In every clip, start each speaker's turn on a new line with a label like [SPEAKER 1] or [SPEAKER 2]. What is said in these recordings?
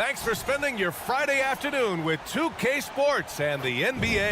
[SPEAKER 1] Thanks for spending your Friday afternoon with 2K Sports and the NBA.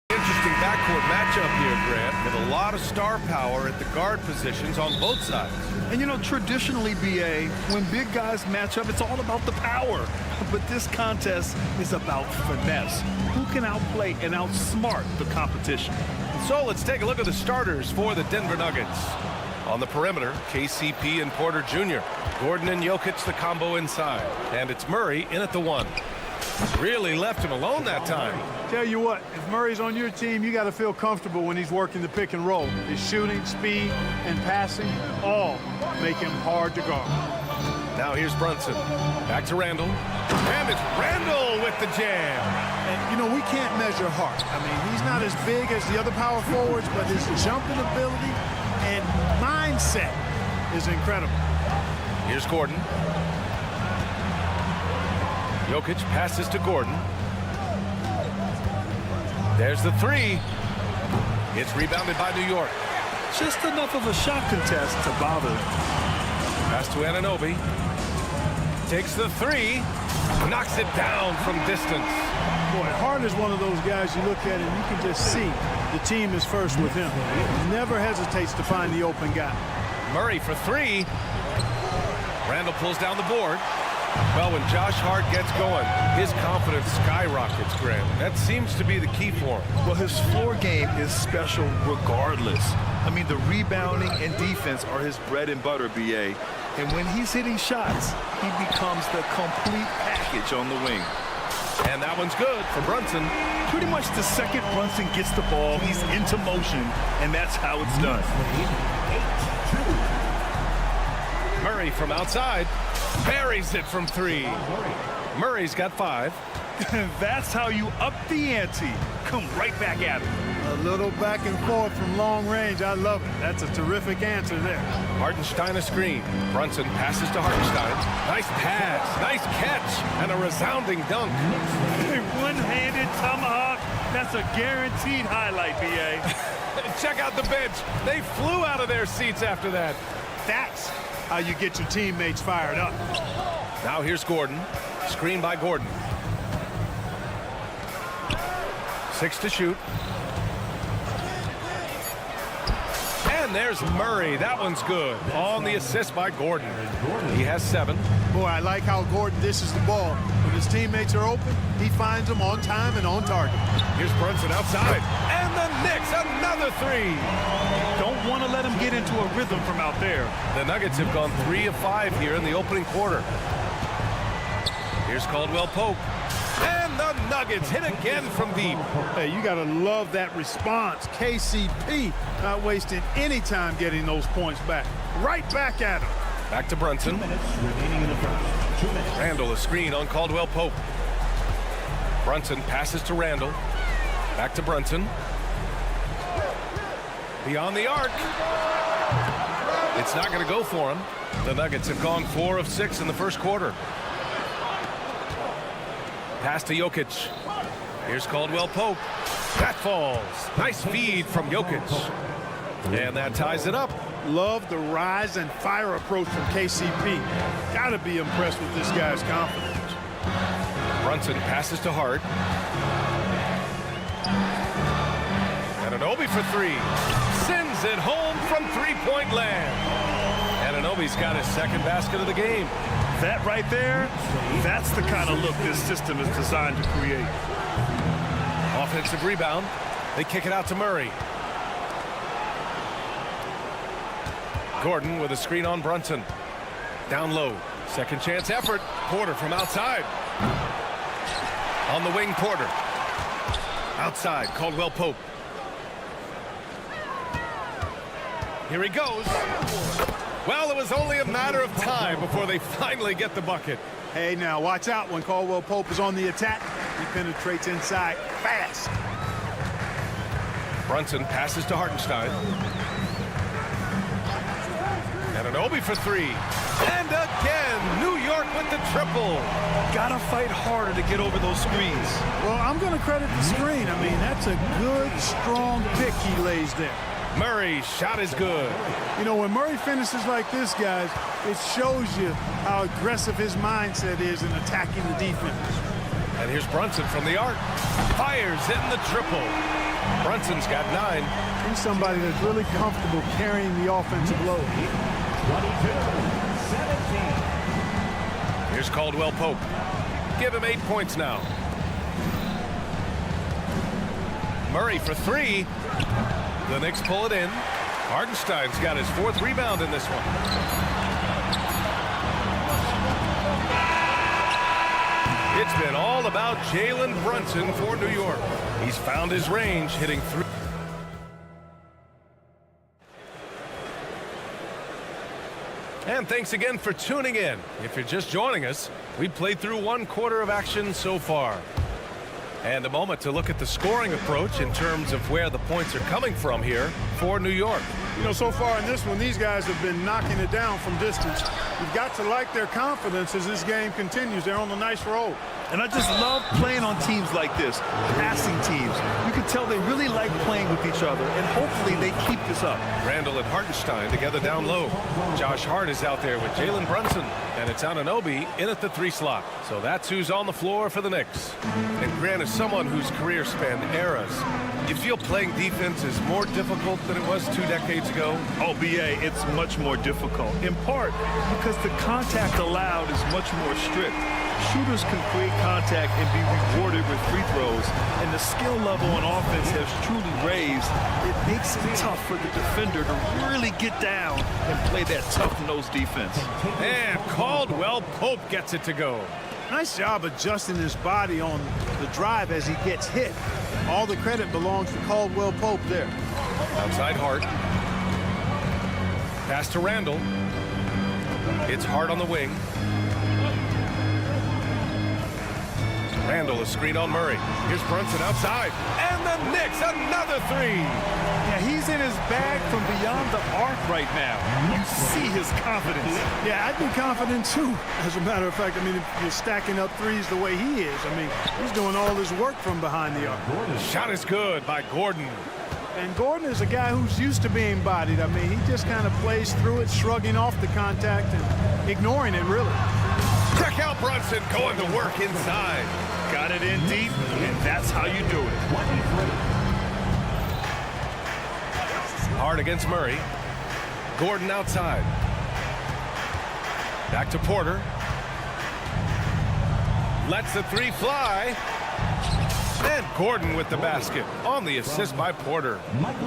[SPEAKER 1] Interesting backcourt matchup here, Grant, with a lot of star power at the guard positions on both sides.
[SPEAKER 2] And, you know, traditionally, BA, when big guys match up, it's all about the power. But this contest is about finesse. Who can outplay and outsmart the competition?
[SPEAKER 1] So let's take a look at the starters for the Denver Nuggets. On the perimeter, KCP and Porter Jr. Gordon and Jokic, the combo inside. And it's Murray in at the 1. Really left him alone that time.
[SPEAKER 3] Tell you what, if Murray's on your team, you got to feel comfortable when he's working the pick and roll. His shooting, speed, and passing all make him hard to guard.
[SPEAKER 1] Now here's Brunson. Back to Randall. And it's Randall with the jam.
[SPEAKER 3] And, you know, we can't measure heart. I mean, he's not as big as the other power forwards, but his jumping ability and mindset is incredible.
[SPEAKER 1] Here's Gordon. Jokic passes to Gordon. There's the 3. It's rebounded by New York.
[SPEAKER 2] Just enough of a shot contest to bother him.
[SPEAKER 1] Pass to Anunoby. Takes the 3. Knocks it down from distance.
[SPEAKER 3] Boy, Hart is one of those guys you look at and you can just see the team is first with him. He never hesitates to find the open guy.
[SPEAKER 1] Murray for 3. Randall pulls down the board. Well, when Josh Hart gets going, his confidence skyrockets, Grant. That seems to be the key for him.
[SPEAKER 2] Well, his floor game is special regardless. I mean, the rebounding and defense are his bread and butter, BA. And when he's hitting shots, he becomes the complete package on the wing.
[SPEAKER 1] And that one's good for Brunson.
[SPEAKER 2] Pretty much the second Brunson gets the ball, he's into motion, and that's how it's done.
[SPEAKER 1] Murray from outside buries it from 3. Murray's got 5.
[SPEAKER 2] That's how you up the ante. Come right back at him.
[SPEAKER 3] A little back and forth from long range. I love it. That's a terrific answer there.
[SPEAKER 1] Hartenstein a screen. Brunson passes to Hartenstein. Nice pass, nice catch, and a resounding dunk.
[SPEAKER 2] One-handed tomahawk. That's a guaranteed highlight, BA.
[SPEAKER 1] Check out the bench. They flew out of their seats after that.
[SPEAKER 3] That's how you get your teammates fired up.
[SPEAKER 1] Now here's Gordon. Screen by Gordon. 6 to shoot. And there's Murray. That one's good. On the assist by Gordon. He has 7.
[SPEAKER 3] Boy, I like how Gordon dishes the ball. When his teammates are open, he finds them on time and on target.
[SPEAKER 1] Here's Brunson outside. And the Knicks, another 3.
[SPEAKER 2] Don't want to let him get into a rhythm from out there.
[SPEAKER 1] The Nuggets have gone 3 of 5 here in the opening quarter. Here's Caldwell Pope. And the Nuggets hit again from deep.
[SPEAKER 3] Hey, you got to love that response. KCP not wasting any time getting those points back. Right back at him.
[SPEAKER 1] Back to Brunson.
[SPEAKER 4] 2 minutes remaining in the first. 2 minutes.
[SPEAKER 1] Randall a screen on Caldwell Pope. Brunson passes to Randall. Back to Brunson. Beyond the arc. It's not going to go for him. The Nuggets have gone 4 of 6 in the first quarter. Pass to Jokic. Here's Caldwell Pope. That falls. Nice feed from Jokic. And that ties it up.
[SPEAKER 3] Love the rise and fire approach from KCP. Got to be impressed with this guy's confidence.
[SPEAKER 1] Brunson passes to Hart. Anunoby for 3. Sends it home from three-point land. Anunoby's got his second basket of the game.
[SPEAKER 2] That right there, that's the kind of look this system is designed to create.
[SPEAKER 1] Offensive rebound. They kick it out to Murray. Gordon with a screen on Brunson. Down low. Second chance effort. Porter from outside. On the wing, Porter. Outside, Caldwell Pope. Here he goes. Well, it was only a matter of time before they finally get the bucket.
[SPEAKER 3] Hey, now watch out when Caldwell Pope is on the attack. He penetrates inside fast.
[SPEAKER 1] Brunson passes to Hartenstein. And Anunoby for three. And again, New York with the triple.
[SPEAKER 2] Gotta fight harder to get over those screens.
[SPEAKER 3] Well, I'm going to credit the screen. I mean, that's a good, strong pick he lays there.
[SPEAKER 1] Murray's shot is good.
[SPEAKER 3] You know, when Murray finishes like this, guys, it shows you how aggressive his mindset is in attacking the defense.
[SPEAKER 1] And here's Brunson from the arc. Fires hitting the triple. Brunson's got 9.
[SPEAKER 3] He's somebody that's really comfortable carrying the offensive load.
[SPEAKER 4] 22-17.
[SPEAKER 1] Here's Caldwell Pope. Give him 8 points now. Murray for 3. The Knicks pull it in. Hartenstein's got his 4th rebound in this one. It's been all about Jalen Brunson for New York. He's found his range, hitting 3. And thanks again for tuning in. If you're just joining us, we played through 1 quarter of action so far. And a moment to look at the scoring approach in terms of where the points are coming from here for New York.
[SPEAKER 3] You know, so far in this one, these guys have been knocking it down from distance. You've got to like their confidence as this game continues. They're on a nice roll.
[SPEAKER 2] And I just love playing on teams like this, passing teams. You can tell they really like playing with each other, and hopefully they keep this up.
[SPEAKER 1] Randall and Hartenstein together down low. Josh Hart is out there with Jalen Brunson, and it's Anunoby in at the 3 slot. So that's who's on the floor for the Knicks. And Grant, as someone whose career spanned eras, you feel playing defense is more difficult than it was 2 decades ago?
[SPEAKER 2] Oh, BA, it's much more difficult, in part because the contact allowed is much more strict. Shooters can create contact and be rewarded with free throws, and the skill level on offense has truly raised. It makes it tough for the defender to really get down and play that tough-nosed defense.
[SPEAKER 1] And Caldwell Pope gets it to go.
[SPEAKER 3] Nice job adjusting his body on the drive as he gets hit. All the credit belongs to Caldwell Pope there.
[SPEAKER 1] Outside Hart. Pass to Randall. It's Hart on the wing. Randall, a screen on Murray. Here's Brunson outside. And the Knicks, another 3.
[SPEAKER 2] Yeah, he's in his bag from beyond the arc right now. You see his confidence.
[SPEAKER 3] Yeah, I'd be confident too. As a matter of fact, I mean, if you're stacking up threes the way he is, I mean, he's doing all his work from behind the arc.
[SPEAKER 1] Shot is good by Gordon.
[SPEAKER 3] And Gordon is a guy who's used to being bodied. I mean, he just kind of plays through it, shrugging off the contact and ignoring it, really.
[SPEAKER 1] Check out Brunson going to work inside.
[SPEAKER 2] Got it in deep, and that's how you do it.
[SPEAKER 1] Hard against Murray. Gordon outside. Back to Porter. Lets the 3 fly. And Gordon with the basket on the assist by Porter.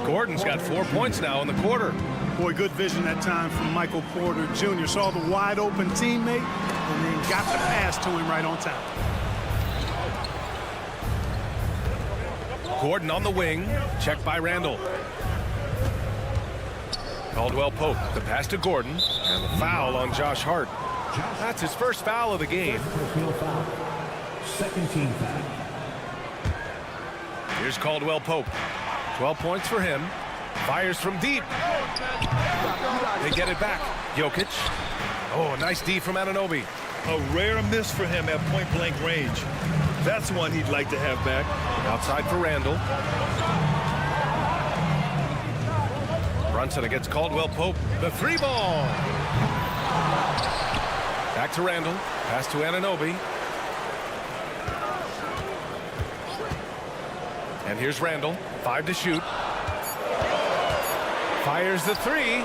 [SPEAKER 1] Gordon's got 4 points now in the quarter.
[SPEAKER 3] Boy, good vision that time from Michael Porter Jr. Saw the wide open teammate and then got the pass to him right on time.
[SPEAKER 1] Gordon on the wing. Checked by Randall. Caldwell Pope. The pass to Gordon. And the foul on Josh Hart. That's his first foul of the game.
[SPEAKER 4] Personal foul. Second team foul.
[SPEAKER 1] Here's Caldwell Pope. 12 points for him. Fires from deep. They get it back. Jokic. Oh, a nice D from Anunoby.
[SPEAKER 2] A rare miss for him at point-blank range. That's one he'd like to have back.
[SPEAKER 1] Outside for Randall. Brunson against Caldwell Pope. The 3 ball. Back to Randall. Pass to Anunoby. And here's Randall. 5 to shoot. Fires the 3.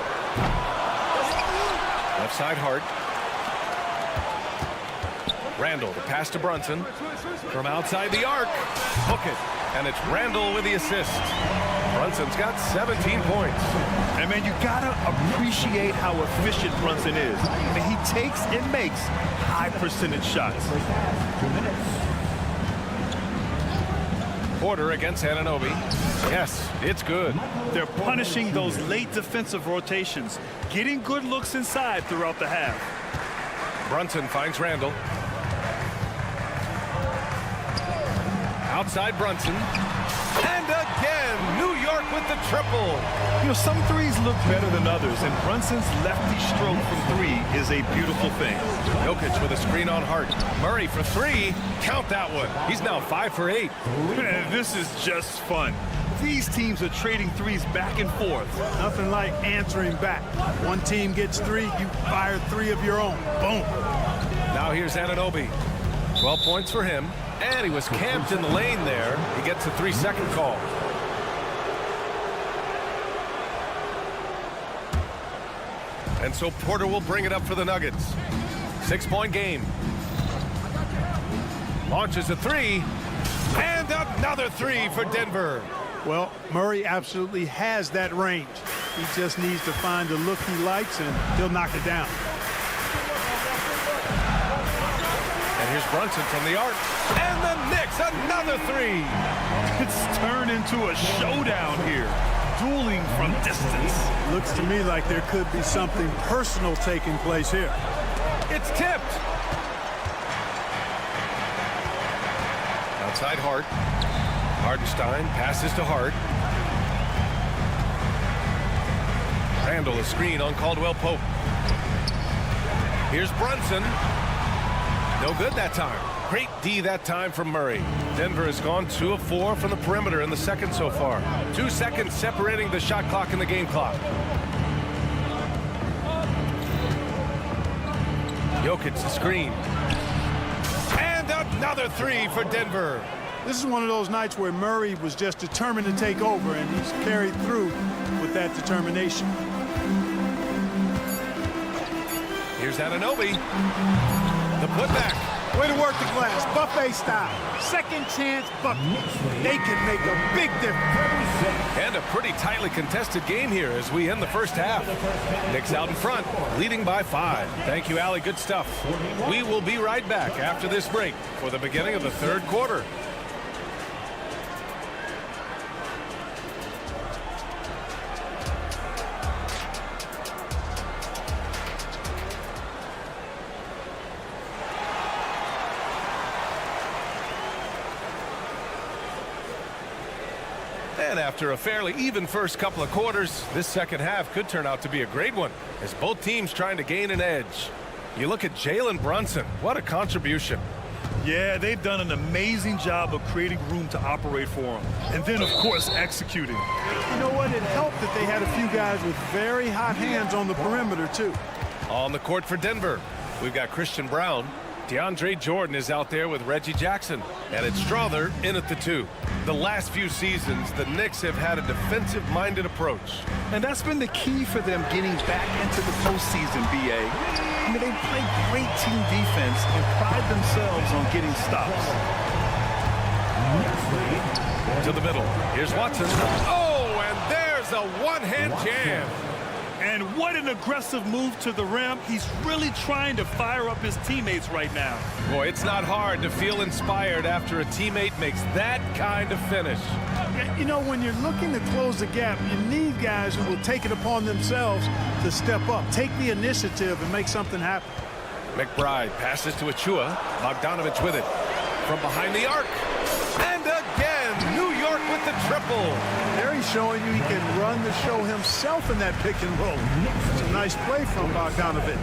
[SPEAKER 1] Left side, Hart. Randall, the pass to Brunson. From outside the arc. Hook it. And it's Randall with the assist. Brunson's got 17 points.
[SPEAKER 2] And, man, you got to appreciate how efficient Brunson is. I mean, he takes and makes high-percentage shots.
[SPEAKER 4] 2 minutes.
[SPEAKER 1] Porter against Anunoby. Yes, it's good.
[SPEAKER 2] They're punishing those late defensive rotations, getting good looks inside throughout the half.
[SPEAKER 1] Brunson finds Randall. Outside Brunson. And again, New York with the triple.
[SPEAKER 2] You know, some threes look better than others, and Brunson's lefty stroke from three is a beautiful thing.
[SPEAKER 1] Jokic with a screen on Hart. Murray for three. Count that one. He's now 5 for 8.
[SPEAKER 2] Man, this is just fun. These teams are trading threes back and forth.
[SPEAKER 3] Nothing like answering back. One team gets 3, you fire 3 of your own. Boom.
[SPEAKER 1] Now here's Anunoby. 12 points for him. And he was camped in the lane there. He gets a 3-second call. And so Porter will bring it up for the Nuggets. 6-point game. Launches a 3. And another 3 for Denver.
[SPEAKER 3] Well, Murray absolutely has that range. He just needs to find the look he likes, and he'll knock it down.
[SPEAKER 1] And here's Brunson from the arc. And the Knicks, another 3.
[SPEAKER 2] It's turned into a showdown here. Dueling from distance.
[SPEAKER 3] Looks to me like there could be something personal taking place here.
[SPEAKER 1] It's tipped. Outside Hart. Hardenstein passes to Hart. Randall, a screen on Caldwell Pope. Here's Brunson. No good that time. Great D that time from Murray. Denver has gone 2 of 4 from the perimeter in the second so far. 2 seconds separating the shot clock and the game clock. Jokic the screen. And another 3 for Denver.
[SPEAKER 3] This is one of those nights where Murray was just determined to take over, and he's carried through with that determination.
[SPEAKER 1] Here's Anunoby. The putback.
[SPEAKER 3] Way to work the glass, buffet style. Second chance bucket. They can make a big difference.
[SPEAKER 1] And a pretty tightly contested game here as we end the first half. Knicks out in front, leading by 5. Thank you, Allie. Good stuff. We will be right back after this break for the beginning of the third quarter. And after a fairly even first couple of quarters, this second half could turn out to be a great one as both teams trying to gain an edge. You look at Jalen Brunson. What a contribution.
[SPEAKER 2] Yeah, they've done an amazing job of creating room to operate for him. And then, of course, executing.
[SPEAKER 3] You know what? It helped that they had a few guys with very hot hands on the perimeter, too.
[SPEAKER 1] On the court for Denver, we've got Christian Brown. DeAndre Jordan is out there with Reggie Jackson. And it's Strother in at the 2. The last few seasons, the Knicks have had a defensive-minded approach.
[SPEAKER 2] And that's been the key for them getting back into the postseason, B.A. I mean, they play great team defense and pride themselves on getting stops.
[SPEAKER 1] To the middle. Here's Watson. Oh, and there's a one-hand jam.
[SPEAKER 2] And what an aggressive move to the rim. He's really trying to fire up his teammates right now.
[SPEAKER 1] Boy, it's not hard to feel inspired after a teammate makes that kind of finish.
[SPEAKER 3] You know, when you're looking to close the gap, you need guys who will take it upon themselves to step up, take the initiative, and make something happen.
[SPEAKER 1] McBride passes to Achua. Bogdanovich with it. From behind the arc. And again, New York with the triple.
[SPEAKER 3] There he's showing you he can run the show himself in that pick and roll. It's a nice play from Bogdanovich.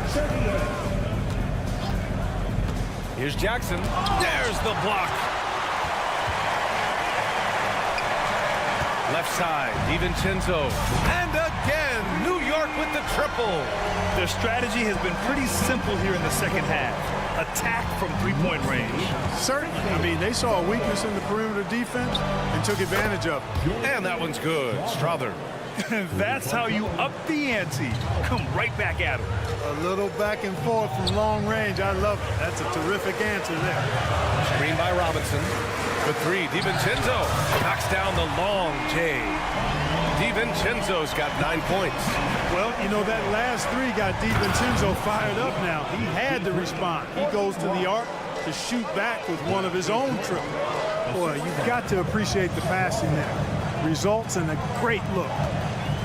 [SPEAKER 1] Here's Jackson. There's the block. Left side, DiVincenzo. And again, New York with the triple.
[SPEAKER 2] Their strategy has been pretty simple here in the second half. Attack from three-point range.
[SPEAKER 3] Certainly. I mean, they saw a weakness in the perimeter defense and took advantage of it.
[SPEAKER 1] And that one's good. Strother.
[SPEAKER 2] That's how you up the ante. Come right back at him.
[SPEAKER 3] A little back and forth from long range. I love it. That's a terrific answer there.
[SPEAKER 1] Screen by Robinson. The three, DiVincenzo knocks down the long J. DiVincenzo's got 9 points.
[SPEAKER 3] Well, you know, that last three got DiVincenzo fired up now. He had to respond. He goes to the arc to shoot back with one of his own triples. Boy, you've got to appreciate the passing there. Results in a great look.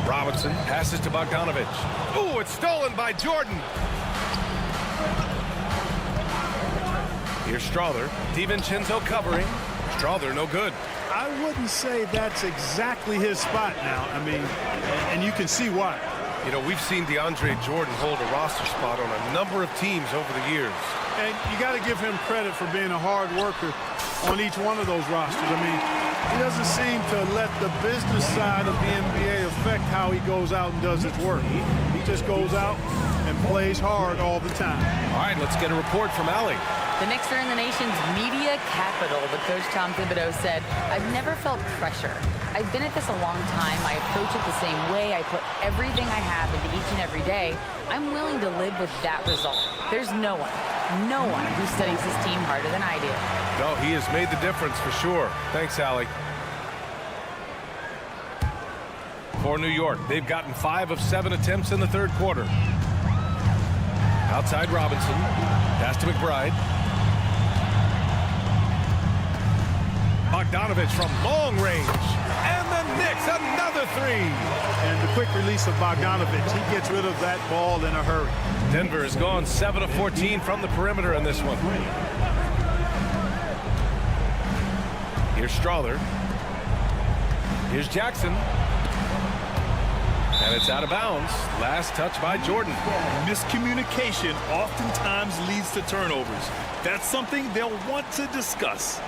[SPEAKER 1] Robinson passes to Bogdanovich. Ooh, it's stolen by Jordan. Here's Strother. DiVincenzo covering. Strother no good.
[SPEAKER 3] I wouldn't say that's exactly his spot now. I mean, and you can see why.
[SPEAKER 1] You know, we've seen DeAndre Jordan hold a roster spot on a number of teams over the years.
[SPEAKER 3] And you got to give him credit for being a hard worker on each one of those rosters. I mean, he doesn't seem to let the business side of the NBA affect how he goes out and does his work. He just goes out and plays hard all the time.
[SPEAKER 1] All right, let's get a report from Allie.
[SPEAKER 5] The Knicks are in the nation's media capital, but Coach Tom Thibodeau said, "I've never felt pressure. I've been at this a long time. I approach it the same way. I put everything I have into each and every day. I'm willing to live with that result. There's no one who studies his team harder than I do."
[SPEAKER 1] No, he has made the difference for sure. Thanks, Allie. For New York, they've gotten 5 of 7 attempts in the third quarter. Outside Robinson. Pass to McBride. Bogdanovich from long range. And the Knicks, another three.
[SPEAKER 3] And the quick release of Bogdanovich, he gets rid of that ball in a hurry.
[SPEAKER 1] Denver has gone 7 of 14 from the perimeter in this one. Here's Strother. Here's Jackson. And it's out of bounds. Last touch by Jordan.
[SPEAKER 2] Miscommunication oftentimes leads to turnovers. That's something they'll want to discuss.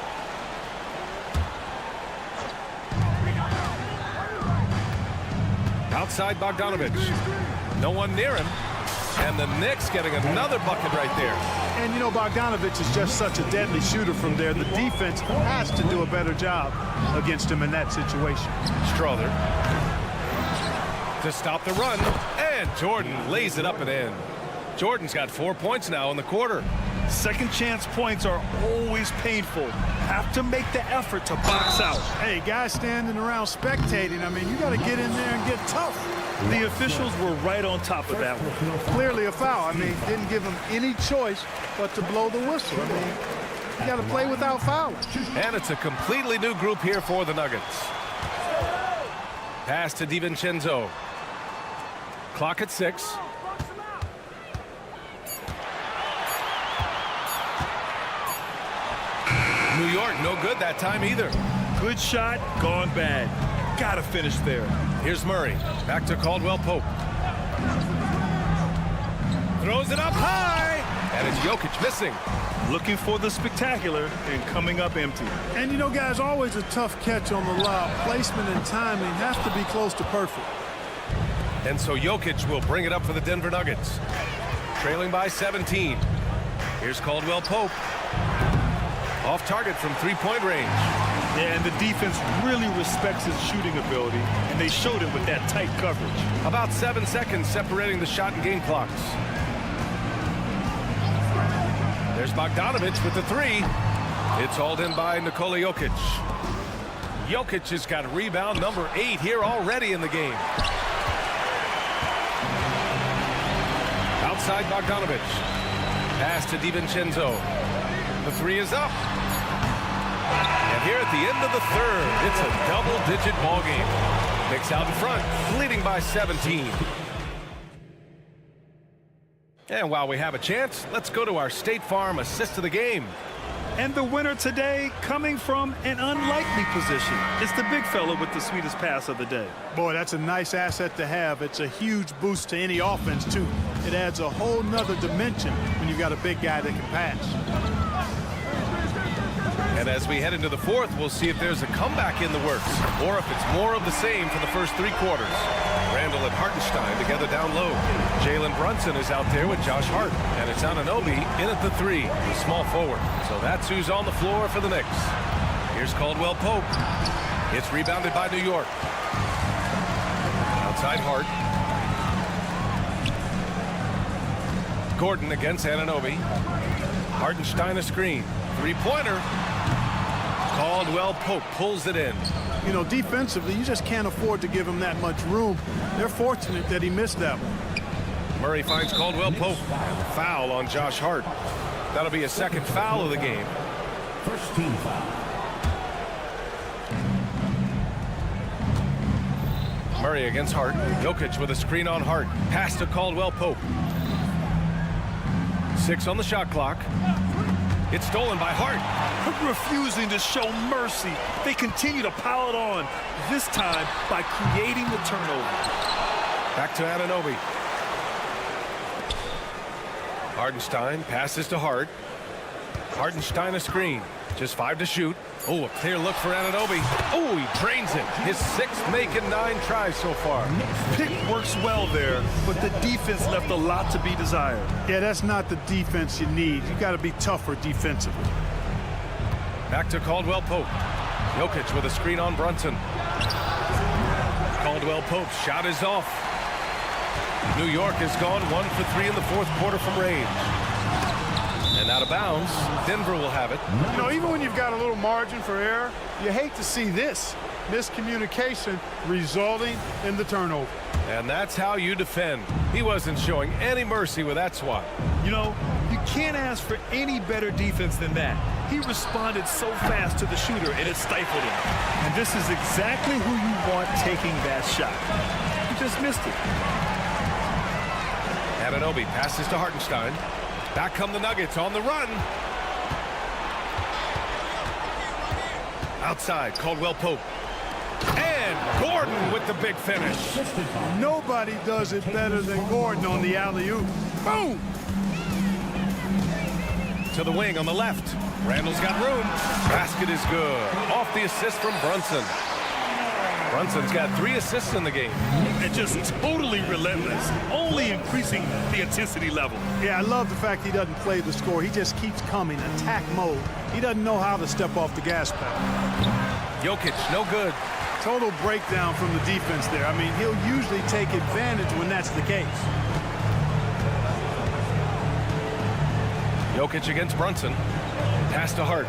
[SPEAKER 1] Outside Bogdanovich. No one near him. And the Knicks getting another bucket right there.
[SPEAKER 3] And, you know, Bogdanovich is just such a deadly shooter from there. The defense has to do a better job against him in that situation.
[SPEAKER 1] Strother to stop the run. And Jordan lays it up and in. Jordan's got 4 points now in the quarter.
[SPEAKER 2] Second chance points are always painful. Have to make the effort to box out.
[SPEAKER 3] Hey, guys standing around spectating, I mean, you got to get in there and get tough.
[SPEAKER 2] The officials were right on top of that one.
[SPEAKER 3] Clearly a foul. I mean, didn't give him any choice but to blow the whistle. I mean, you got to play without fouling.
[SPEAKER 1] And it's a completely new group here for the Nuggets. Pass to DiVincenzo. Clock at 6. New York, no good that time either.
[SPEAKER 2] Good shot, gone bad. Gotta finish there.
[SPEAKER 1] Here's Murray. Back to Caldwell Pope. Throws it up high. And it's Jokic missing.
[SPEAKER 2] Looking for the spectacular and coming up empty.
[SPEAKER 3] And, you know, guys, always a tough catch on the lob. Placement and timing has to be close to perfect.
[SPEAKER 1] And so Jokic will bring it up for the Denver Nuggets. Trailing by 17. Here's Caldwell Pope. Off target from three-point range.
[SPEAKER 2] Yeah, and the defense really respects his shooting ability, and they showed it with that tight coverage.
[SPEAKER 1] About 7 seconds separating the shot and game clocks. There's Bogdanovich with the three. It's hauled in by Nikola Jokic. Jokic has got rebound number 8 here already in the game. Outside Bogdanovich. Pass to DiVincenzo. The three is up. And here at the end of the third, it's a double-digit ball game. Knicks out in front, leading by 17. And while we have a chance, let's go to our State Farm assist of the game.
[SPEAKER 2] And the winner today coming from an unlikely position. It's the big fella with the sweetest pass of the day.
[SPEAKER 3] Boy, that's a nice asset to have. It's a huge boost to any offense, too. It adds a whole nother dimension when you've got a big guy that can pass.
[SPEAKER 1] And as we head into the fourth, we'll see if there's a comeback in the works or if it's more of the same for the first 3 quarters. Randall and Hartenstein together down low. Jalen Brunson is out there with Josh Hart. And it's Anunoby in at the 3, the small forward. So that's who's on the floor for the Knicks. Here's Caldwell Pope. It's rebounded by New York. Outside Hart. Gordon against Anunoby. Hartenstein a screen. Three-pointer. Caldwell Pope pulls it in.
[SPEAKER 3] You know, defensively, you just can't afford to give him that much room. They're fortunate that he missed that one.
[SPEAKER 1] Murray finds Caldwell Pope. And the foul on Josh Hart. That'll be a second foul of the game.
[SPEAKER 4] First team foul.
[SPEAKER 1] Murray against Hart. Jokic with a screen on Hart. Pass to Caldwell Pope. 6 on the shot clock. It's stolen by Hart.
[SPEAKER 2] Refusing to show mercy. They continue to pile it on, this time by creating the turnover.
[SPEAKER 1] Back to Anunoby. Hartenstein passes to Hart. Hartenstein a screen. Just 5 to shoot. Oh, a clear look for Anunoby. Oh, he drains it. His 6th make in 9 tries so far.
[SPEAKER 2] Pick works well there, but the defense left a lot to be desired.
[SPEAKER 3] Yeah, that's not the defense you need. You got to be tougher defensively.
[SPEAKER 1] Back to Caldwell Pope. Jokic with a screen on Brunson. Caldwell Pope's shot is off. New York has gone 1 for 3 in the 4th quarter from range. And out of bounds, Denver will have it.
[SPEAKER 3] You know, even when you've got a little margin for error, you hate to see this miscommunication resulting in the turnover.
[SPEAKER 1] And that's how you defend. He wasn't showing any mercy with that swat.
[SPEAKER 2] You know, you can't ask for any better defense than that. He responded so fast to the shooter, and it stifled him. And this is exactly who you want taking that shot. He just missed it.
[SPEAKER 1] Anunoby passes to Hartenstein. Back come the Nuggets on the run. Outside, Caldwell Pope. And Gordon with the big finish.
[SPEAKER 3] Nobody does it better than Gordon on the alley-oop. Boom!
[SPEAKER 1] To the wing on the left. Randall's got room. Basket is good. Off the assist from Brunson. Brunson's got 3 assists in the game.
[SPEAKER 2] And just totally relentless, only increasing the intensity level.
[SPEAKER 3] Yeah, I love the fact he doesn't play the score. He just keeps coming, attack mode. He doesn't know how to step off the gas pedal.
[SPEAKER 1] Jokic, no good.
[SPEAKER 3] Total breakdown from the defense there. I mean, he'll usually take advantage when that's the case.
[SPEAKER 1] Jokic against Brunson. Pass to Hart.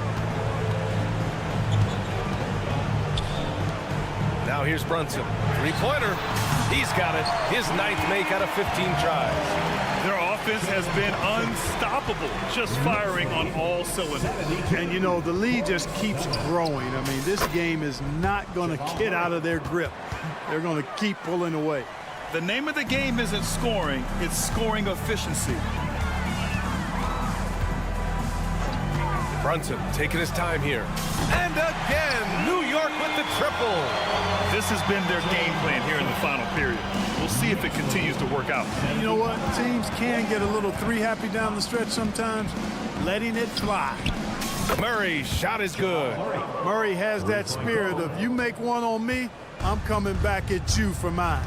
[SPEAKER 1] Now here's Brunson. Three-pointer. He's got it. His 9th make out of 15 tries.
[SPEAKER 2] Their offense has been unstoppable, just firing on all cylinders.
[SPEAKER 3] And, you know, the lead just keeps growing. I mean, this game is not going to get out of their grip. They're going to keep pulling away.
[SPEAKER 2] The name of the game isn't scoring, it's scoring efficiency.
[SPEAKER 1] Brunson taking his time here. And again, New York with the triple.
[SPEAKER 2] This has been their game plan here in the final period. We'll see if it continues to work out.
[SPEAKER 3] You know what? Teams can get a little 3-happy down the stretch sometimes. Letting it fly.
[SPEAKER 1] Murray's shot is good.
[SPEAKER 3] Murray has that spirit of, you make one on me, I'm coming back at you for mine.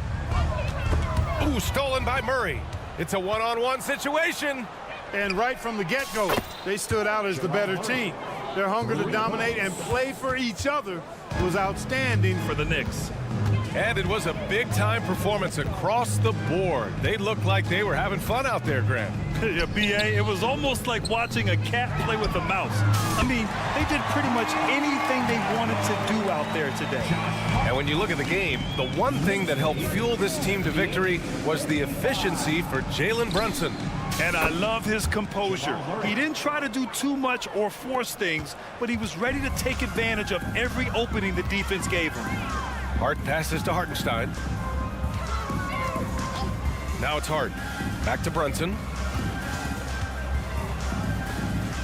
[SPEAKER 1] Ooh, stolen by Murray. It's a one-on-one situation.
[SPEAKER 3] And right from the get-go, they stood out as the better team. Their hunger to dominate and play for each other was outstanding
[SPEAKER 2] For the Knicks.
[SPEAKER 1] And it was a big-time performance across the board. They looked like they were having fun out there, Grant.
[SPEAKER 2] Yeah, B.A., it was almost like watching a cat play with a mouse. I mean, they did pretty much anything they wanted to do out there today.
[SPEAKER 1] And when you look at the game, the one thing that helped fuel this team to victory was the efficiency for Jalen Brunson.
[SPEAKER 2] And I love his composure. He didn't try to do too much or force things, but he was ready to take advantage of every opening the defense gave him.
[SPEAKER 1] Hart passes to Hartenstein. Now it's Hart. Back to Brunson.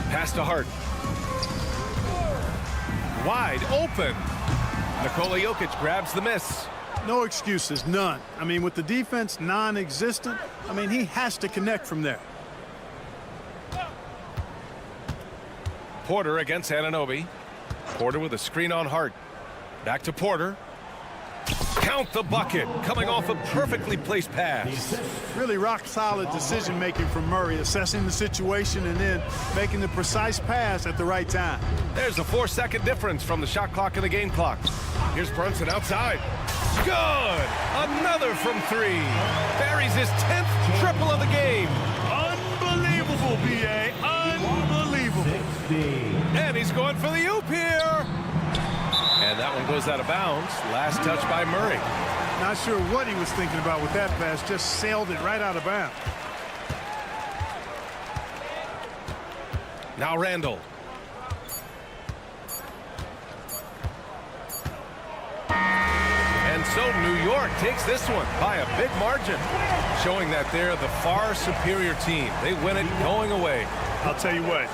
[SPEAKER 1] Pass to Hart. Wide open. Nikola Jokic grabs the miss.
[SPEAKER 3] No excuses, none. I mean, with the defense non-existent, I mean, he has to connect from there.
[SPEAKER 1] Porter against Anunoby. Porter with a screen on Hart. Back to Porter. Count the bucket, coming off a perfectly placed pass.
[SPEAKER 3] Really rock-solid decision-making from Murray, assessing the situation and then making the precise pass at the right time.
[SPEAKER 1] There's a 4-second difference from the shot clock and the game clock. Here's Brunson outside. Good. Another from 3. Buries his 10th triple of the game.
[SPEAKER 2] Unbelievable, B.A. Unbelievable.
[SPEAKER 1] And he's going for the oop here. And that one goes out of bounds. Last touch by Murray.
[SPEAKER 3] Not sure what he was thinking about with that pass. Just sailed it right out of bounds.
[SPEAKER 1] Now Randall. And so New York takes this one by a big margin, showing that they're the far superior team. They win it going away.
[SPEAKER 2] I'll tell you what.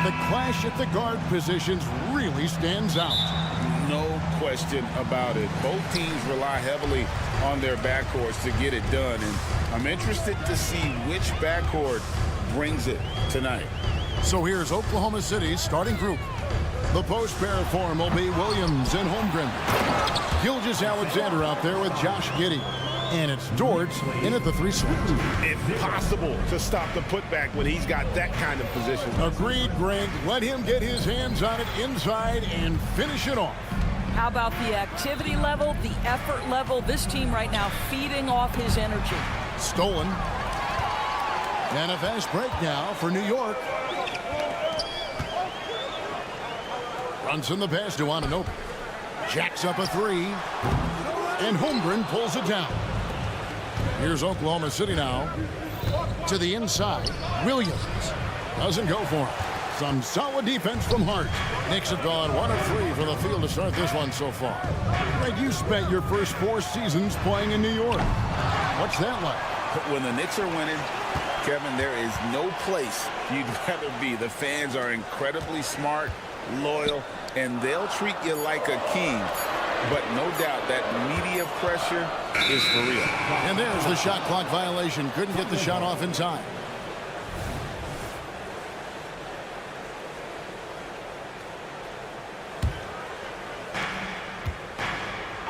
[SPEAKER 6] the clash at the guard positions really stands out.
[SPEAKER 7] No question about it. Both teams rely heavily on their backcourts to get it done, and I'm interested to see which backcourt brings it tonight.
[SPEAKER 6] So here's Oklahoma City's starting group. The post pair form will be Williams and Holmgren. Gilgeous-Alexander out there with Josh Giddey. And it's Dort in at the 3 slot.
[SPEAKER 7] Impossible to stop the putback when he's got that kind of position.
[SPEAKER 6] Agreed, Greg. Let him get his hands on it inside and finish it off.
[SPEAKER 8] How about the activity level, the effort level? This team right now feeding off his energy.
[SPEAKER 6] Stolen. And a fast break now for New York. Brunson the pass to Anunoby. Jacks up a 3. And Holmgren pulls it down. Here's Oklahoma City now. To the inside. Williams doesn't go for it. Some solid defense from Hart. Knicks have gone 1 of 3 from the field to start this one so far. Greg, you spent your first 4 seasons playing in New York. What's that like?
[SPEAKER 7] When the Knicks are winning, Kevin, there is no place you'd rather be. The fans are incredibly smart, loyal, and they'll treat you like a king. But no doubt that media pressure is for real.
[SPEAKER 6] And there's the shot clock violation. Couldn't get the shot off in time.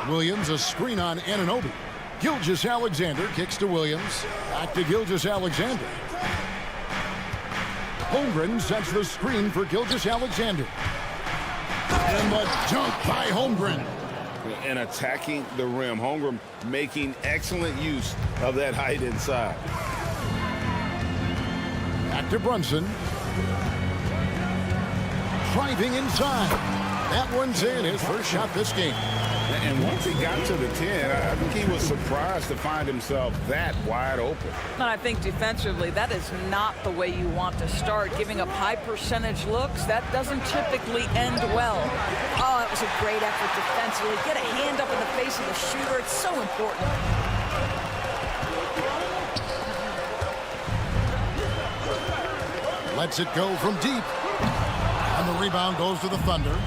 [SPEAKER 6] Williams, a screen on Anunoby. Gilgeous-Alexander kicks to Williams. Back to Gilgeous-Alexander. Holmgren sets the screen for Gilgeous-Alexander. And the dunk by Holmgren.
[SPEAKER 7] And attacking the rim. Holmgren making excellent use of that height inside.
[SPEAKER 6] Back to Brunson. Driving inside. That one's in. His first shot this game.
[SPEAKER 7] And once he got to the 10, I think he was surprised to find himself that wide open.
[SPEAKER 8] And I think defensively, that is not the way you want to start. Giving up high percentage looks, that doesn't typically end well. Oh, that was a great effort defensively. Get a hand up in the face of the shooter. It's so important.
[SPEAKER 6] Lets it go from deep. And the rebound goes to the Thunder.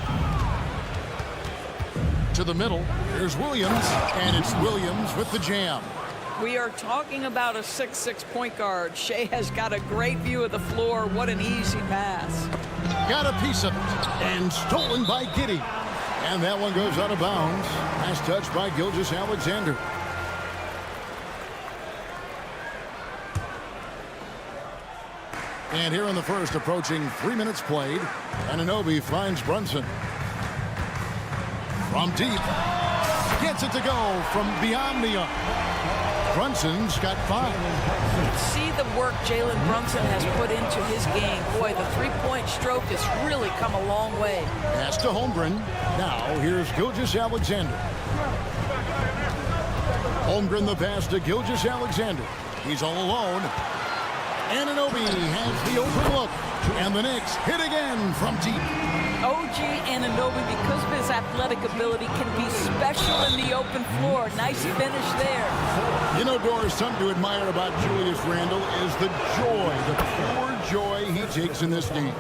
[SPEAKER 6] To the middle. Here's Williams. And it's Williams with the jam.
[SPEAKER 8] We are talking about a 6'6" point guard. Shea has got a great view of the floor. What an easy pass.
[SPEAKER 6] Got a piece of it. And stolen by Giddey. And that one goes out of bounds. Last touch by Gilgeous-Alexander. And here in the first, approaching 3 minutes played. Anunoby finds Brunson. From deep. Gets it to go from beyond the arc. Brunson's got 5.
[SPEAKER 8] See the work Jalen Brunson has put into his game. Boy, the three-point stroke has really come a long way.
[SPEAKER 6] Pass to Holmgren. Now here's Gilgeous-Alexander. Holmgren the pass to Gilgeous-Alexander. He's all alone. Anunoby has the open look. And the Knicks hit again from deep.
[SPEAKER 8] OG Anunoby, because of his athletic ability, can be special in the open floor. Nice finish there.
[SPEAKER 6] You know, Doris, something to admire about Julius Randle is the joy, the pure joy he takes in this game.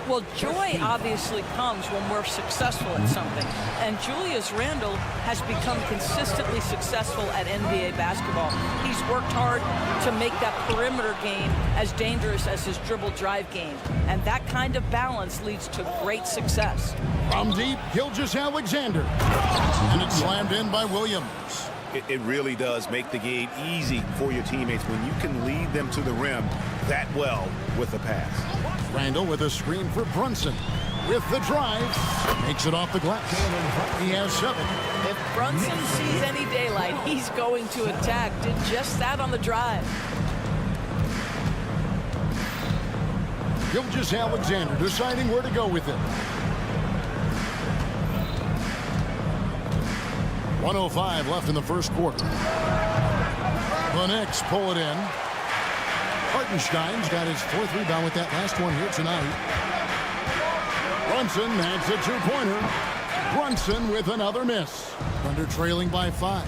[SPEAKER 8] Well, joy obviously comes when we're successful at something. And Julius Randle has become consistently successful at NBA basketball. He's worked hard to make that perimeter game as dangerous as his dribble drive game. And that kind of balance leads to great success.
[SPEAKER 6] From deep, Gilgeous-Alexander. And it's slammed in by Williams.
[SPEAKER 2] It really does make the game easy for your teammates when you can lead them to the rim that well with a pass.
[SPEAKER 6] Randle with a screen for Brunson. With the drive. Makes it off the glass. He has 7.
[SPEAKER 8] If Brunson sees any daylight, he's going to attack. Did just that on the drive.
[SPEAKER 6] Gilgeous-Alexander deciding where to go with it. 1:05 left in the first quarter. The Knicks pull it in. Hartenstein's got his 4th rebound with that last one here tonight. Brunson makes a 2-pointer. Brunson with another miss. Thunder trailing by 5.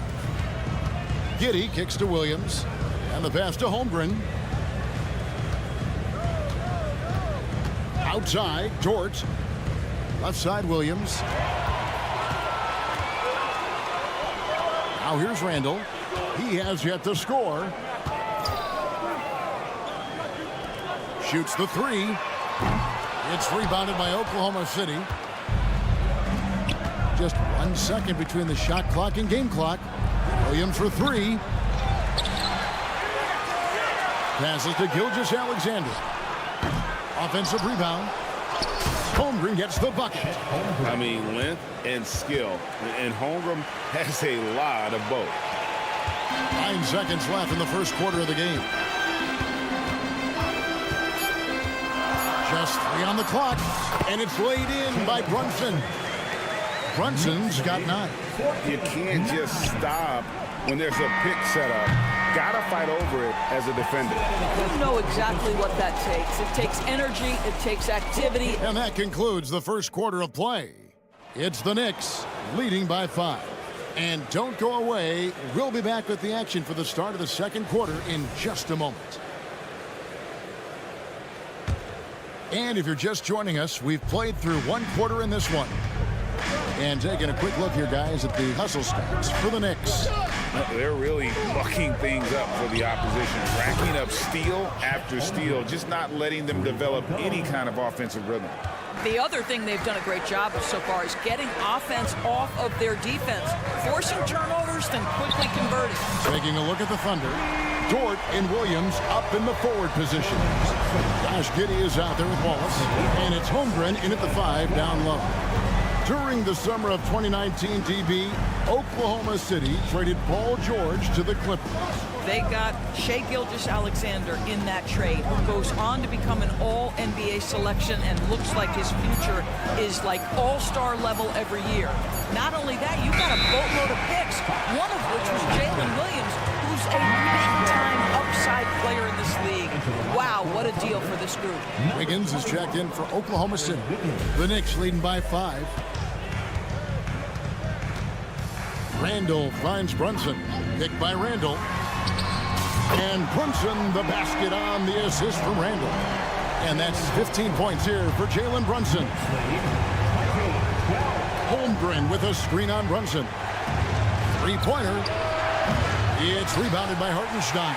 [SPEAKER 6] Giddey kicks to Williams. And the pass to Holmgren. Outside, Dort. Left side, Williams. Now here's Randall. He has yet to score. Shoots the three. It's rebounded by Oklahoma City. Just 1 second between the shot clock and game clock. Williams for three. Passes to Gilgeous-Alexander. Offensive rebound. Holmgren gets the bucket.
[SPEAKER 7] I mean, length and skill. And Holmgren has a lot of both.
[SPEAKER 6] 9 seconds left in the first quarter of the game. Just 3 on the clock. And it's laid in by Brunson. Brunson's got 9.
[SPEAKER 7] You can't just stop when there's a pick set up. Gotta fight over it as a defender.
[SPEAKER 8] You know exactly what that takes. It takes energy. It takes activity.
[SPEAKER 6] And that concludes the first quarter of play. It's the Knicks leading by 5. And don't go away. We'll be back with the action for the start of the second quarter in just a moment. And if you're just joining us, we've played through 1 quarter in this one. And taking a quick look here, guys, at the hustle stats for the Knicks.
[SPEAKER 7] They're really mucking things up for the opposition, racking up steal after steal, just not letting them develop any kind of offensive rhythm.
[SPEAKER 8] The other thing they've done a great job of so far is getting offense off of their defense, forcing turnovers, then quickly converting.
[SPEAKER 6] Taking a look at the Thunder. Dort and Williams up in the forward positions. Josh Giddey is out there with Wallace. And it's Holmgren in at the 5 down low. During the summer of 2019, DB, Oklahoma City traded Paul George to the Clippers.
[SPEAKER 8] They got Shai Gilgeous-Alexander in that trade, who goes on to become an all-NBA selection and looks like his future is like all-star level every year. Not only that, you've got a boatload of picks, one of which was Jalen Williams, who's a big-time upside player in this league. Wow, what a deal for this group.
[SPEAKER 6] Wiggins is checked in for Oklahoma City. The Knicks leading by 5. Randall finds Brunson. Picked by Randall. And Brunson, the basket on the assist from Randall. And that's 15 points here for Jalen Brunson. Holmgren with a screen on Brunson. Three-pointer. It's rebounded by Hartenstein.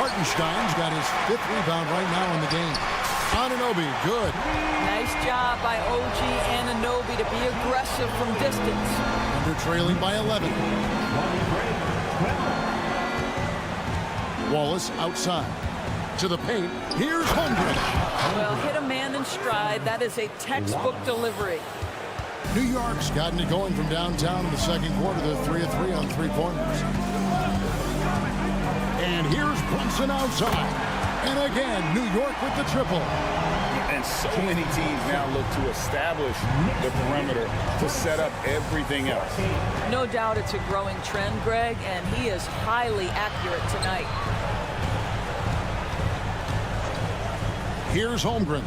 [SPEAKER 6] Hartenstein's got his 5th rebound right now in the game. Anunoby, good.
[SPEAKER 8] Nice job by OG Anunoby to be aggressive from distance.
[SPEAKER 6] They're trailing by 11. Wallace outside. To the paint. Here's Holmgren.
[SPEAKER 8] Well, hit a man in stride. That is a textbook delivery.
[SPEAKER 6] New York's gotten it going from downtown in the second quarter. They're 3 of 3 on 3-pointers. And here's Brunson outside. And again, New York with the triple.
[SPEAKER 7] And so many teams now look to establish the perimeter to set up everything else.
[SPEAKER 8] No doubt it's a growing trend, Greg, and he is highly accurate tonight.
[SPEAKER 6] Here's Holmgren.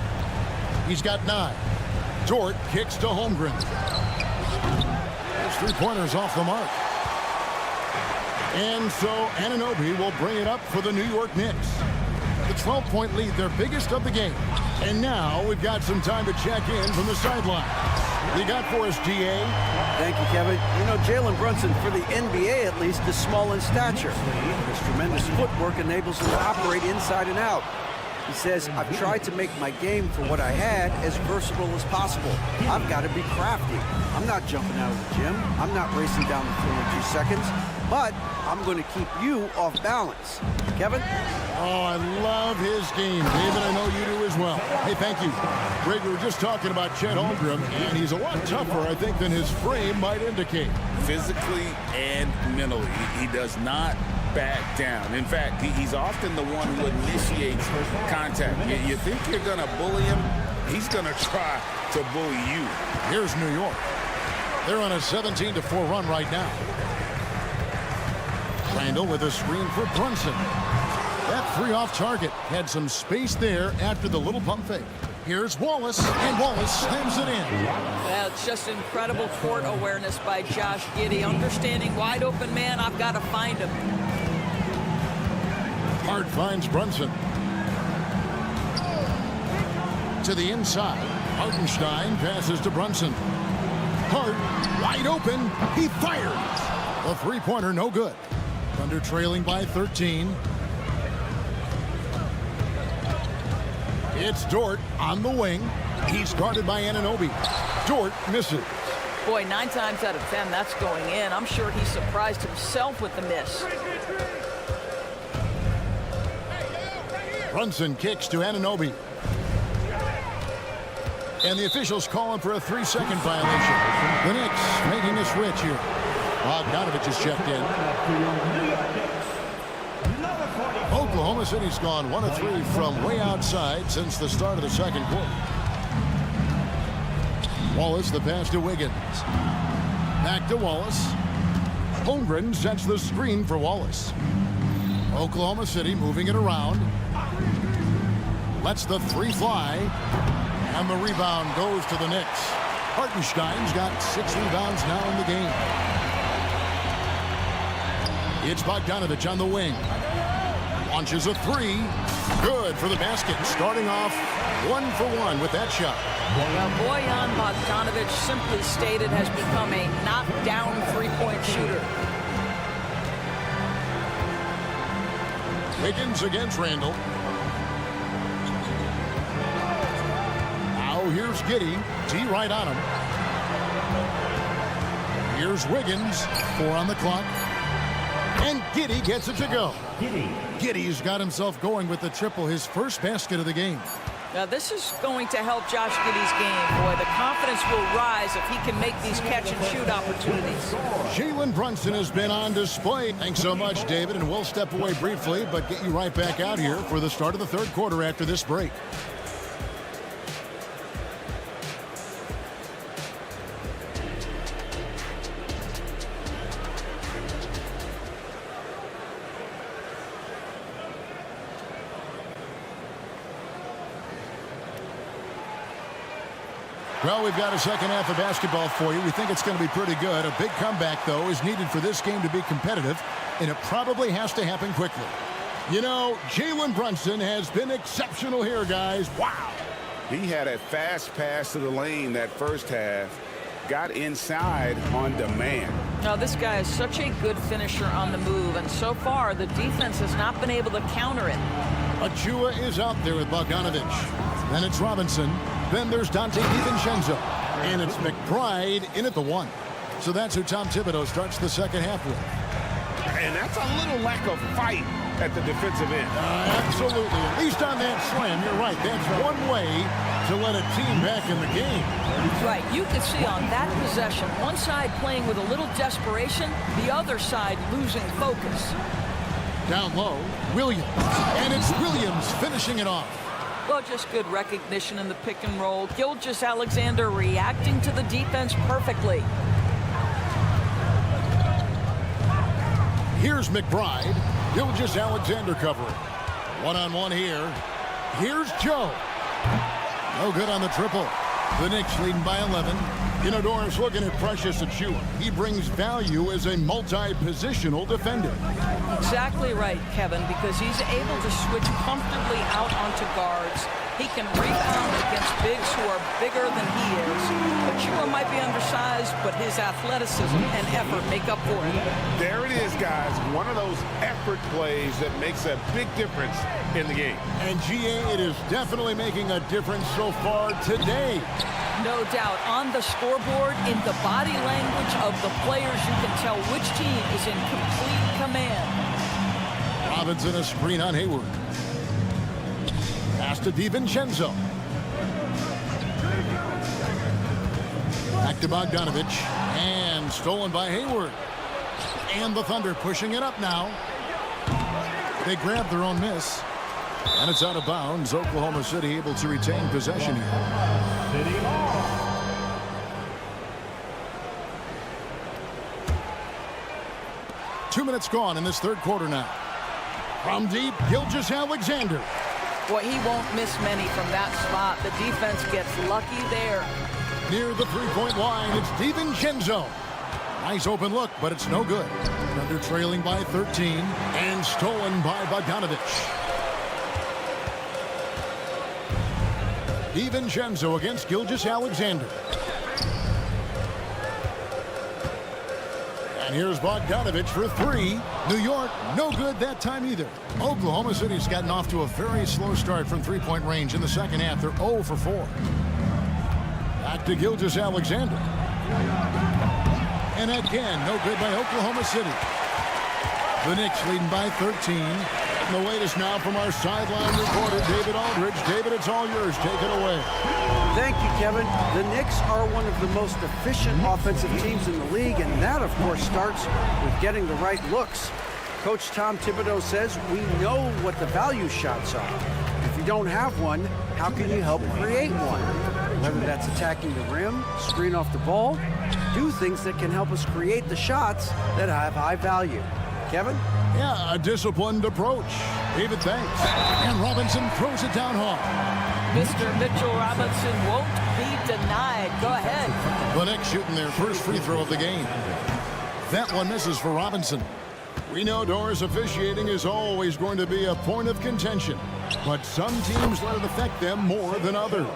[SPEAKER 6] He's got 9. Dort kicks to Holmgren. His 3-pointer's off the mark. And so Anunoby will bring it up for the New York Knicks. The 12-point lead, their biggest of the game. And now we've got some time to check in from the sideline. You got for us, DA?
[SPEAKER 9] Thank you, Kevin. You know, Jalen Brunson, for the NBA at least, is small in stature. His tremendous footwork enables him to operate inside and out. He says, I've tried to make my game for what I had as versatile as possible. I've got to be crafty. I'm not jumping out of the gym. I'm not racing down the floor in 2 seconds. But I'm going to keep you off balance. Kevin?
[SPEAKER 6] Oh, I love his game. David, I know you do as well. Hey, thank you. Greg, we were just talking about Chet Holmgren, and he's a lot tougher, I think, than his frame might indicate.
[SPEAKER 7] Physically and mentally, he does not back down. In fact, he's often the one who initiates contact. You think you're going to bully him? He's going to try to bully you.
[SPEAKER 6] Here's New York. They're on a 17-4 run right now. Randall with a screen for Brunson. That 3 off target. Had some space there after the little pump fake. Here's Wallace, and Wallace slams it in.
[SPEAKER 8] Well, it's just incredible court awareness by Josh Giddey. Understanding wide open man, I've got to find him.
[SPEAKER 6] Hart finds Brunson. To the inside. Hartenstein passes to Brunson. Hart, wide open. He fires. The three-pointer, no good. Thunder trailing by 13. It's Dort on the wing. He's guarded by Anunoby. Dort misses.
[SPEAKER 8] Boy, 9 times out of 10, that's going in. I'm sure he surprised himself with the miss.
[SPEAKER 6] Brunson kicks to Anunoby. And the officials calling for a 3-second violation. The Knicks making a switch here. Bogdanovich is checked in. Oklahoma City's gone 1 of 3 from way outside since the start of the second quarter. Wallace the pass to Wiggins. Back to Wallace. Holmgren sets the screen for Wallace. Oklahoma City moving it around. Lets the 3 fly. And the rebound goes to the Knicks. Hartenstein's got 6 rebounds now in the game. It's Bogdanovich on the wing. Launches a 3. Good for the basket. Starting off 1 for 1 with that shot.
[SPEAKER 8] Well, Bojan Bogdanovic, simply stated, has become a knockdown three-point shooter.
[SPEAKER 6] Wiggins against Randall. Now here's Giddey. T right on him. Here's Wiggins. 4 on the clock. And Giddey gets it to go. Giddey's got himself going with the triple, his first basket of the game.
[SPEAKER 8] Now, this is going to help Josh Giddey's game. Boy, the confidence will rise if he can make these catch-and-shoot opportunities.
[SPEAKER 6] Jalen Brunson has been on display. Thanks so much, David, and we'll step away briefly, but get you right back out here for the start of the third quarter after this break. Well, we've got a second half of basketball for you. We think it's going to be pretty good. A big comeback, though, is needed for this game to be competitive, and it probably has to happen quickly. You know, Jalen Brunson has been exceptional here, guys. Wow.
[SPEAKER 7] He had a fast pass to the lane that first half. Got inside on demand.
[SPEAKER 8] Now, this guy is such a good finisher on the move, and so far, the defense has not been able to counter it.
[SPEAKER 6] Achua is out there with Bogdanovich. Then it's Robinson. Then there's Dante DiVincenzo. And it's McBride in at the 1. So that's who Tom Thibodeau starts the second half with.
[SPEAKER 7] And that's a little lack of fight at the defensive end.
[SPEAKER 6] Absolutely. At least on that slam, you're right. That's one way to let a team back in the game.
[SPEAKER 8] Right. You can see on that possession, one side playing with a little desperation, the other side losing focus.
[SPEAKER 6] Down low, Williams. And it's Williams finishing it off.
[SPEAKER 8] Well, just good recognition in the pick and roll. Gilgeous-Alexander reacting to the defense perfectly.
[SPEAKER 6] Here's McBride. Gilgeous-Alexander covering. One-on-one here. Here's Joe. No good on the triple. The Knicks leading by 11. You know, Dorn's looking at Precious Achua. He brings value as a multi-positional defender.
[SPEAKER 8] Exactly right, Kevin, because he's able to switch comfortably out onto guards. He can rebound against bigs who are bigger than he is. Achua might be undersized, but his athleticism and effort make up for it.
[SPEAKER 7] There it is, guys. One of those effort plays that makes a big difference in the game.
[SPEAKER 6] And GA, it is definitely making a difference so far today.
[SPEAKER 8] No doubt. On the scoreboard, in the body language of the players, you can tell which team is in complete command.
[SPEAKER 6] Robinson a screen on Hayward. Pass to DiVincenzo. Back to Bogdanovich. And stolen by Hayward. And the Thunder pushing it up now. They grab their own miss. And it's out of bounds. Oklahoma City able to retain possession here. 2 minutes gone in this third quarter now. From deep, Gilgeous-Alexander.
[SPEAKER 8] Boy, he won't miss many from that spot. The defense gets lucky there.
[SPEAKER 6] Near the three-point line, it's DiVincenzo. Nice open look, but it's no good. Thunder trailing by 13 and stolen by Bogdanovich. DiVincenzo against Gilgeous-Alexander. And here's Bogdanovich for three. New York, no good that time either. Oklahoma City's gotten off to a very slow start from three-point range in the second half. They're 0 for 4. Back to Gilgeous-Alexander. And again, no good by Oklahoma City. The Knicks leading by 13. And the latest now from our sideline reporter, David Aldridge. David, it's all yours. Take it away.
[SPEAKER 9] Thank you, Kevin. The Knicks are one of the most efficient offensive teams in the league, and that, of course, starts with getting the right looks. Coach Tom Thibodeau says we know what the value shots are. If you don't have one, how can you help create one? Whether that's attacking the rim, screen off the ball, do things that can help us create the shots that have high value. Kevin?
[SPEAKER 6] Yeah, a disciplined approach. David, thanks. And Robinson throws it down hard.
[SPEAKER 8] Mr. Mitchell Robinson won't be denied. Go ahead.
[SPEAKER 6] The Knicks shooting their first free throw of the game. That one misses for Robinson. We know Doris officiating is always going to be a point of contention, but some teams let it affect them more than others.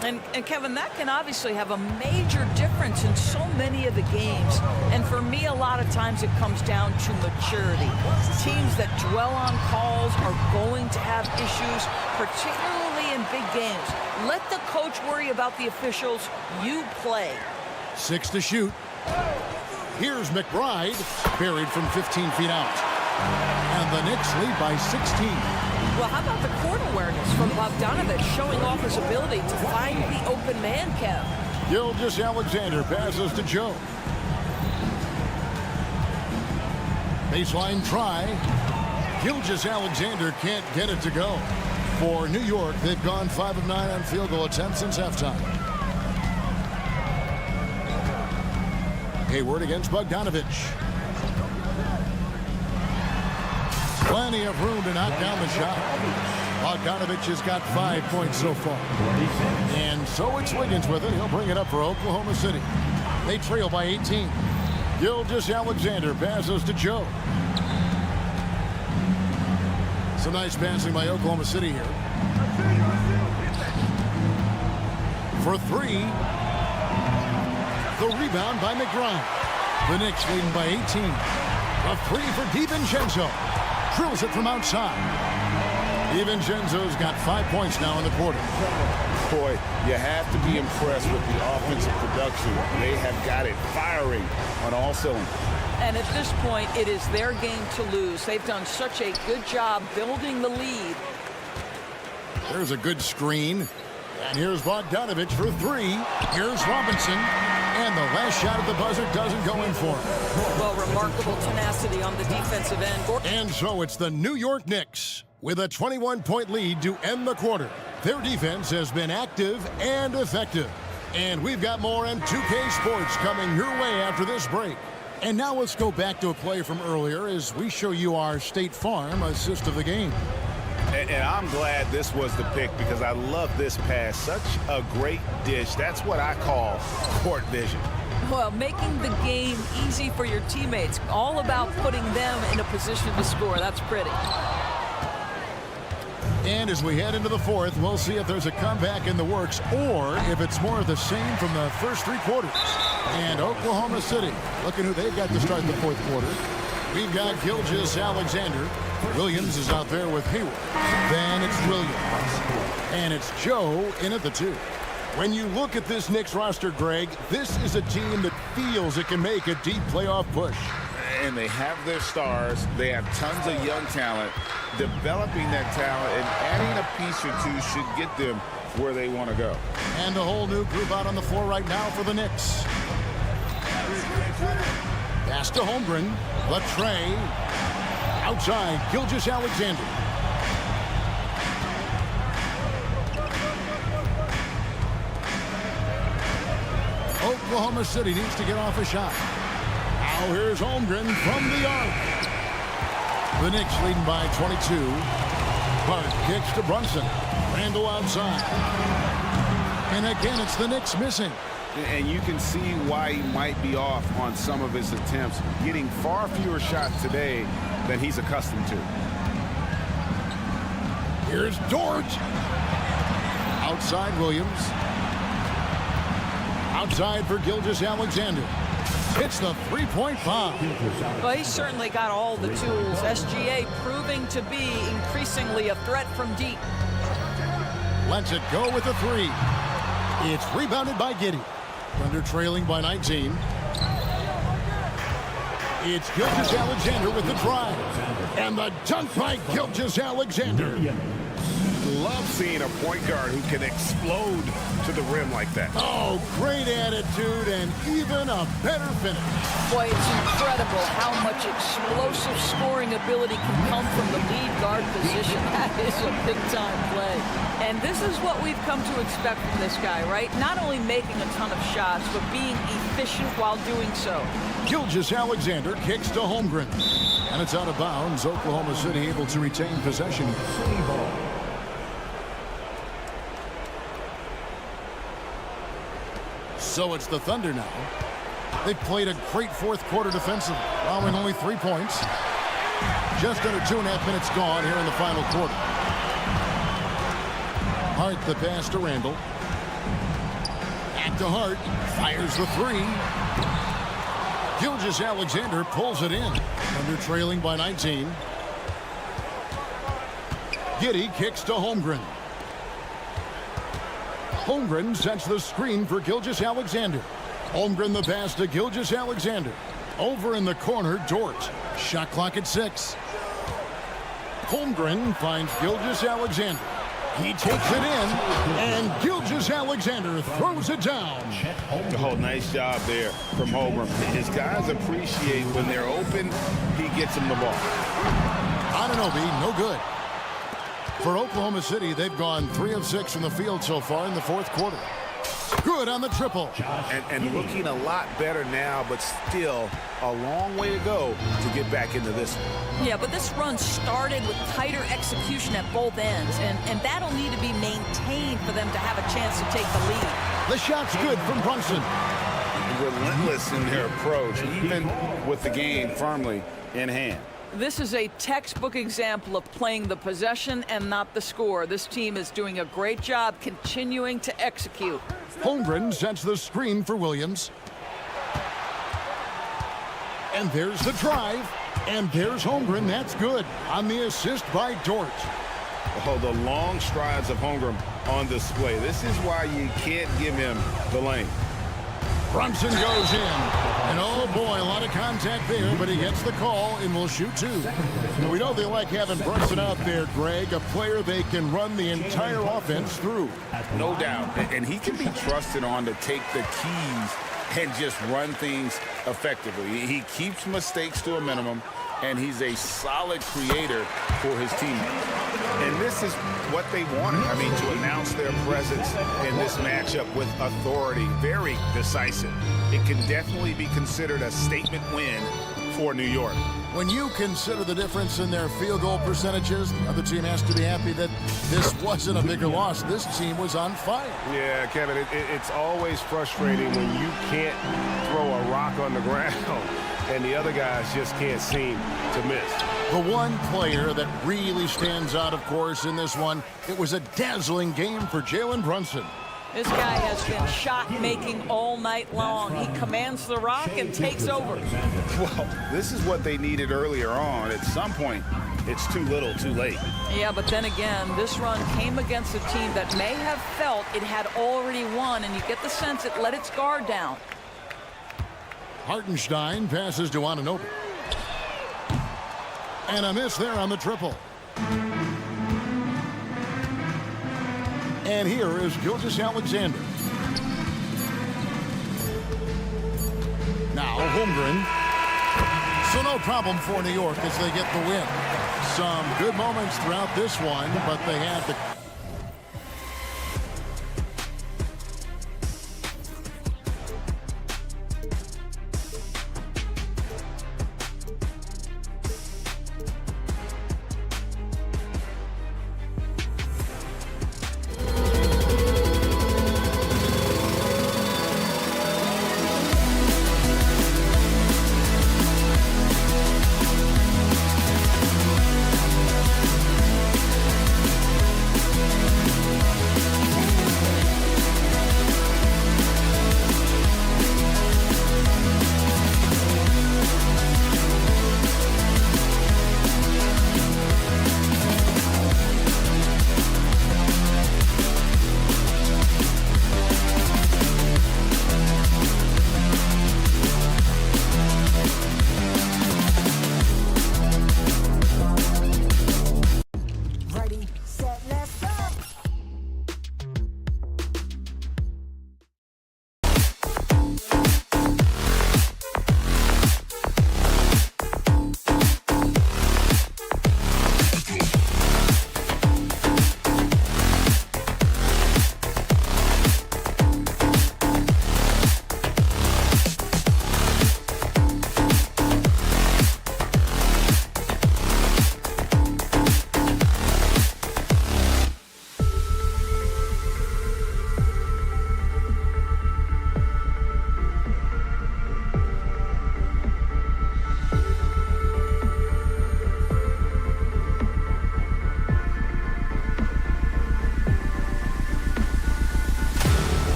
[SPEAKER 8] And Kevin, that can obviously have a major difference in so many of the games. And for me, a lot of times it comes down to maturity. Teams that dwell on calls are going to have issues, particularly in big games. Let the coach worry about the officials. You play.
[SPEAKER 6] 6 to shoot. Here's McBride, buried from 15 feet out. And the Knicks lead by 16.
[SPEAKER 8] Well, how about the court awareness from Bogdanovich showing off his ability to find the open man, Kev?
[SPEAKER 6] Gilgeous-Alexander passes to Joe. Baseline try. Gilgeous-Alexander can't get it to go. For New York, they've gone 5 of 9 on field goal attempts since halftime. Hayward against Bogdanovich. Plenty of room to knock down the shot. Bogdanovich has got 5 points so far. And so it's Wiggins with it. He'll bring it up for Oklahoma City. They trail by 18. Gilgeous-Alexander passes to Joe. Some nice passing by Oklahoma City here. For three. The rebound by McBride. The Knicks leading by 18. A three for DiVincenzo. Drills it from outside. DiVincenzo's got 5 points now in the quarter.
[SPEAKER 7] Boy, you have to be impressed with the offensive production. They have got it firing on all cylinders.
[SPEAKER 8] And at this point, it is their game to lose. They've done such a good job building the lead.
[SPEAKER 6] There's a good screen. And here's Bogdanovich for three. Here's Robinson. And the last shot at the buzzer doesn't go in for him.
[SPEAKER 8] Well, remarkable tenacity on the defensive end.
[SPEAKER 6] And so it's the New York Knicks with a 21-point lead to end the quarter. Their defense has been active and effective. And we've got more on 2K Sports coming your way after this break. And now let's go back to a play from earlier as we show you our State Farm assist of the game.
[SPEAKER 7] And I'm glad this was the pick because I love this pass. Such a great dish. That's what I call court vision.
[SPEAKER 8] Well, making the game easy for your teammates. All about putting them in a position to score. That's pretty.
[SPEAKER 6] And as we head into the fourth, we'll see if there's a comeback in the works or if it's more of the same from the first 3 quarters. And Oklahoma City, looking who they've got to start the fourth quarter. We've got Gilgeous-Alexander. Williams is out there with Hayward. Then it's Williams. And it's Joe in at the 2. When you look at this Knicks roster, Greg, this is a team that feels it can make a deep playoff push.
[SPEAKER 7] And they have their stars. They have tons of young talent. Developing that talent and adding a piece or two should get them where they want to go.
[SPEAKER 6] And a whole new group out on the floor right now for the Knicks. Pass to Holmgren. Latre. Outside, Gilgeous-Alexander. Oklahoma City needs to get off a shot. Now here's Holmgren from the arc. The Knicks leading by 22. Clark kicks to Brunson. Randall outside. And again, it's the Knicks missing.
[SPEAKER 7] And you can see why he might be off on some of his attempts, getting far fewer shots today than he's accustomed to.
[SPEAKER 6] Here's Dort. Outside Williams. Outside for Gilgeous-Alexander. It's the three-point foul.
[SPEAKER 8] Well, he's certainly got all the tools. SGA proving to be increasingly a threat from deep.
[SPEAKER 6] Lets it go with the three. It's rebounded by Giddey. Thunder trailing by 19. It's Gilgeous-Alexander with the drive. And the dunk by Gilgeous-Alexander.
[SPEAKER 1] Love seeing a point guard who can explode to the rim like that.
[SPEAKER 6] Oh, great attitude and even a better finish.
[SPEAKER 8] Boy, it's incredible how much explosive scoring ability can come from the lead guard position. That is a big-time play. And this is what we've come to expect from this guy, right? Not only making a ton of shots, but being efficient while doing so.
[SPEAKER 6] Gilgeous-Alexander kicks to Holmgren. And it's out of bounds. Oklahoma City able to retain possession. So it's the Thunder now. They've played a great fourth quarter defensively, allowing only 3 points. Just under 2.5 minutes gone here in the final quarter. Hart the pass to Randall. Back to Hart. Fires the three. Gilgeous-Alexander pulls it in. Thunder trailing by 19. Giddey kicks to Holmgren. Holmgren sets the screen for Gilgeous-Alexander. Holmgren the pass to Gilgeous-Alexander. Over in the corner, Dort. Shot clock at 6. Holmgren finds Gilgeous-Alexander. He takes it in, and Gilgeous-Alexander throws it down.
[SPEAKER 7] Oh, nice job there from Holmgren. His guys appreciate when they're open, he gets them the ball.
[SPEAKER 6] Anunoby, no good. For Oklahoma City, they've gone 3 of 6 from the field so far in the fourth quarter. Good on the triple.
[SPEAKER 7] And looking a lot better now, but still a long way to go to get back into this one.
[SPEAKER 8] Yeah, but this run started with tighter execution at both ends, and that'll need to be maintained for them to have a chance to take the lead.
[SPEAKER 6] The shot's good from Brunson.
[SPEAKER 7] Relentless in their approach, even with the game firmly in hand.
[SPEAKER 8] This is a textbook example of playing the possession and not the score. This team is doing a great job continuing to execute.
[SPEAKER 6] Holmgren sets the screen for Williams. And there's the drive. And there's Holmgren. That's good. On the assist by Dort.
[SPEAKER 7] Oh, the long strides of Holmgren on display. This is why you can't give him the lane.
[SPEAKER 6] Brunson goes in. And oh boy, a lot of contact there, but he gets the call and will shoot 2. We know they like having Brunson out there, Greg, a player they can run the entire offense through.
[SPEAKER 7] No doubt. And he can be trusted on to take the keys and just run things effectively. He keeps mistakes to a minimum, and he's a solid creator for his teammates. And this is what they wanted. I mean, to announce their presence in this matchup with authority, very decisive. It can definitely be considered a statement win for New York.
[SPEAKER 6] When you consider the difference in their field goal percentages, the other team has to be happy that this wasn't a bigger loss. This team was on fire.
[SPEAKER 1] Yeah, Kevin, it's always frustrating when you can't throw a rock on the ground and the other guys just can't seem to miss.
[SPEAKER 6] The one player that really stands out, of course, in this one, it was a dazzling game for Jalen Brunson.
[SPEAKER 8] This guy has been shot-making all night long. He commands the rock and takes over.
[SPEAKER 7] Well, this is what they needed earlier on. At some point, it's too little, too late.
[SPEAKER 8] Yeah, but then again, this run came against a team that may have felt it had already won, and you get the sense it let its guard down.
[SPEAKER 6] Hartenstein passes to Anunoby. And a miss there on the triple. And here is Gilgeous-Alexander. Now Holmgren. So no problem for New York as they get the win. Some good moments throughout this one, but they had the
[SPEAKER 10] Ready, set, let's go.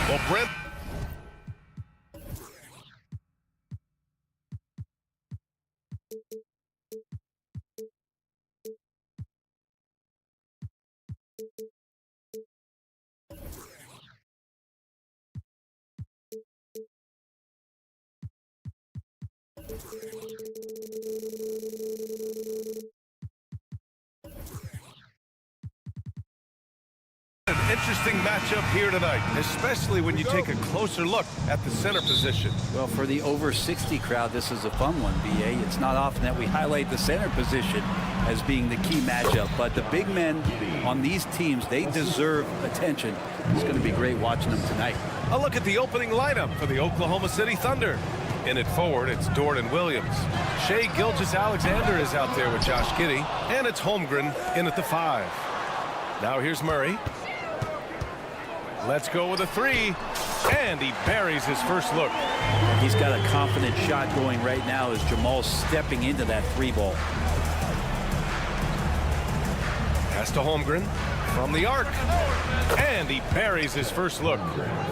[SPEAKER 1] Well, Brent. An interesting matchup here tonight, especially when you take a closer look at the center position.
[SPEAKER 9] Well, for the over 60 crowd, this is a fun one, B.A. It's not often that we highlight the center position as being the key matchup, but the big men on these teams, they deserve attention. It's going to be great watching them tonight.
[SPEAKER 1] A look at the opening lineup for the Oklahoma City Thunder. In it forward, it's Dort and Williams. Shai Gilgeous-Alexander is out there with Josh Giddey, and it's Holmgren in at the 5. Now here's Murray. Let's go with a 3, and he buries his first look.
[SPEAKER 9] He's got a confident shot going right now as Jamal's stepping into that 3 ball.
[SPEAKER 1] Pass to Holmgren from the arc, and he buries his first look.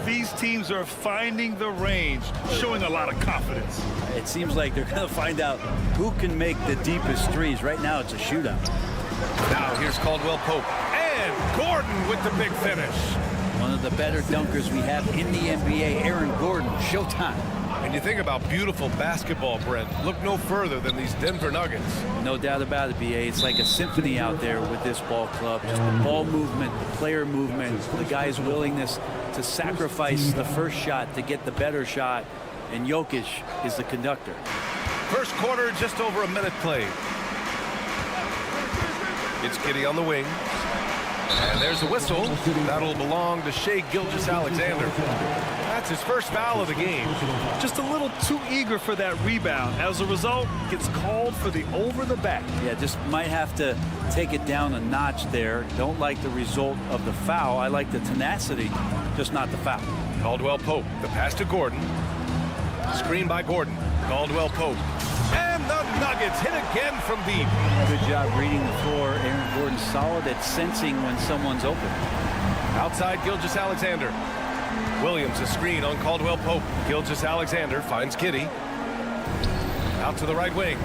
[SPEAKER 2] These teams are finding the range, showing a lot of confidence.
[SPEAKER 9] It seems like they're going to find out who can make the deepest threes. Right now, it's a shootout.
[SPEAKER 1] Now here's Caldwell Pope, and Gordon with the big finish.
[SPEAKER 9] One of the better dunkers we have in the NBA, Aaron Gordon, showtime.
[SPEAKER 1] And you think about beautiful basketball, Brent. Look no further than these Denver Nuggets.
[SPEAKER 9] No doubt about it, B.A. It's like a symphony out there with this ball club. Just the ball movement, the player movement, the guy's willingness to sacrifice the first shot to get the better shot. And Jokic is the conductor.
[SPEAKER 1] First quarter, just over a minute played. It's Giddey on the wing. And there's a whistle. That'll belong to Shai Gilgeous-Alexander. That's his first foul of the game.
[SPEAKER 2] Just a little too eager for that rebound. As a result, gets called for the over the back.
[SPEAKER 9] Yeah, just might have to take it down a notch there. Don't like the result of the foul. I like the tenacity, just not the foul.
[SPEAKER 1] Caldwell Pope, the pass to Gordon. Screen by Gordon. Caldwell Pope. And the Nuggets hit again from deep.
[SPEAKER 9] Good job reading the floor. Aaron Gordon solid at sensing when someone's open.
[SPEAKER 1] Outside Gilgeous-Alexander. Williams a screen on Caldwell Pope. Gilgeous-Alexander finds Giddey. Out to the right wing.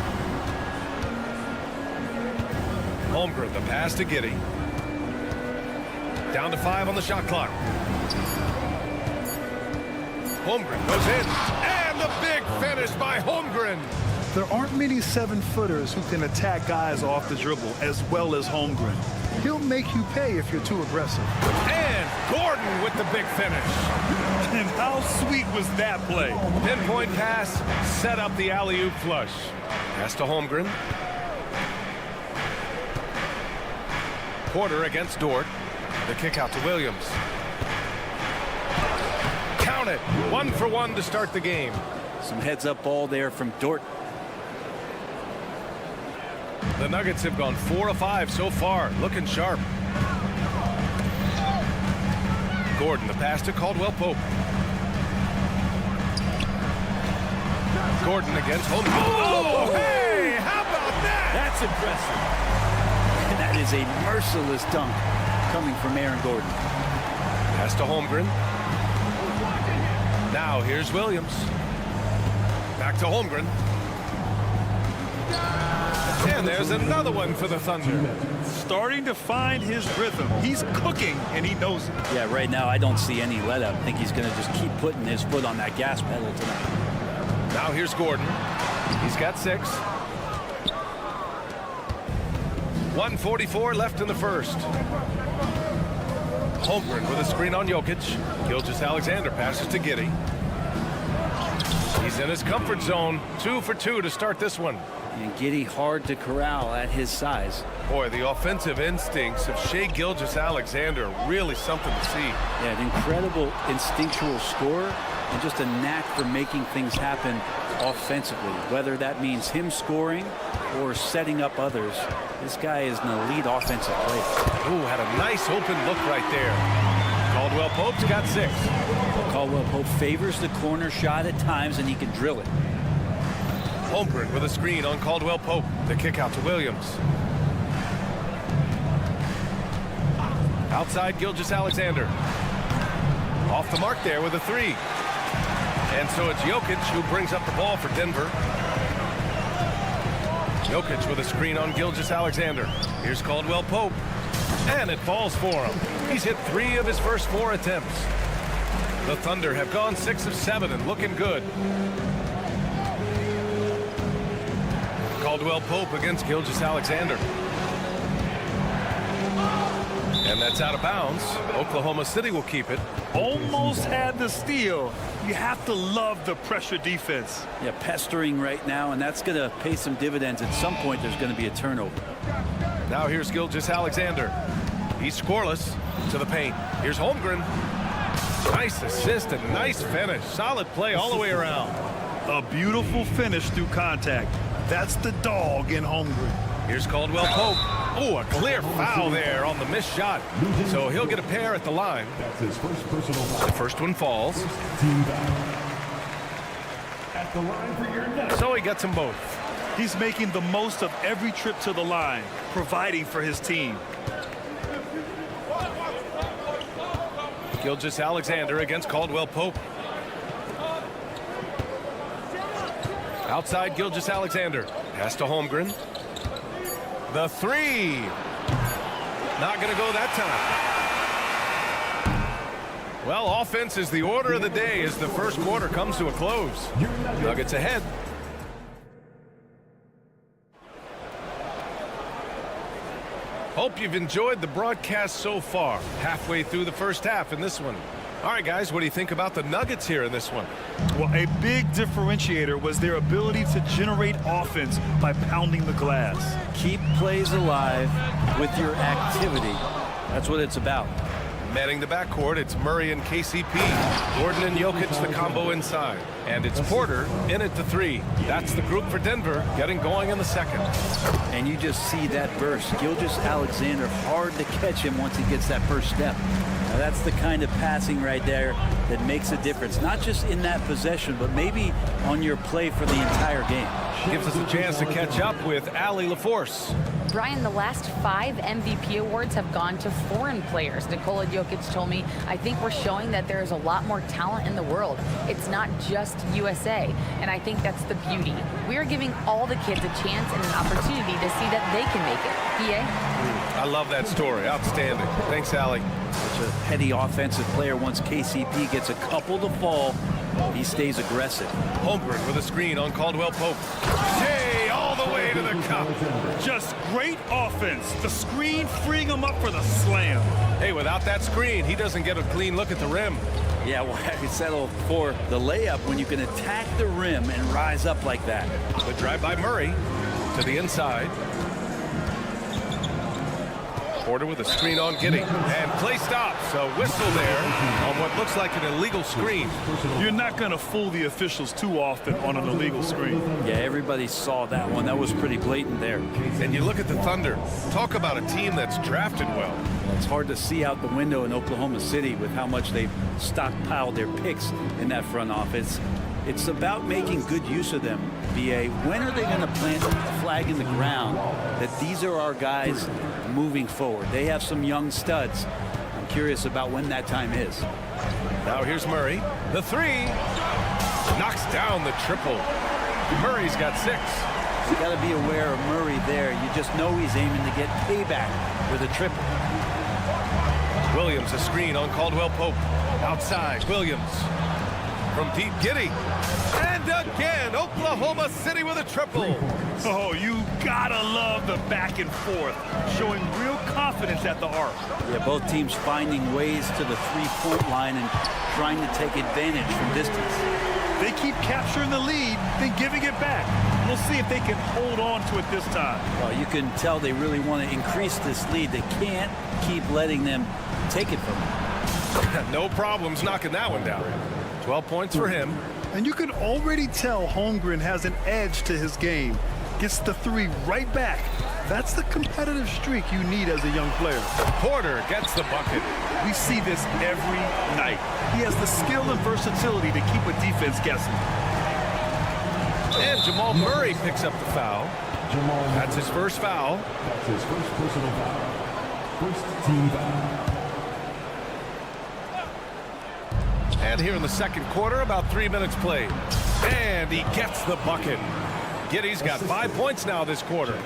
[SPEAKER 1] Holmgren, the pass to Giddey. Down to 5 on the shot clock. Holmgren goes in. And the big finish by Holmgren.
[SPEAKER 2] There aren't many 7-footers who can attack guys off the dribble as well as Holmgren. He'll make you pay if you're too aggressive.
[SPEAKER 1] And Gordon with the big finish.
[SPEAKER 2] And how sweet was that play?
[SPEAKER 1] Pinpoint pass, set up the alley-oop flush. Pass to Holmgren. Porter against Dort. The kick out to Williams. Count it. 1 for 1 to start the game.
[SPEAKER 9] Some heads-up ball there from Dort.
[SPEAKER 1] The Nuggets have gone 4 of 5 so far, looking sharp. Gordon, the pass to Caldwell Pope. Gordon against Holmgren. Oh, hey, how about that?
[SPEAKER 9] That's impressive. And that is a merciless dunk coming from Aaron Gordon.
[SPEAKER 1] Pass to Holmgren. Now here's Williams. Back to Holmgren. And there's another one for the Thunder.
[SPEAKER 2] Starting to find his rhythm. He's cooking, and he knows it.
[SPEAKER 9] Yeah, right now I don't see any let up. I think he's going to just keep putting his foot on that gas pedal tonight.
[SPEAKER 1] Now here's Gordon. He's got 6. 1:44 left in the first. Holmgren with a screen on Jokic. Gilgeous-Alexander passes to Giddey. He's in his comfort zone. 2 for 2 to start this one.
[SPEAKER 9] And Giddey hard to corral at his size.
[SPEAKER 1] Boy, the offensive instincts of Shai Gilgeous-Alexander are really something to see.
[SPEAKER 9] Yeah, an incredible instinctual scorer and just a knack for making things happen offensively, whether that means him scoring or setting up others. This guy is an elite offensive player.
[SPEAKER 1] Ooh, had a nice open look right there. Caldwell Pope's got 6.
[SPEAKER 9] Caldwell Pope favors the corner shot at times, and he can drill it.
[SPEAKER 1] Holmgren with a screen on Caldwell Pope. The kick out to Williams. Outside Gilgeous-Alexander. Off the mark there with a 3. And so it's Jokic who brings up the ball for Denver. Jokic with a screen on Gilgeous-Alexander. Here's Caldwell Pope. And it falls for him. He's hit 3 of his first 4 attempts. The Thunder have gone 6 of 7 and looking good. Caldwell Pope against Gilgeous-Alexander. And that's out of bounds. Oklahoma City will keep it.
[SPEAKER 2] Almost had the steal. You have to love the pressure defense.
[SPEAKER 9] Yeah, pestering right now, and that's going to pay some dividends. At some point, there's going to be a turnover.
[SPEAKER 1] Now here's Gilgeous-Alexander. He's scoreless to the paint. Here's Holmgren. Nice assist and nice finish. Solid play all the way around.
[SPEAKER 2] A beautiful finish through contact. That's the dog in Holmgren.
[SPEAKER 1] Here's Caldwell Pope. Oh, a clear foul there on the missed shot. So he'll get a pair at the line.
[SPEAKER 4] That's his first personal foul.
[SPEAKER 1] The first one falls.
[SPEAKER 4] Team foul. At the line for your next.
[SPEAKER 1] So he gets them both.
[SPEAKER 2] He's making the most of every trip to the line, providing for his team.
[SPEAKER 1] Gilgeous-Alexander against Caldwell Pope. Outside Gilgeous-Alexander. Pass to Holmgren. The 3. Not going to go that time. Well, offense is the order of the day as the first quarter comes to a close. Nuggets ahead. Hope you've enjoyed the broadcast so far. Halfway through the first half in this one. All right, guys, what do you think about the Nuggets here in this one?
[SPEAKER 2] Well, a big differentiator was their ability to generate offense by pounding the glass.
[SPEAKER 9] Keep plays alive with your activity. That's what it's about.
[SPEAKER 1] Manning the backcourt, it's Murray and KCP. Gordon and Jokic, the combo inside. And it's Porter in at the 3. That's the group for Denver getting going in the second.
[SPEAKER 9] And you just see that burst. Gilgeous-Alexander, hard to catch him once he gets that first step. Now that's the kind of passing right there that makes a difference. Not just in that possession, but maybe on your play for the entire game.
[SPEAKER 1] Gives us a chance to catch up with Allie LaForce.
[SPEAKER 5] Brian, the last 5 MVP awards have gone to foreign players. Nikola Jokic told me, I think we're showing that there is a lot more talent in the world. It's not just USA. And I think that's the beauty. We are giving all the kids a chance and an opportunity to see that they can make it. BA?
[SPEAKER 1] I love that story. Outstanding. Thanks, Allie.
[SPEAKER 9] Such a heady offensive player. Once KCP gets a couple to fall, he stays aggressive.
[SPEAKER 1] Holmgren with a screen on Caldwell Pope. Hey, all the way to the cup.
[SPEAKER 2] Just great offense. The screen freeing him up for the slam.
[SPEAKER 1] Hey, without that screen, he doesn't get a clean look at the rim.
[SPEAKER 9] Yeah, why settle for the layup when you can attack the rim and rise up like that?
[SPEAKER 1] The drive by Murray to the inside. Porter with a screen on Giddey. And play stops. A whistle there on what looks like an illegal screen.
[SPEAKER 2] You're not going to fool the officials too often on an illegal screen.
[SPEAKER 9] Yeah, everybody saw that one. That was pretty blatant there.
[SPEAKER 1] And you look at the Thunder. Talk about a team that's drafted well.
[SPEAKER 9] It's hard to see out the window in Oklahoma City with how much they've stockpiled their picks in that front office. It's about making good use of them, BA. When are they going to plant a flag in the ground that these are our guys moving forward? They have some young studs. I'm curious about when that time is.
[SPEAKER 1] Now here's Murray. The 3. Knocks down the triple. Murray's got 6.
[SPEAKER 9] You got to be aware of Murray there. You just know he's aiming to get payback with a triple.
[SPEAKER 1] Williams a screen on Caldwell Pope. Outside, Williams. From deep, Giddey. And again, Oklahoma City with a triple.
[SPEAKER 2] Oh, you gotta love the back and forth, showing real confidence at the arc.
[SPEAKER 9] Yeah, both teams finding ways to the three-point line and trying to take advantage from distance.
[SPEAKER 2] They keep capturing the lead, then giving it back. We'll see if they can hold on to it this time.
[SPEAKER 9] Well, you can tell they really want to increase this lead. They can't keep letting them take it from them.
[SPEAKER 1] No problems knocking that one down. 12 points for him.
[SPEAKER 2] And you can already tell Holmgren has an edge to his game. Gets the 3 right back. That's the competitive streak you need as a young player.
[SPEAKER 1] Porter gets the bucket.
[SPEAKER 2] We see this every night. He has the skill and versatility to keep a defense guessing.
[SPEAKER 1] And Jamal Murray picks up the foul. That's his first foul.
[SPEAKER 4] That's his first personal foul. First team foul.
[SPEAKER 1] And here in the second quarter, about 3 minutes played. And he gets the bucket. Giddey's got 5 points now this quarter.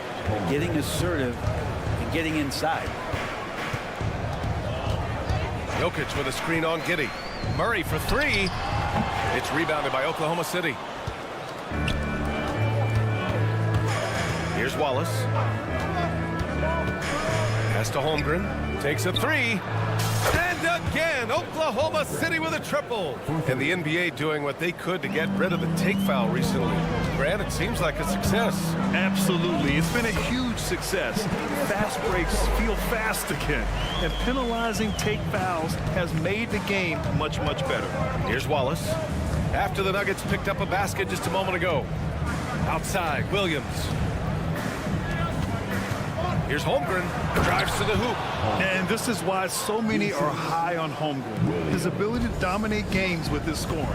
[SPEAKER 10] Getting assertive and getting inside.
[SPEAKER 1] Jokic with a screen on Giddey. Murray for three. It's rebounded by Oklahoma City. Here's Wallace. Pass to Holmgren. Takes a three. And again, Oklahoma City with a triple. And the NBA doing what they could to get rid of the take foul recently. Grant, it seems like a success.
[SPEAKER 2] Absolutely. It's been a huge success. Fast breaks feel fast again. And penalizing take fouls has made the game much, much better.
[SPEAKER 1] Here's Wallace. After the Nuggets picked up a basket just a moment ago. Outside, Williams. Here's Holmgren. Drives to the hoop.
[SPEAKER 2] And this is why so many are high on Holmgren. His ability to dominate games with his scoring.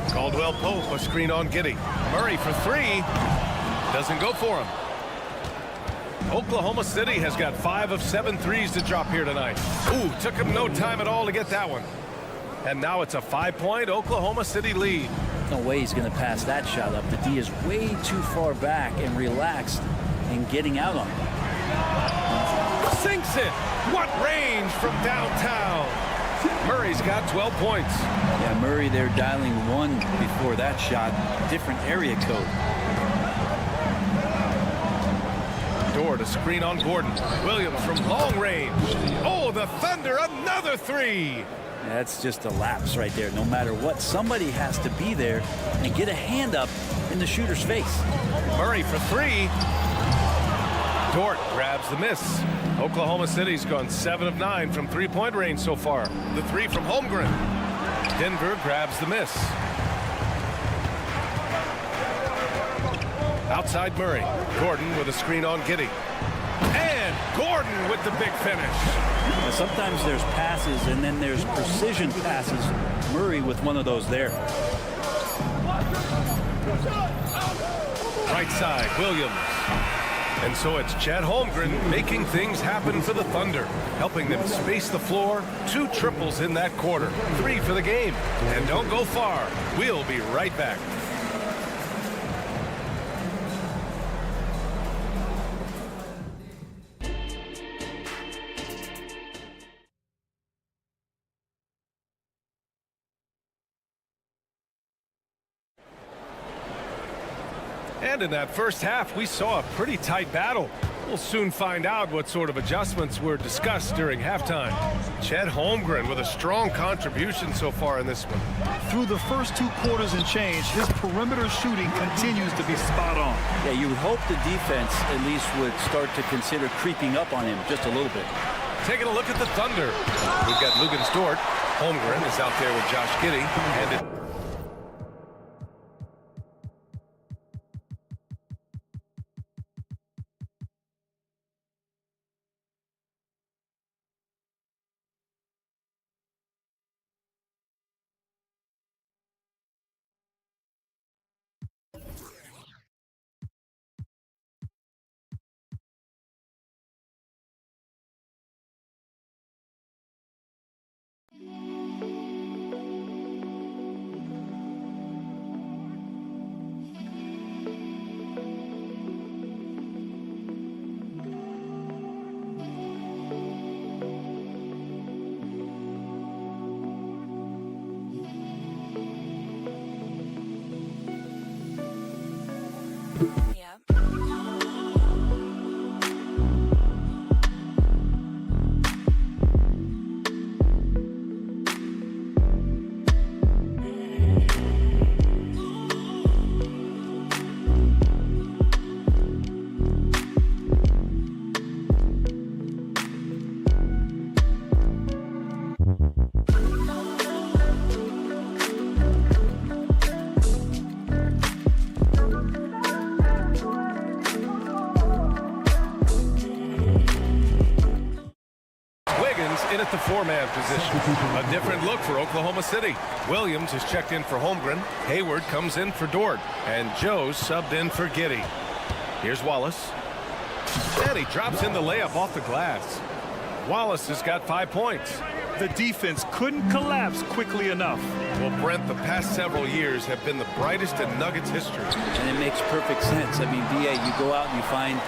[SPEAKER 1] Caldwell Pope, a screen on Giddey. Murray for three. Doesn't go for him. Oklahoma City has got 5 of 7 threes to drop here tonight. Ooh, took him no time at all to get that one. And now it's a 5-point Oklahoma City lead.
[SPEAKER 10] No way he's going to pass that shot up. The D is way too far back and relaxed in getting out on it.
[SPEAKER 1] Sinks it. What range from downtown. Murray's got 12 points.
[SPEAKER 10] Yeah, Murray there dialing one before that shot. Different area code.
[SPEAKER 1] Dort, a screen on Gordon. Williams from long range. Oh, the Thunder, another three.
[SPEAKER 10] That's just a lapse right there. No matter what, somebody has to be there and get a hand up in the shooter's face.
[SPEAKER 1] Murray for three. Dort grabs the miss. Oklahoma City's gone 7 of 9 from three-point range so far. The three from Holmgren. Denver grabs the miss. Outside Murray. Gordon with a screen on Giddey. And Gordon with the big finish.
[SPEAKER 10] Now, sometimes there's passes and then there's precision passes. Murray with one of those there.
[SPEAKER 1] Right side, Williams. And so it's Chad Holmgren making things happen for the Thunder, helping them space the floor. 2 triples in that quarter, 3 for the game. And don't go far. We'll be right back. And in that first half, we saw a pretty tight battle. We'll soon find out what sort of adjustments were discussed during halftime. Chet Holmgren with a strong contribution so far in this one.
[SPEAKER 2] Through the first 2 quarters and change, his perimeter shooting continues to be spot on.
[SPEAKER 10] Yeah, you would hope the defense at least would start to consider creeping up on him just a little bit.
[SPEAKER 1] Taking a look at the Thunder. We've got Lugens Dort. Holmgren is out there with Josh Giddey. And in at the 4-man position. A different look for Oklahoma City. Williams is checked in for Holmgren. Hayward comes in for Dort. And Joe subbed in for Giddey. Here's Wallace. And he drops in the layup off the glass. Wallace has got 5 points.
[SPEAKER 2] The defense couldn't collapse quickly enough.
[SPEAKER 1] Well, Brent, the past several years have been the brightest in Nuggets history.
[SPEAKER 10] And it makes perfect sense. I mean, BA, you go out and you find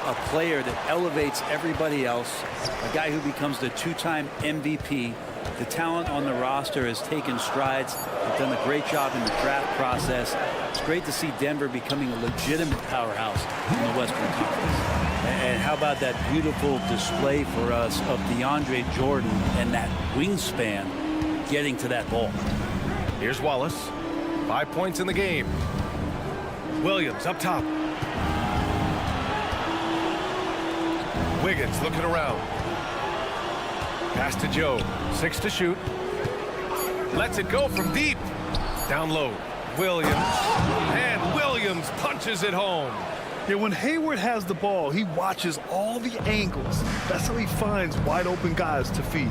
[SPEAKER 10] a player that elevates everybody else, a guy who becomes the two-time MVP. The talent on the roster has taken strides. They've done a great job in the draft process. It's great to see Denver becoming a legitimate powerhouse in the Western Conference. And how about that beautiful display for us of DeAndre Jordan and that wingspan getting to that ball.
[SPEAKER 1] Here's Wallace. 5 points in the game. Williams up top. Wiggins looking around. Pass to Joe. 6 to shoot. Lets it go from deep. Down low. Williams. And Williams punches it home.
[SPEAKER 2] Yeah, when Hayward has the ball, he watches all the angles. That's how he finds wide open guys to feed.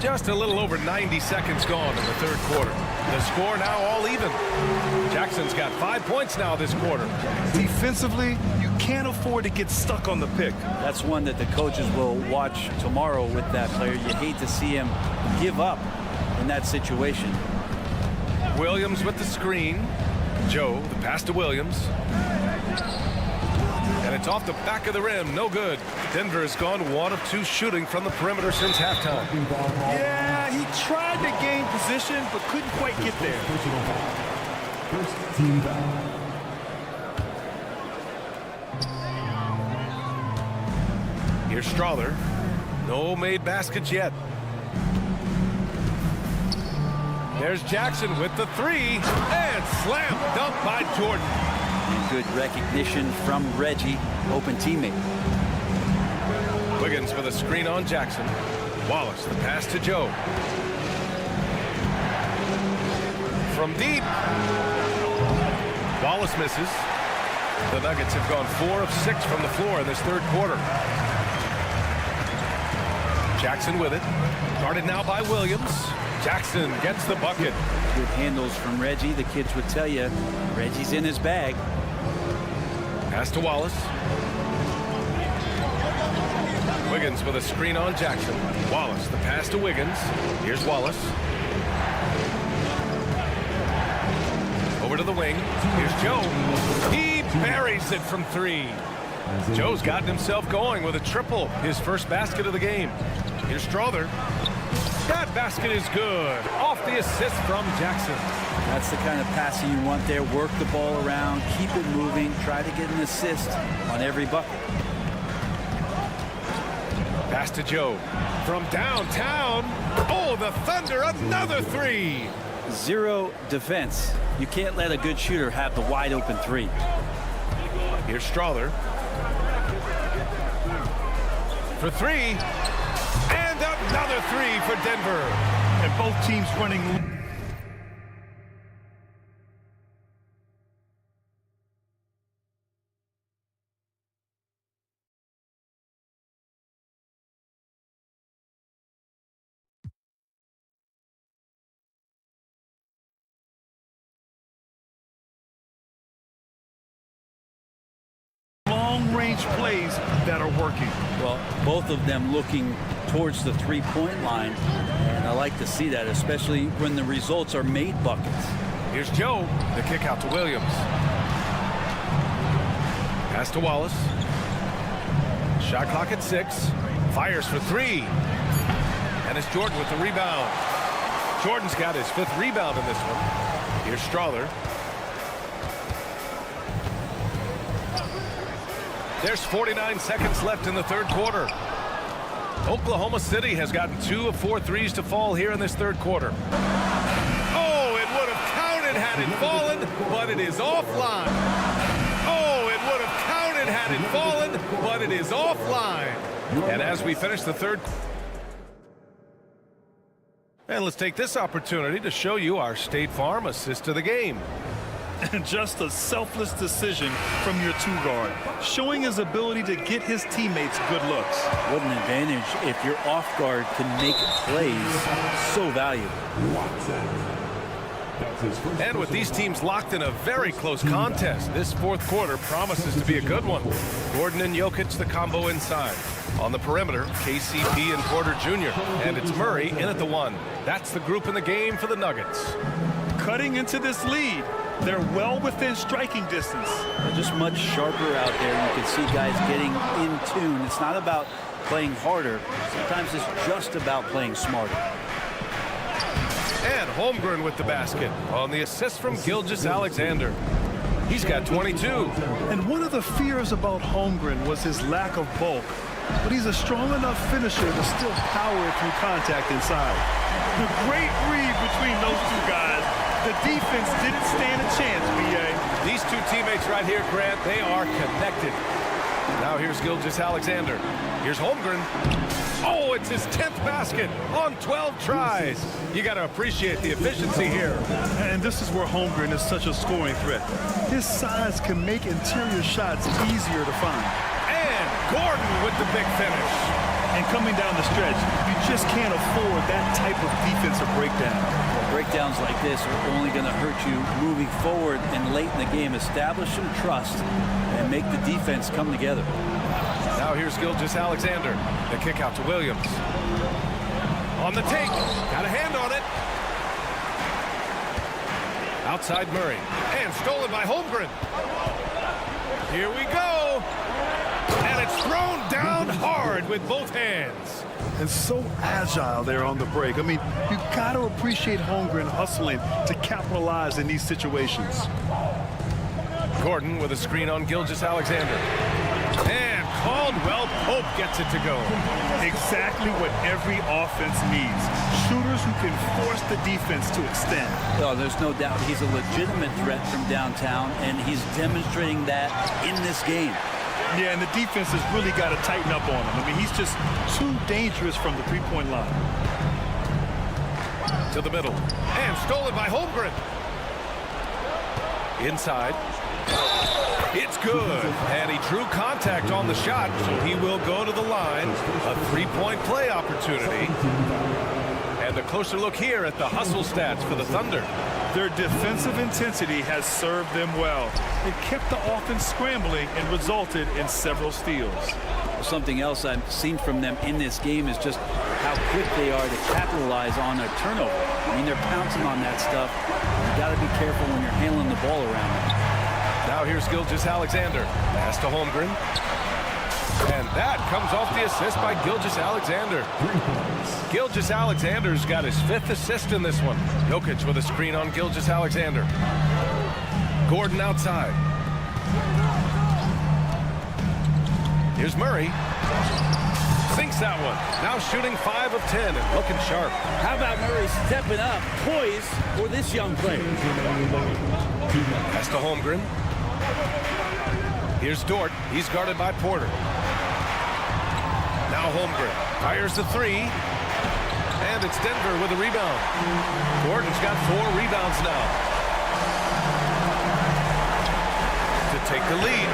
[SPEAKER 1] Just a little over 90 seconds gone in the third quarter. The score now all even. Jackson's got 5 points now this quarter.
[SPEAKER 2] Defensively, you can't afford to get stuck on the pick.
[SPEAKER 10] That's one that the coaches will watch tomorrow with that player. You hate to see him give up in that situation.
[SPEAKER 1] Williams with the screen. Joe, the pass to Williams. And it's off the back of the rim. No good. Denver has gone 1 of 2 shooting from the perimeter since halftime.
[SPEAKER 2] Yeah, he tried to gain position, but couldn't quite get there.
[SPEAKER 4] First team foul.
[SPEAKER 1] Here's Strother. No made baskets yet. There's Jackson with the 3. And slam dunk by Jordan.
[SPEAKER 10] And good recognition from Reggie, open teammate.
[SPEAKER 1] Wiggins with a screen on Jackson. Wallace, the pass to Joe. From deep. Wallace misses. The Nuggets have gone 4 of 6 from the floor in this third quarter. Jackson with it. Guarded now by Williams. Jackson gets the bucket.
[SPEAKER 10] Good handles from Reggie. The kids would tell you Reggie's in his bag.
[SPEAKER 1] Pass to Wallace. Wiggins with a screen on Jackson. Wallace, the pass to Wiggins. Here's Wallace. Over to the wing. Here's Joe. He buries it from 3. Joe's gotten himself going with a triple. His first basket of the game. Here's Strother. That basket is good. Off the assist from Jackson.
[SPEAKER 10] That's the kind of passing you want there. Work the ball around, keep it moving, try to get an assist on every bucket.
[SPEAKER 1] Pass to Joe. From downtown. Oh, the Thunder, another 3.
[SPEAKER 10] 0 defense. You can't let a good shooter have the wide open 3.
[SPEAKER 1] Here's Strother. For 3. And another 3 for Denver.
[SPEAKER 2] And both teams running. Long-range plays that are working.
[SPEAKER 10] Well, both of them looking towards the three-point line, and I like to see that, especially when the results are made buckets.
[SPEAKER 1] Here's Joe. The kick out to Williams. Pass to Wallace. Shot clock at 6. Fires for 3. And it's Jordan with the rebound. Jordan's got his 5th rebound in this one. Here's Strother. There's 49 seconds left in the third quarter. Oklahoma City has gotten 2 of 4 threes to fall here in this third quarter. Oh, it would have counted had it fallen, but it is offline. Oh, it would have counted had it fallen, but it is offline. And as we finish the third, and let's take this opportunity to show you our State Farm assist of the game.
[SPEAKER 2] And just a selfless decision from your 2-guard, showing his ability to get his teammates good looks.
[SPEAKER 10] What an advantage if your off guard can make plays so valuable.
[SPEAKER 1] And with these teams locked in a very close contest, this fourth quarter promises to be a good one. Gordon and Jokic, the combo inside. On the perimeter, KCP and Porter Jr. And it's Murray in at the 1. That's the group in the game for the Nuggets.
[SPEAKER 2] Cutting into this lead. They're well within striking distance.
[SPEAKER 10] They're just much sharper out there. You can see guys getting in tune. It's not about playing harder. Sometimes it's just about playing smarter.
[SPEAKER 1] And Holmgren with the basket on the assist from Gilgeous-Alexander. He's got 22.
[SPEAKER 2] And one of the fears about Holmgren was his lack of bulk. But he's a strong enough finisher to still power through contact inside. The great read between those two guys. The defense didn't stand a chance, B.A.
[SPEAKER 1] These two teammates right here, Grant, they are connected. Now here's Gilgeous-Alexander. Here's Holmgren. Oh, it's his 10th basket on 12 tries. You got to appreciate the efficiency here.
[SPEAKER 2] And this is where Holmgren is such a scoring threat. His size can make interior shots easier to find.
[SPEAKER 1] And Gordon with the big finish.
[SPEAKER 2] And coming down the stretch, you just can't afford that type of defensive breakdown.
[SPEAKER 10] Breakdowns like this are only going to hurt you moving forward and late in the game. Establish some trust and make the defense come together.
[SPEAKER 1] Now here's Gilgeous-Alexander. The kick out to Williams. On the take. Got a hand on it. Outside Murray. And stolen by Holmgren. Here we go. And it's thrown down hard with both hands.
[SPEAKER 2] And so agile there on the break. I mean, you got to appreciate Holmgren hustling to capitalize in these situations.
[SPEAKER 1] Gordon with a screen on Gilgeous-Alexander. And Caldwell Pope gets it to go.
[SPEAKER 2] Exactly what every offense needs. Shooters who can force the defense to extend.
[SPEAKER 10] Oh, there's no doubt he's a legitimate threat from downtown, and he's demonstrating that in this game.
[SPEAKER 2] Yeah, and the defense has really got to tighten up on him. I mean, he's just too dangerous from the three-point line.
[SPEAKER 1] To the middle. And stolen by Holmgren. Inside. It's good. And he drew contact on the shot, so he will go to the line. A three-point play opportunity. And a closer look here at the hustle stats for the Thunder.
[SPEAKER 2] Their defensive intensity has served them well. It kept the offense scrambling and resulted in several steals.
[SPEAKER 10] Something else I've seen from them in this game is just how quick they are to capitalize on a turnover. I mean, they're pouncing on that stuff. You got to be careful when you're handling the ball around them.
[SPEAKER 1] Now here's Gilgeous-Alexander. Pass to Holmgren. And that comes off the assist by Gilgeous-Alexander. Gilgeous-Alexander's got his 5th assist in this one. Jokic with a screen on Gilgeous-Alexander. Gordon outside. Here's Murray. Sinks that one. Now shooting 5 of 10 and looking sharp.
[SPEAKER 10] How about Murray stepping up, poised for this young player?
[SPEAKER 1] Pass to Holmgren. Here's Dort. He's guarded by Porter. Now Holmgren fires the 3. And it's Denver with a rebound. Gordon's got 4 rebounds now. To take the lead.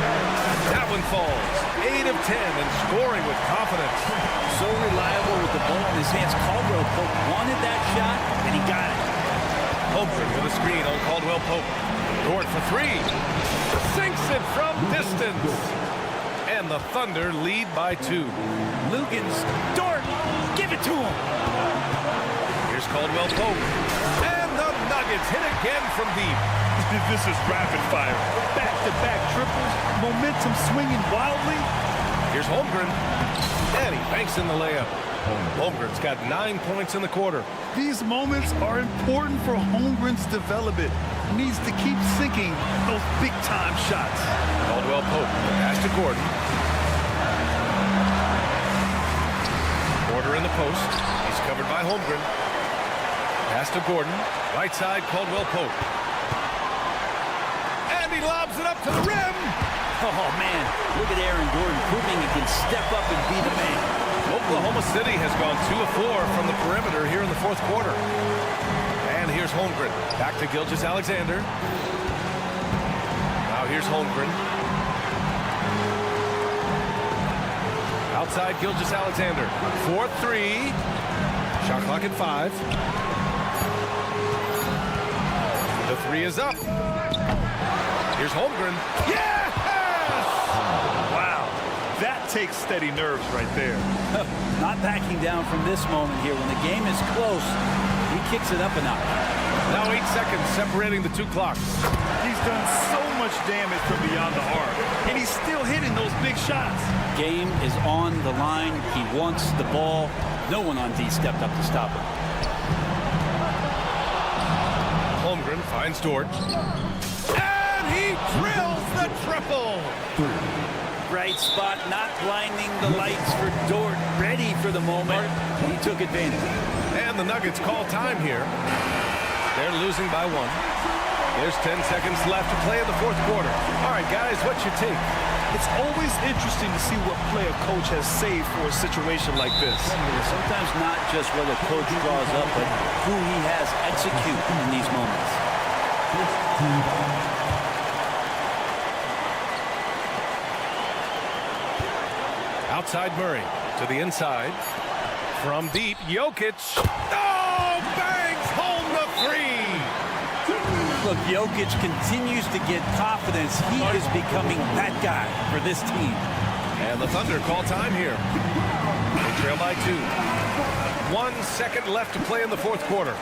[SPEAKER 1] That one falls. 8 of 10 and scoring with confidence.
[SPEAKER 10] So reliable with the ball in his hands. Caldwell Pope wanted that shot, and he got it.
[SPEAKER 1] Holmgren with a screen on Caldwell Pope. Dort for 3. Sinks it from distance. And the Thunder lead by 2.
[SPEAKER 10] Lugans, Dort, give it to him.
[SPEAKER 1] Here's Caldwell Pope. And the Nuggets hit again from deep.
[SPEAKER 2] This is rapid fire. Back-to-back triples, momentum swinging wildly.
[SPEAKER 1] Here's Holmgren. And he banks in the layup. Holmgren's got 9 points in the quarter.
[SPEAKER 2] These moments are important for Holmgren's development. He needs to keep sinking those big-time shots.
[SPEAKER 1] Caldwell Pope. Pass to Gordon. Porter in the post. He's covered by Holmgren. Pass to Gordon. Right side, Caldwell Pope. And he lobs it up to the rim.
[SPEAKER 10] Oh, man. Look at Aaron Gordon proving he can step up and be the man.
[SPEAKER 1] Oklahoma City has gone 2 of 4 from the perimeter here in the 4th quarter. And here's Holmgren. Back to Gilgeous-Alexander. Now here's Holmgren. Outside Gilgeous-Alexander. 4-3. Shot clock at 5. The 3 is up. Here's Holmgren. Yes!
[SPEAKER 2] Wow. That takes steady nerves right there.
[SPEAKER 10] Not backing down from this moment here. When the game is close, he kicks it up a notch.
[SPEAKER 1] Now 8 seconds separating the two clocks.
[SPEAKER 2] He's done so much damage from beyond the arc, and he's still hitting those big shots.
[SPEAKER 10] Game is on the line. He wants the ball. No one on D stepped up to stop him.
[SPEAKER 1] Holmgren finds Dort. And he drills the triple.
[SPEAKER 10] Right spot, not blinding the lights for Dort. Ready for the moment. He took advantage.
[SPEAKER 1] And the Nuggets call time here. They're losing by 1. There's 10 seconds left to play in the fourth quarter. All right, guys, what's your take?
[SPEAKER 2] It's always interesting to see what play a coach has saved for a situation like this.
[SPEAKER 10] Sometimes not just what a coach draws up, but who he has execute in these moments.
[SPEAKER 1] Outside Murray to the inside. From deep, Jokic. Oh, bangs home the 3.
[SPEAKER 10] Look, Jokic continues to get confidence. He is becoming that guy for this team.
[SPEAKER 1] And the Thunder call time here. They trail by 2. 1 second left to play in the fourth quarter.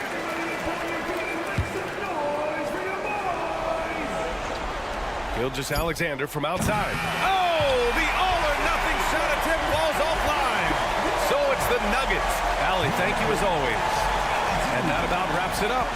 [SPEAKER 1] Gilgeous-Alexander from outside. Oh, the all-or-nothing shot attempt falls offline. So it's the Nuggets. Allie, thank you as always. And that about wraps it up.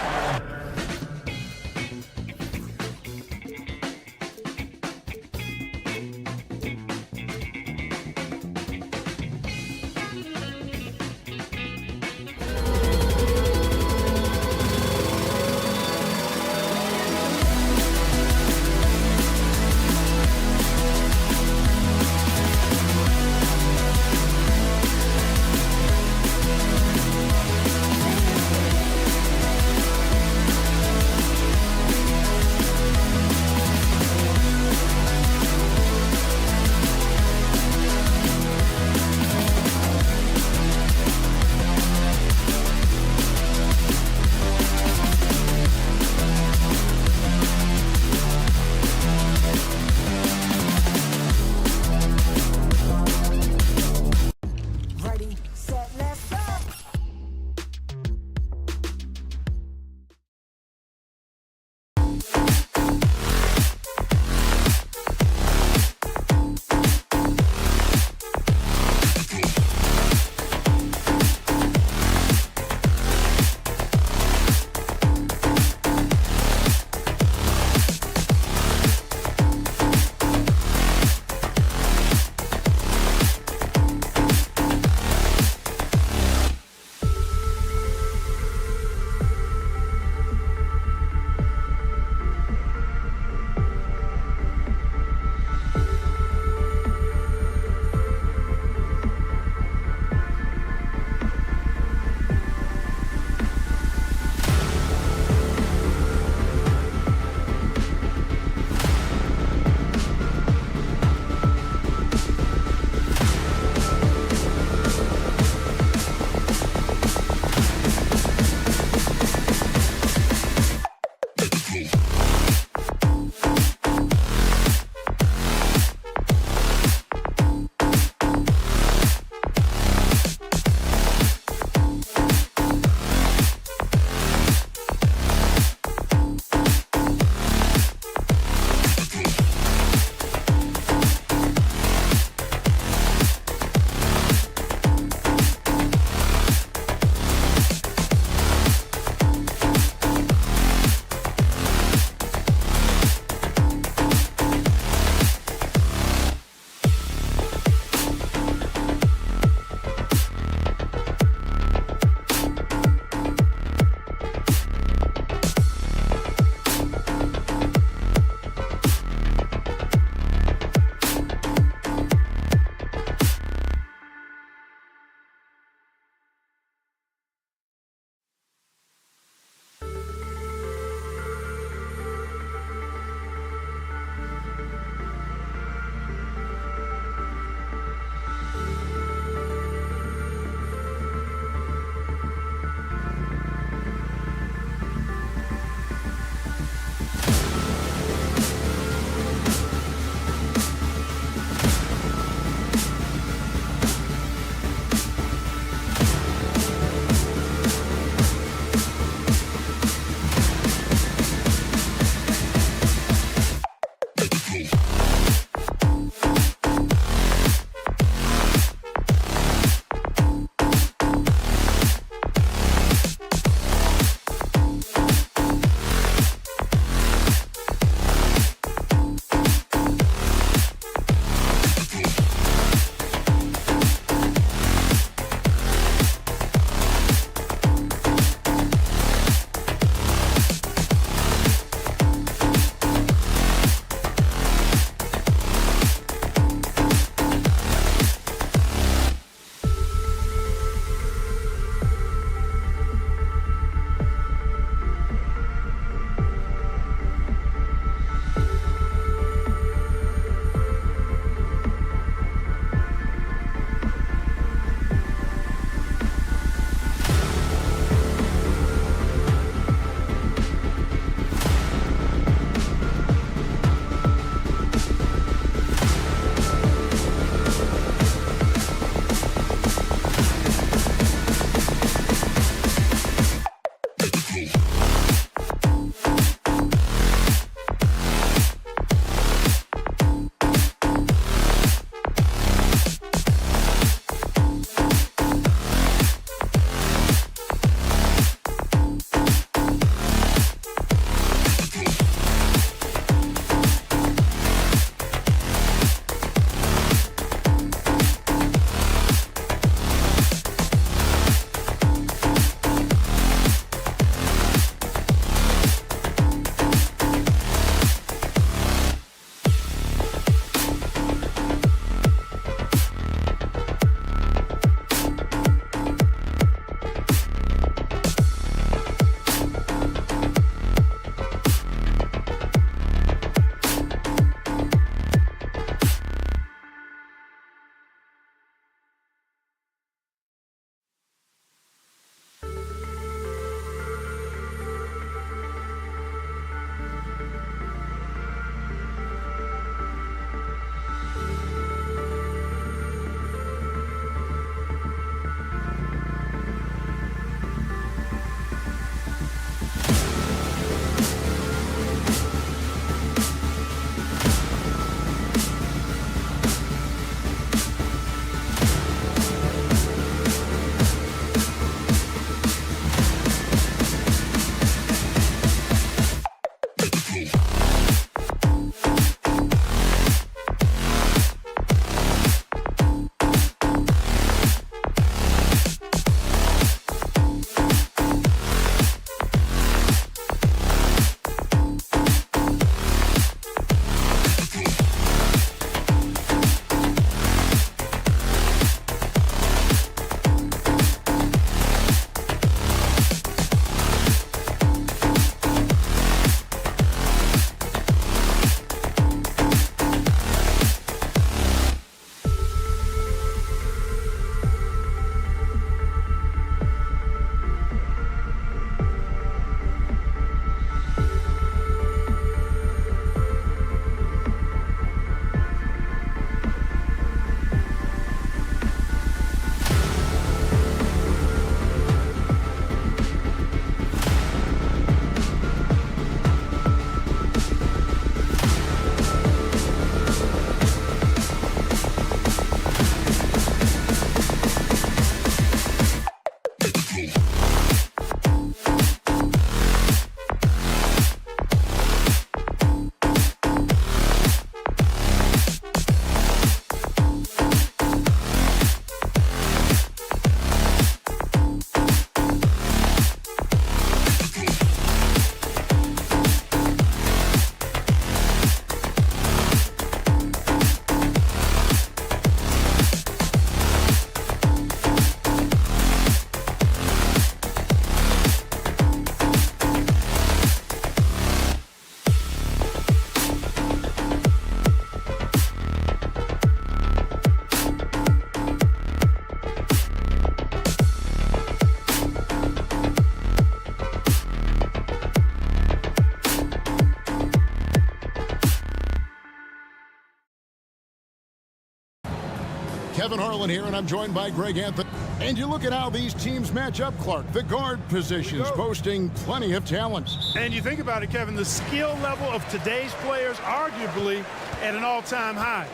[SPEAKER 6] Kevin Harlan here, and I'm joined by Greg Anthony. And you look at how these teams match up, Clark. The guard positions boasting plenty of talent.
[SPEAKER 3] And you think about it, Kevin, the skill level of today's players arguably at an all-time high.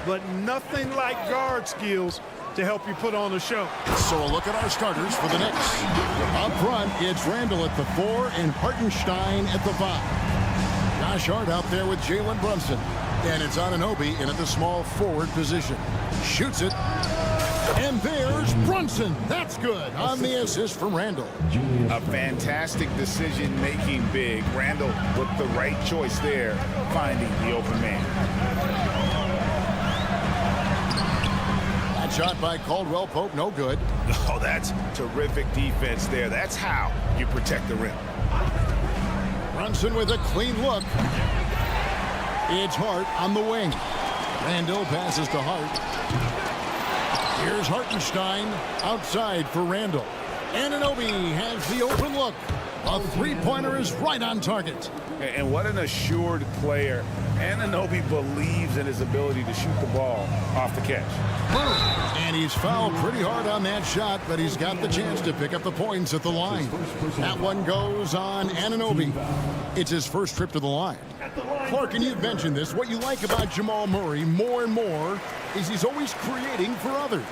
[SPEAKER 3] But nothing like guard skills to help you put on a show.
[SPEAKER 6] So a look at our starters for the Knicks. Up front, it's Randall at the 4 and Hartenstein at the 5. Josh Hart out there with Jalen Brunson. And it's Anunoby in at the small forward position. Shoots it. And there's Brunson. That's good on the assist from Randall.
[SPEAKER 7] A fantastic decision-making big. Randall with the right choice there, finding the open man.
[SPEAKER 6] That shot by Caldwell Pope, no good.
[SPEAKER 7] Oh, that's terrific defense there. That's how you protect the rim.
[SPEAKER 6] Brunson with a clean look. It's Hart on the wing. Randall passes to Hart. Here's Hartenstein outside for Randall. Anunoby has the open look. A three-pointer is right on target.
[SPEAKER 7] And what an assured player. Anunoby believes in his ability to shoot the ball off the catch.
[SPEAKER 6] And he's fouled pretty hard on that shot, but he's got the chance to pick up the points at the line. That one goes on Anunoby. It's his first trip to the line. Clark, and you've mentioned this, what you like about Jamal Murray more and more is he's always creating for others.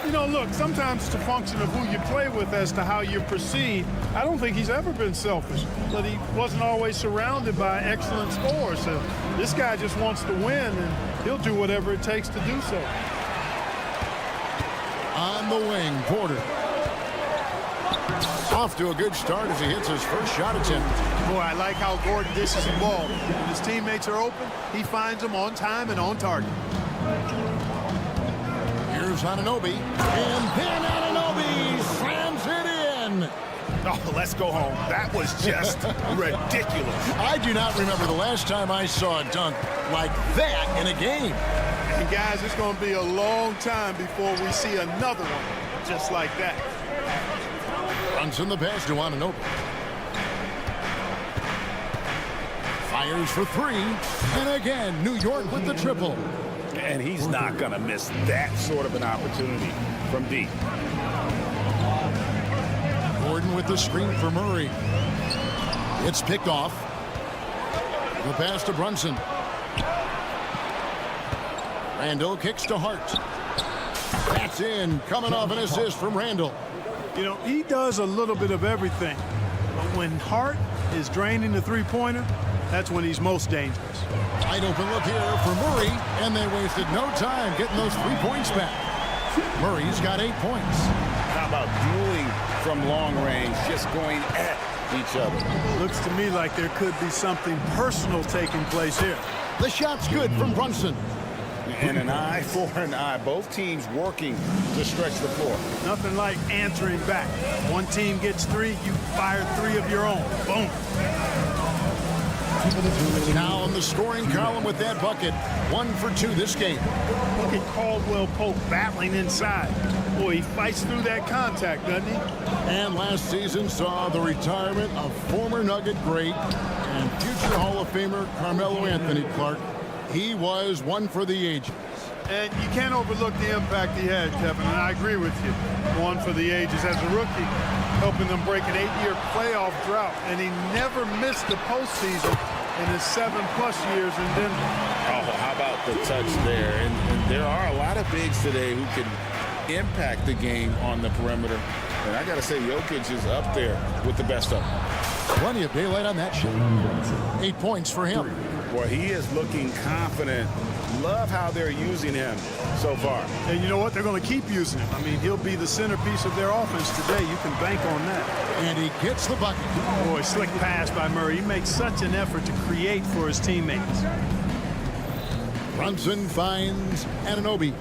[SPEAKER 3] You know, look, sometimes it's a function of who you play with as to how you're perceived. I don't think he's ever been selfish, but he wasn't always surrounded by excellent scores. So this guy just wants to win, and he'll do whatever it takes to do so.
[SPEAKER 6] On the wing, Porter. Off to a good start as he hits his first shot attempt.
[SPEAKER 3] Boy, I like how Gordon dishes the ball. When his teammates are open, he finds them on time and on target.
[SPEAKER 6] Here's Anunoby, and then Anunoby slams it in.
[SPEAKER 2] Oh, let's go home. That was just ridiculous.
[SPEAKER 6] I do not remember the last time I saw a dunk like that in a game.
[SPEAKER 3] And guys, it's going to be a long time before we see another one just like that.
[SPEAKER 6] Brunson the pass to Anunoby. Fires for three, and again, New York with the triple.
[SPEAKER 7] And he's not going to miss that sort of an opportunity from deep.
[SPEAKER 6] Gordon with the screen for Murray. It's picked off. The pass to Brunson. Randall kicks to Hart. That's in. Coming off an assist from Randall.
[SPEAKER 3] You know, he does a little bit of everything. But when Hart is draining the three-pointer, that's when he's most dangerous.
[SPEAKER 6] Wide open look here for Murray, and they wasted no time getting those 3 points back. Murray's got 8 points.
[SPEAKER 7] How about dueling from long range, just going at each other?
[SPEAKER 3] Looks to me like there could be something personal taking place here.
[SPEAKER 6] The shot's good from Brunson.
[SPEAKER 7] And an eye for an eye. Both teams working to stretch the floor.
[SPEAKER 3] Nothing like answering back. One team gets 3, you fire 3 of your own. Boom.
[SPEAKER 6] Now on the scoring column with that bucket. 1 for 2 this game.
[SPEAKER 3] Look at Caldwell Pope battling inside. Boy, he fights through that contact, doesn't he?
[SPEAKER 6] And last season saw the retirement of former Nugget great and future Hall of Famer Carmelo Anthony Clark. He was one for the ages.
[SPEAKER 3] And you can't overlook the impact he had, Kevin, and I agree with you. One for the ages as a rookie, helping them break an 8-year playoff drought, and he never missed the postseason in his 7+ years in Denver.
[SPEAKER 7] Oh, how about the touch there? And there are a lot of bigs today who can impact the game on the perimeter. And I got to say, Jokic is up there with the best of them.
[SPEAKER 6] Plenty of daylight on that shot. 8 points for him.
[SPEAKER 7] Boy, he is looking confident. Love how they're using him so far.
[SPEAKER 3] And you know what? They're going to keep using him. I mean, he'll be the centerpiece of their offense today. You can bank on that.
[SPEAKER 6] And he gets the bucket.
[SPEAKER 3] Boy, slick pass by Murray. He makes such an effort to create for his teammates.
[SPEAKER 6] Brunson finds Anunoby.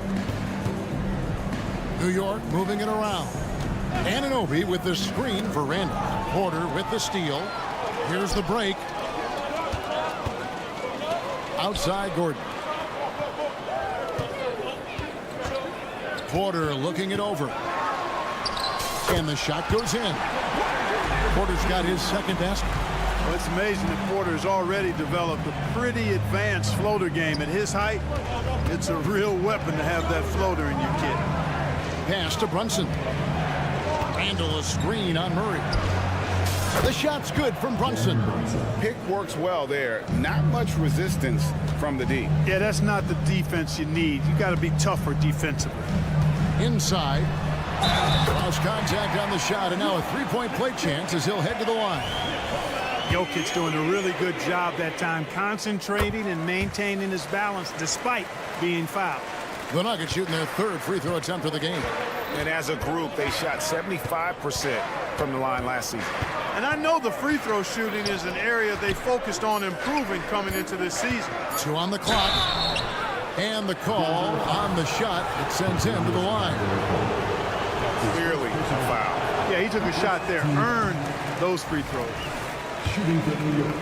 [SPEAKER 6] New York moving it around. Anunoby with the screen for Randall. Porter with the steal. Here's the break. Outside Gordon. Porter looking it over. And the shot goes in. Porter's got his second basket.
[SPEAKER 3] Well, it's amazing that Porter's already developed a pretty advanced floater game. At his height, it's a real weapon to have that floater in your kit.
[SPEAKER 6] Pass to Brunson. Randall a screen on Murray. The shot's good from Brunson.
[SPEAKER 7] Pick works well there. Not much resistance from the D.
[SPEAKER 3] Yeah, that's not the defense you need. You got to be tougher defensively.
[SPEAKER 6] Inside. Lost contact on the shot, and now a three-point play chance as he'll head to the line.
[SPEAKER 3] Jokic doing a really good job that time, concentrating and maintaining his balance despite being fouled.
[SPEAKER 6] The Nuggets shooting their third free throw attempt of the game.
[SPEAKER 7] And as a group, they shot 75% from the line last season.
[SPEAKER 3] And I know the free throw shooting is an area they focused on improving coming into this season.
[SPEAKER 6] 2 on the clock. And the call on the shot that sends him to the line.
[SPEAKER 7] Clearly a foul.
[SPEAKER 3] Yeah, he took a shot there, earned those free throws.
[SPEAKER 4] Shooting for New York,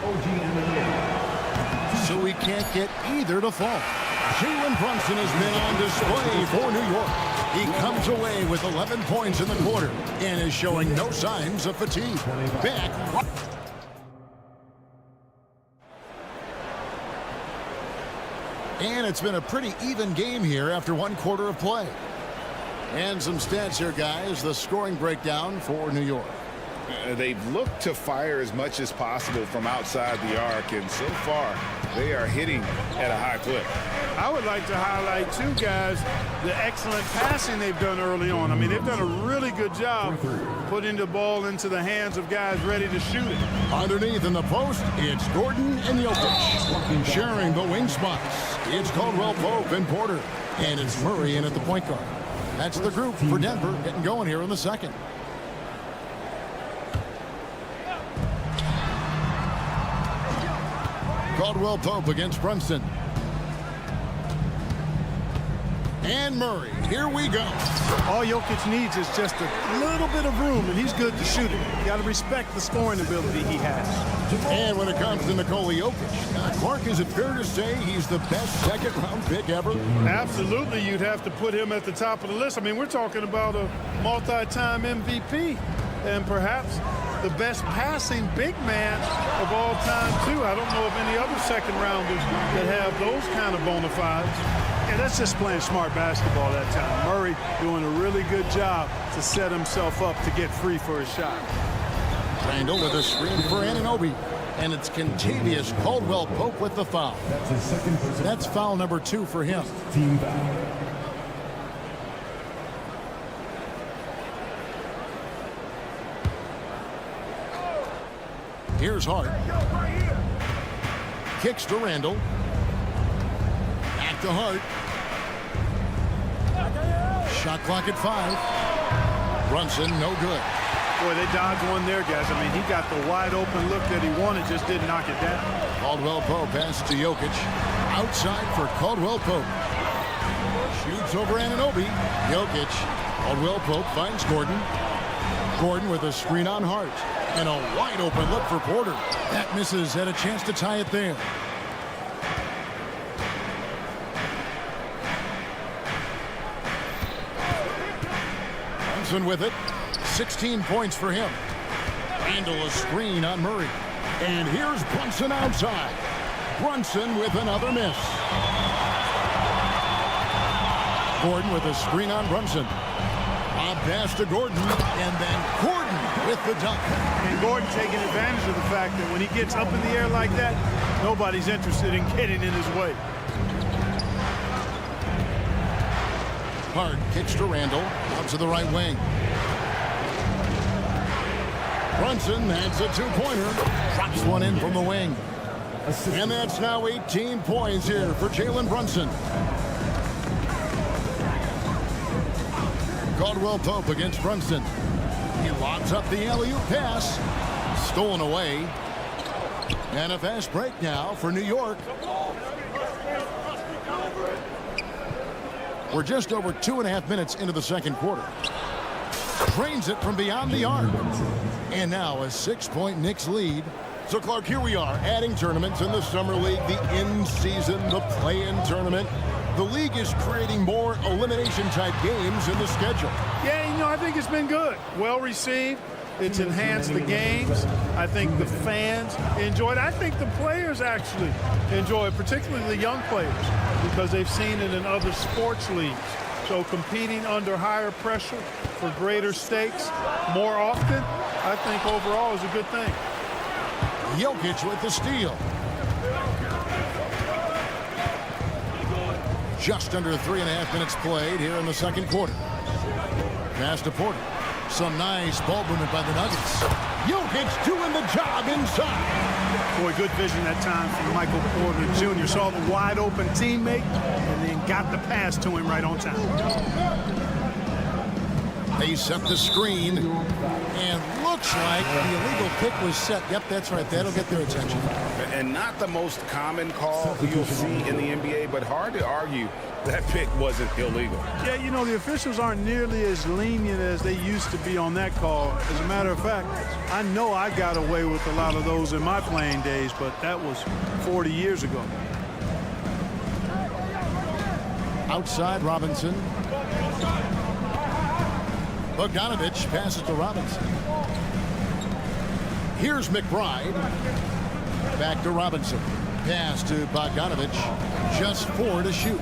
[SPEAKER 4] OG Anunoby.
[SPEAKER 6] So we can't get either to fall. Jalen Brunson has been on display for New York. He comes away with 11 points in the quarter and is showing no signs of fatigue. Back. And it's been a pretty even game here after one quarter of play. And some stats here, guys. The scoring breakdown for New York.
[SPEAKER 7] They've looked to fire as much as possible from outside the arc, and so far they are hitting at a high clip.
[SPEAKER 3] I would like to highlight, too, guys, the excellent passing they've done early on. I mean, they've done a really good job putting the ball into the hands of guys ready to shoot it.
[SPEAKER 6] Underneath in the post, it's Gordon and Jokic. Sharing the wing spots, it's Caldwell Pope and Porter. And it's Murray in at the point guard. That's the group for Denver getting going here in the second. Caldwell Pope against Brunson. And Murray, here we go.
[SPEAKER 3] All Jokic needs is just a little bit of room, and he's good to shoot it. You got to respect the scoring ability he has.
[SPEAKER 6] And when it comes to Nikola Jokic, Mark, is it fair to say he's the best second-round pick ever?
[SPEAKER 3] Absolutely, you'd have to put him at the top of the list. I mean, we're talking about a multi-time MVP, and perhaps the best passing big man of all time, too. I don't know of any other second-rounders that have those kind of bona fides. And that's just playing smart basketball that time. Murray doing a really good job to set himself up to get free for his shot.
[SPEAKER 6] Randall with a screen for Anunoby. And it's Kentavious Caldwell-Pope with the foul.
[SPEAKER 4] That's his second personal.
[SPEAKER 6] That's foul number 2 for him.
[SPEAKER 4] Team foul.
[SPEAKER 6] Here's Hart. Kicks to Randall. Back to Hart. Shot clock at 5. Brunson, no good.
[SPEAKER 3] Boy, they dodged one there, guys. I mean, he got the wide open look that he wanted, just didn't knock it down.
[SPEAKER 6] Caldwell-Pope passes to Jokic. Outside for Caldwell-Pope. Shoots over Anunoby. Jokic. Caldwell-Pope finds Gordon. Gordon with a screen on Hart. And a wide open look for Porter. That misses. Had a chance to tie it there. Brunson with it. 16 points for him. Randall a screen on Murray. And here's Brunson outside. Brunson with another miss. Gordon with a screen on Brunson. Bob pass to Gordon. And then Gordon with the dunk.
[SPEAKER 3] And Gordon taking advantage of the fact that when he gets up in the air like that, nobody's interested in getting in his way.
[SPEAKER 6] Hart kicks to Randall. Out to the right wing. Brunson, that's a two-pointer. Drops one in from the wing. And that's now 18 points here for Jalen Brunson. Caldwell-Pope against Brunson. He lobs up the alley-oop pass. Stolen away. And a fast break now for New York. We're just over 2.5 minutes into the second quarter. Drains it from beyond the arc. And now a 6-point Knicks lead. So, Clark, here we are adding tournaments in the Summer League, the in-season, the play-in tournament. The league is creating more elimination-type games in the schedule.
[SPEAKER 3] Yeah, you know, I think it's been good. Well received. It's enhanced the games. I think the fans enjoy it. I think the players actually enjoy it, particularly the young players, because they've seen it in other sports leagues. So competing under higher pressure for greater stakes more often, I think overall is a good thing.
[SPEAKER 6] Jokic with the steal. Just under 3.5 minutes played here in the second quarter. Pass to Porter. Some nice ball movement by the Nuggets. Jokic doing the job inside.
[SPEAKER 3] Boy, good vision that time from Michael Porter Jr. Saw the wide open teammate and then got the pass to him right on time.
[SPEAKER 6] They set the screen, and looks like the illegal pick was set. Yep, that's right. That'll get their attention.
[SPEAKER 7] And not the most common call you'll see in the NBA, but hard to argue that pick wasn't illegal.
[SPEAKER 3] Yeah, you know, the officials aren't nearly as lenient as they used to be on that call. As a matter of fact, I know I got away with a lot of those in my playing days, but that was 40 years ago.
[SPEAKER 6] Outside Robinson. Bogdanovich passes to Robinson. Here's McBride. Back to Robinson. Pass to Bogdanovich. Just 4 to shoot.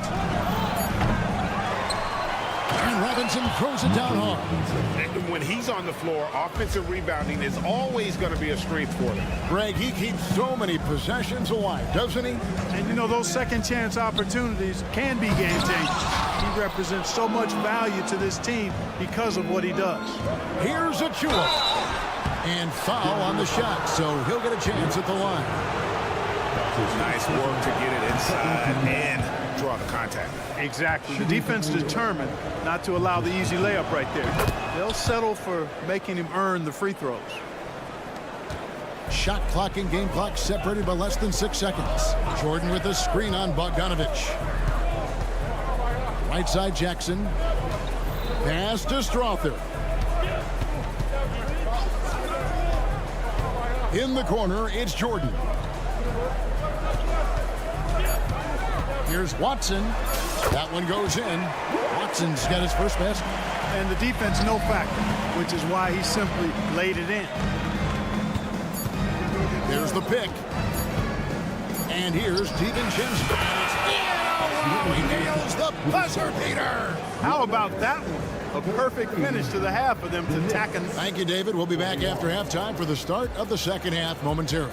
[SPEAKER 6] And Robinson throws it down hard.
[SPEAKER 11] And when he's on the floor, offensive rebounding is always going to be a strength for them.
[SPEAKER 6] Greg, he keeps so many possessions alive, doesn't he?
[SPEAKER 3] And you know, those second chance opportunities can be game changers. He represents so much value to this team because of what he does.
[SPEAKER 6] Here's Achua. And foul on the shot, so he'll get a chance at the line.
[SPEAKER 11] Nice work to get it inside and draw the contact.
[SPEAKER 3] Exactly. The defense determined not to allow the easy layup right there. They'll settle for making him earn the free throws.
[SPEAKER 6] Shot clock and game clock separated by less than 6 seconds. Jordan with a screen on Bogdanovich. Right side Jackson. Pass to Strother. In the corner, it's Jordan. Here's Watson. That one goes in. Watson's got his first basket.
[SPEAKER 3] And the defense no factor, which is why he simply laid it in.
[SPEAKER 6] There's the pick. And here's DiVincenzo. He nails the buzzer beater.
[SPEAKER 3] How about that one? A perfect finish to the half for them to tack and...
[SPEAKER 6] Thank you, David. We'll be back after halftime for the start of the second half momentarily.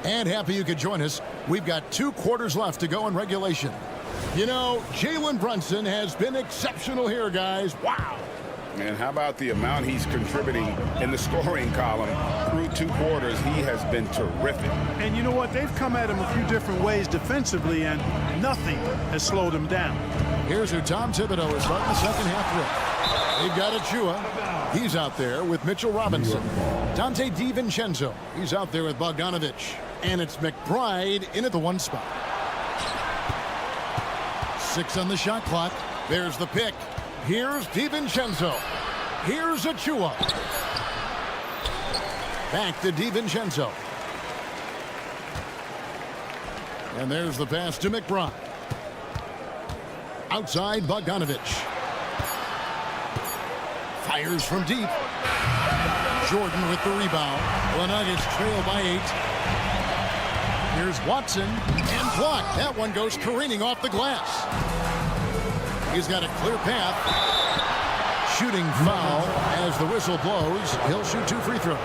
[SPEAKER 6] And happy you could join us. We've got 2 quarters left to go in regulation. You know, Jalen Brunson has been exceptional here, guys. Wow.
[SPEAKER 11] And how about the amount he's contributing in the scoring column through 2 quarters? He has been terrific.
[SPEAKER 3] And you know what? They've come at him a few different ways defensively, and nothing has slowed him down.
[SPEAKER 6] Here's who Tom Thibodeau is starting the second half with. They've got Achua. He's out there with Mitchell Robinson. Dante DiVincenzo. He's out there with Bogdanovich. And it's McBride in at the 1 spot. 6 on the shot clock. There's the pick. Here's DiVincenzo. Here's Achua. Back to DiVincenzo. And there's the pass to McBride. Outside Bogdanovich. Fires from deep. Jordan with the rebound. The Nuggets trail by 8. Here's Watson, and blocked. That one goes careening off the glass. He's got a clear path. Shooting foul as the whistle blows. He'll shoot 2 free throws.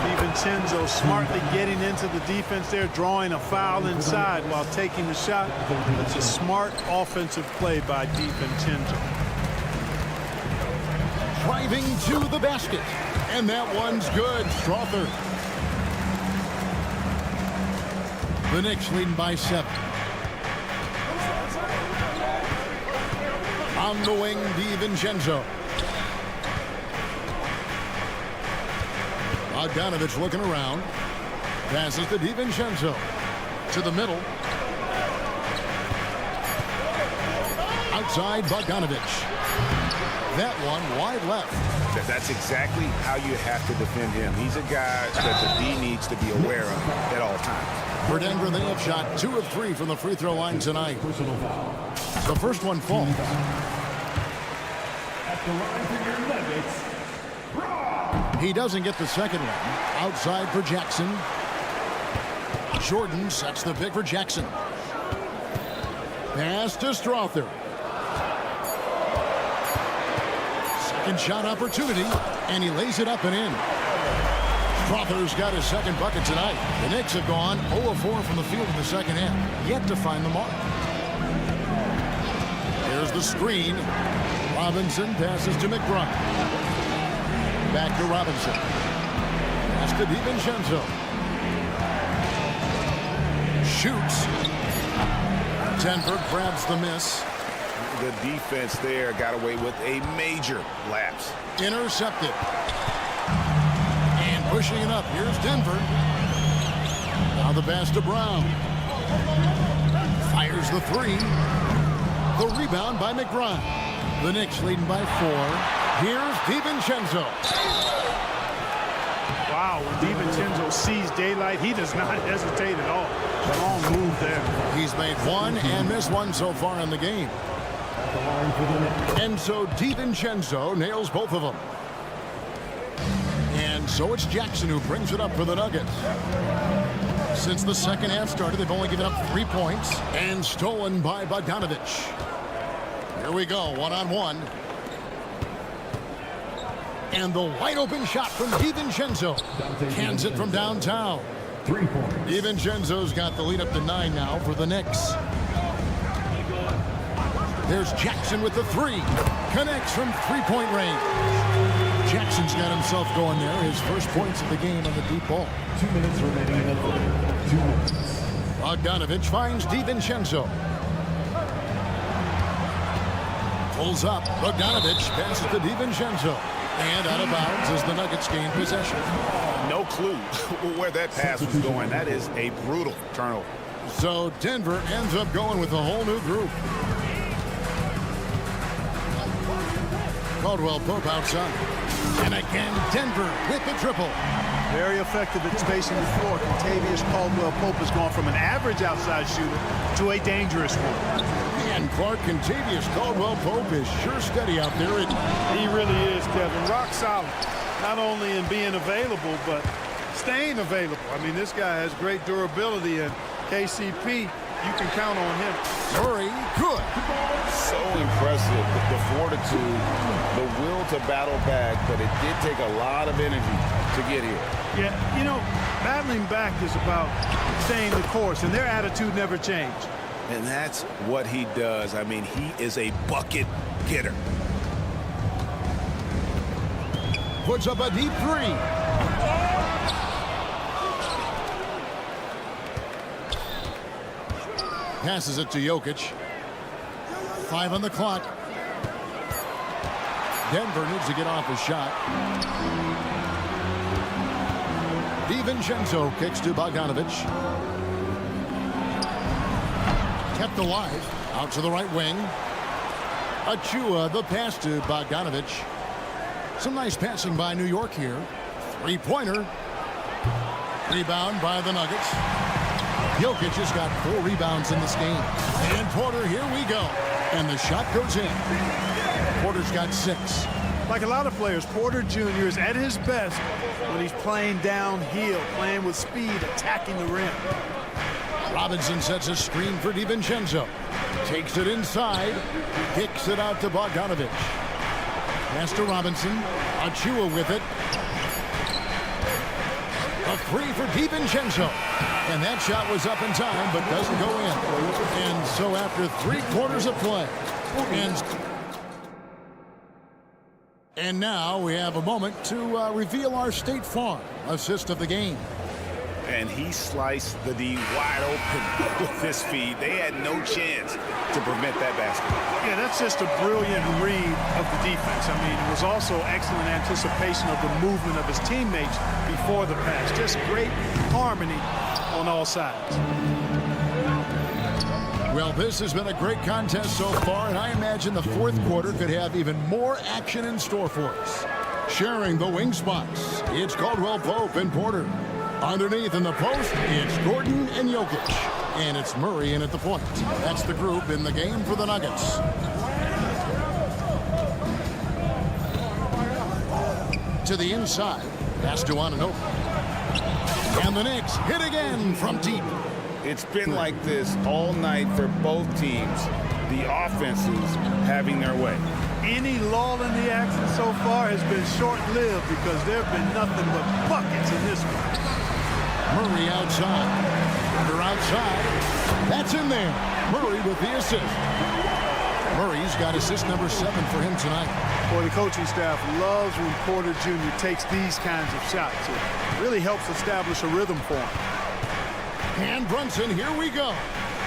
[SPEAKER 3] DiVincenzo smartly getting into the defense there, drawing a foul inside while taking the shot. It's a smart offensive play by DiVincenzo.
[SPEAKER 6] Driving to the basket. And that one's good. Strother. The Knicks leading by 7. On the wing, DiVincenzo. Bogdanovich looking around. Passes to DiVincenzo. To the middle. Outside Bogdanovich. That one wide left.
[SPEAKER 11] That's exactly how you have to defend him. He's a guy that the D needs to be aware of at all times.
[SPEAKER 6] For Denver, they have shot 2 of 3 from the free throw line tonight. The first one falls.
[SPEAKER 4] At the line for your Nuggets,
[SPEAKER 6] He doesn't get the second one. Outside for Jackson. Jordan sets the pick for Jackson. Pass to Strother. Second shot opportunity, and he lays it up and in. Strother's got his second bucket tonight. The Knicks have gone 0 of 4 from the field in the second half, yet to find the mark. There's the screen. Robinson passes to McBride. Back to Robinson. Pass to DiVincenzo. Shoots. Denver grabs the miss.
[SPEAKER 11] The defense there got away with a major lapse.
[SPEAKER 6] Intercepted. And pushing it up. Here's Denver. Now the pass to Brown. Fires the 3. The rebound by McBride. The Knicks leading by 4. Here's DiVincenzo.
[SPEAKER 3] Wow, when DiVincenzo sees daylight, he does not hesitate at all. Long move there.
[SPEAKER 6] He's made 1 and missed 1 so far in the game. And so DiVincenzo nails both of them. And so it's Jackson who brings it up for the Nuggets. Since the second half started, they've only given up 3 points and stolen by Bogdanovich. Here we go, 1-on-1. And the wide open shot from DiVincenzo. Cans it from downtown.
[SPEAKER 4] 3 points.
[SPEAKER 6] DiVincenzo's got the lead up to 9 now for the Knicks. There's Jackson with the 3. Connects from three-point range. Jackson's got himself going there. His first points of the game on the deep ball.
[SPEAKER 4] 2 minutes remaining in the third. 2 minutes.
[SPEAKER 6] Bogdanovich finds DiVincenzo. Pulls up. Bogdanovich passes to DiVincenzo. And out of bounds as the Nuggets gain possession.
[SPEAKER 11] No clue where that pass was going. That is a brutal turnover.
[SPEAKER 6] So Denver ends up going with a whole new group. Caldwell Pope outside. And again, Denver with the triple.
[SPEAKER 3] Very effective at spacing the floor. Contavious Caldwell-Pope has gone from an average outside shooter to a dangerous one.
[SPEAKER 6] And Clark, Contavious Caldwell-Pope is sure steady out there.
[SPEAKER 3] He really is, Kevin. Rock solid. Not only in being available, but staying available. I mean, this guy has great durability, and KCP, you can count on him.
[SPEAKER 6] Murray, good.
[SPEAKER 11] So impressive, the fortitude, the will to battle back, but it did take a lot of energy to get here.
[SPEAKER 3] Yeah, you know, battling back is about staying the course, and their attitude never changed.
[SPEAKER 11] And that's what he does. I mean, he is a bucket getter.
[SPEAKER 6] Puts up a deep 3. Passes it to Jokic. 5 on the clock. Denver needs to get off a shot. DiVincenzo kicks to Bogdanovich. Kept alive. Out to the right wing. Achua, the pass to Bogdanovich. Some nice passing by New York here. 3-pointer. Rebound by the Nuggets. Jokic has got 4 rebounds in this game. And Porter, here we go. And the shot goes in. Porter's got 6.
[SPEAKER 3] Like a lot of players, Porter Jr. is at his best when he's playing downhill, playing with speed, attacking the rim.
[SPEAKER 6] Robinson sets a screen for DiVincenzo. Takes it inside. Kicks it out to Bogdanovich. Pass to Robinson. Achua with it. A 3 for DiVincenzo. And that shot was up in time, but doesn't go in. And so after 3 quarters of play. And now we have a moment to reveal our State Farm assist of the game.
[SPEAKER 11] And he sliced the D wide open with this feed. They had no chance to prevent that basket.
[SPEAKER 3] Yeah, that's just a brilliant read of the defense. I mean, it was also excellent anticipation of the movement of his teammates before the pass. Just great harmony on all sides.
[SPEAKER 6] Well, this has been a great contest so far, and I imagine the fourth quarter could have even more action in store for us. Sharing the wing spots, it's Caldwell Pope and Porter. Underneath in the post, it's Gordon and Jokic. And it's Murray in at the point. That's the group in the game for the Nuggets. To the inside, pass to Ananobi. And the Knicks hit again from deep.
[SPEAKER 11] It's been like this all night for both teams. The offenses having their way.
[SPEAKER 3] Any lull in the action so far has been short-lived because there have been nothing but buckets in this one.
[SPEAKER 6] Murray outside. Porter outside. That's in there. Murray with the assist. Murray's got assist number 7 for him tonight.
[SPEAKER 3] Boy, the coaching staff loves when Porter Jr. takes these kinds of shots. It really helps establish a rhythm for him.
[SPEAKER 6] And Brunson, here we go.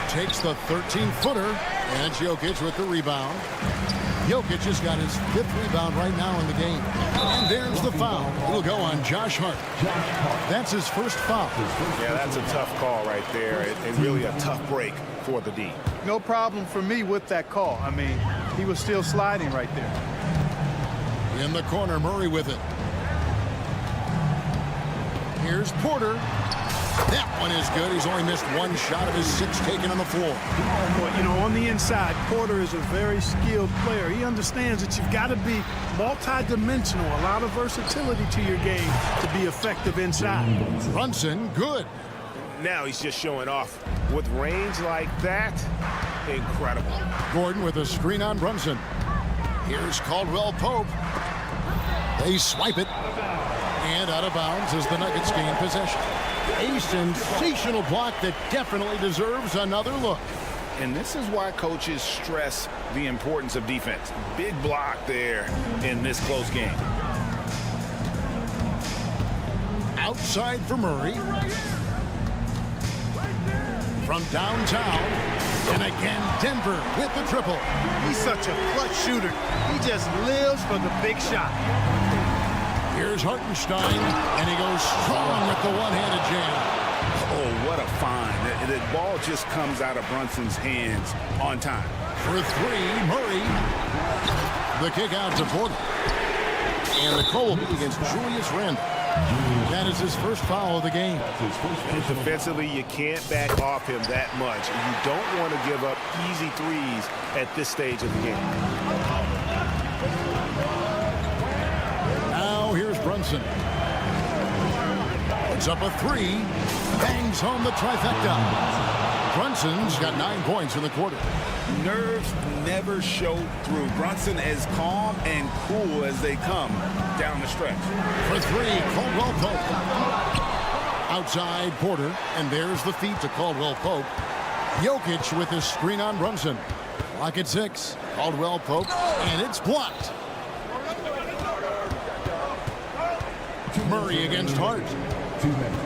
[SPEAKER 6] Takes the 13-footer. And it's Jokic with the rebound. Jokic has got his 5th rebound right now in the game. And there's the foul. It'll go on Josh Hart. That's his first foul.
[SPEAKER 7] Yeah, that's a tough call right there, and really a tough break for the D.
[SPEAKER 3] No problem for me with that call. I mean, he was still sliding right there.
[SPEAKER 6] In the corner, Murray with it. Here's Porter. That one is good. He's only missed 1 shot of his 6 taken on the floor.
[SPEAKER 3] Well, you know, on the inside, Porter is a very skilled player. He understands that you've got to be multi-dimensional, a lot of versatility to your game to be effective inside.
[SPEAKER 6] Brunson, good.
[SPEAKER 7] Now he's just showing off. With range like that, incredible.
[SPEAKER 6] Gordon with a screen on Brunson. Here's Caldwell Pope. They swipe it. And out of bounds as the Nuggets gain possession. A sensational block that definitely deserves another look.
[SPEAKER 7] And this is why coaches stress the importance of defense. Big block there in this close game.
[SPEAKER 6] Outside for Murray. From downtown. And again, Denver with the triple.
[SPEAKER 3] He's such a clutch shooter. He just lives for the big shot.
[SPEAKER 6] Here's Hartenstein, and he goes strong with the one-handed jam.
[SPEAKER 7] Oh, what a find. The ball just comes out of Brunson's hands on time.
[SPEAKER 6] For 3, Murray. The kick out to Porter. And the call will be against Julius Randle. That is his first foul of the game.
[SPEAKER 7] Defensively, you can't back off him that much. You don't want to give up easy threes at this stage of the game.
[SPEAKER 6] Now here's Brunson. Puts up a 3. Bangs home the trifecta. Brunson's got 9 points in the quarter.
[SPEAKER 7] Nerves never show through. Brunson as calm and cool as they come down the stretch.
[SPEAKER 6] For 3, Caldwell Pope. Outside Porter, and there's the feed to Caldwell Pope. Jokic with his screen on Brunson. Clock at 6. Caldwell Pope, and it's blocked. Murray against Hart.
[SPEAKER 4] 2 minutes.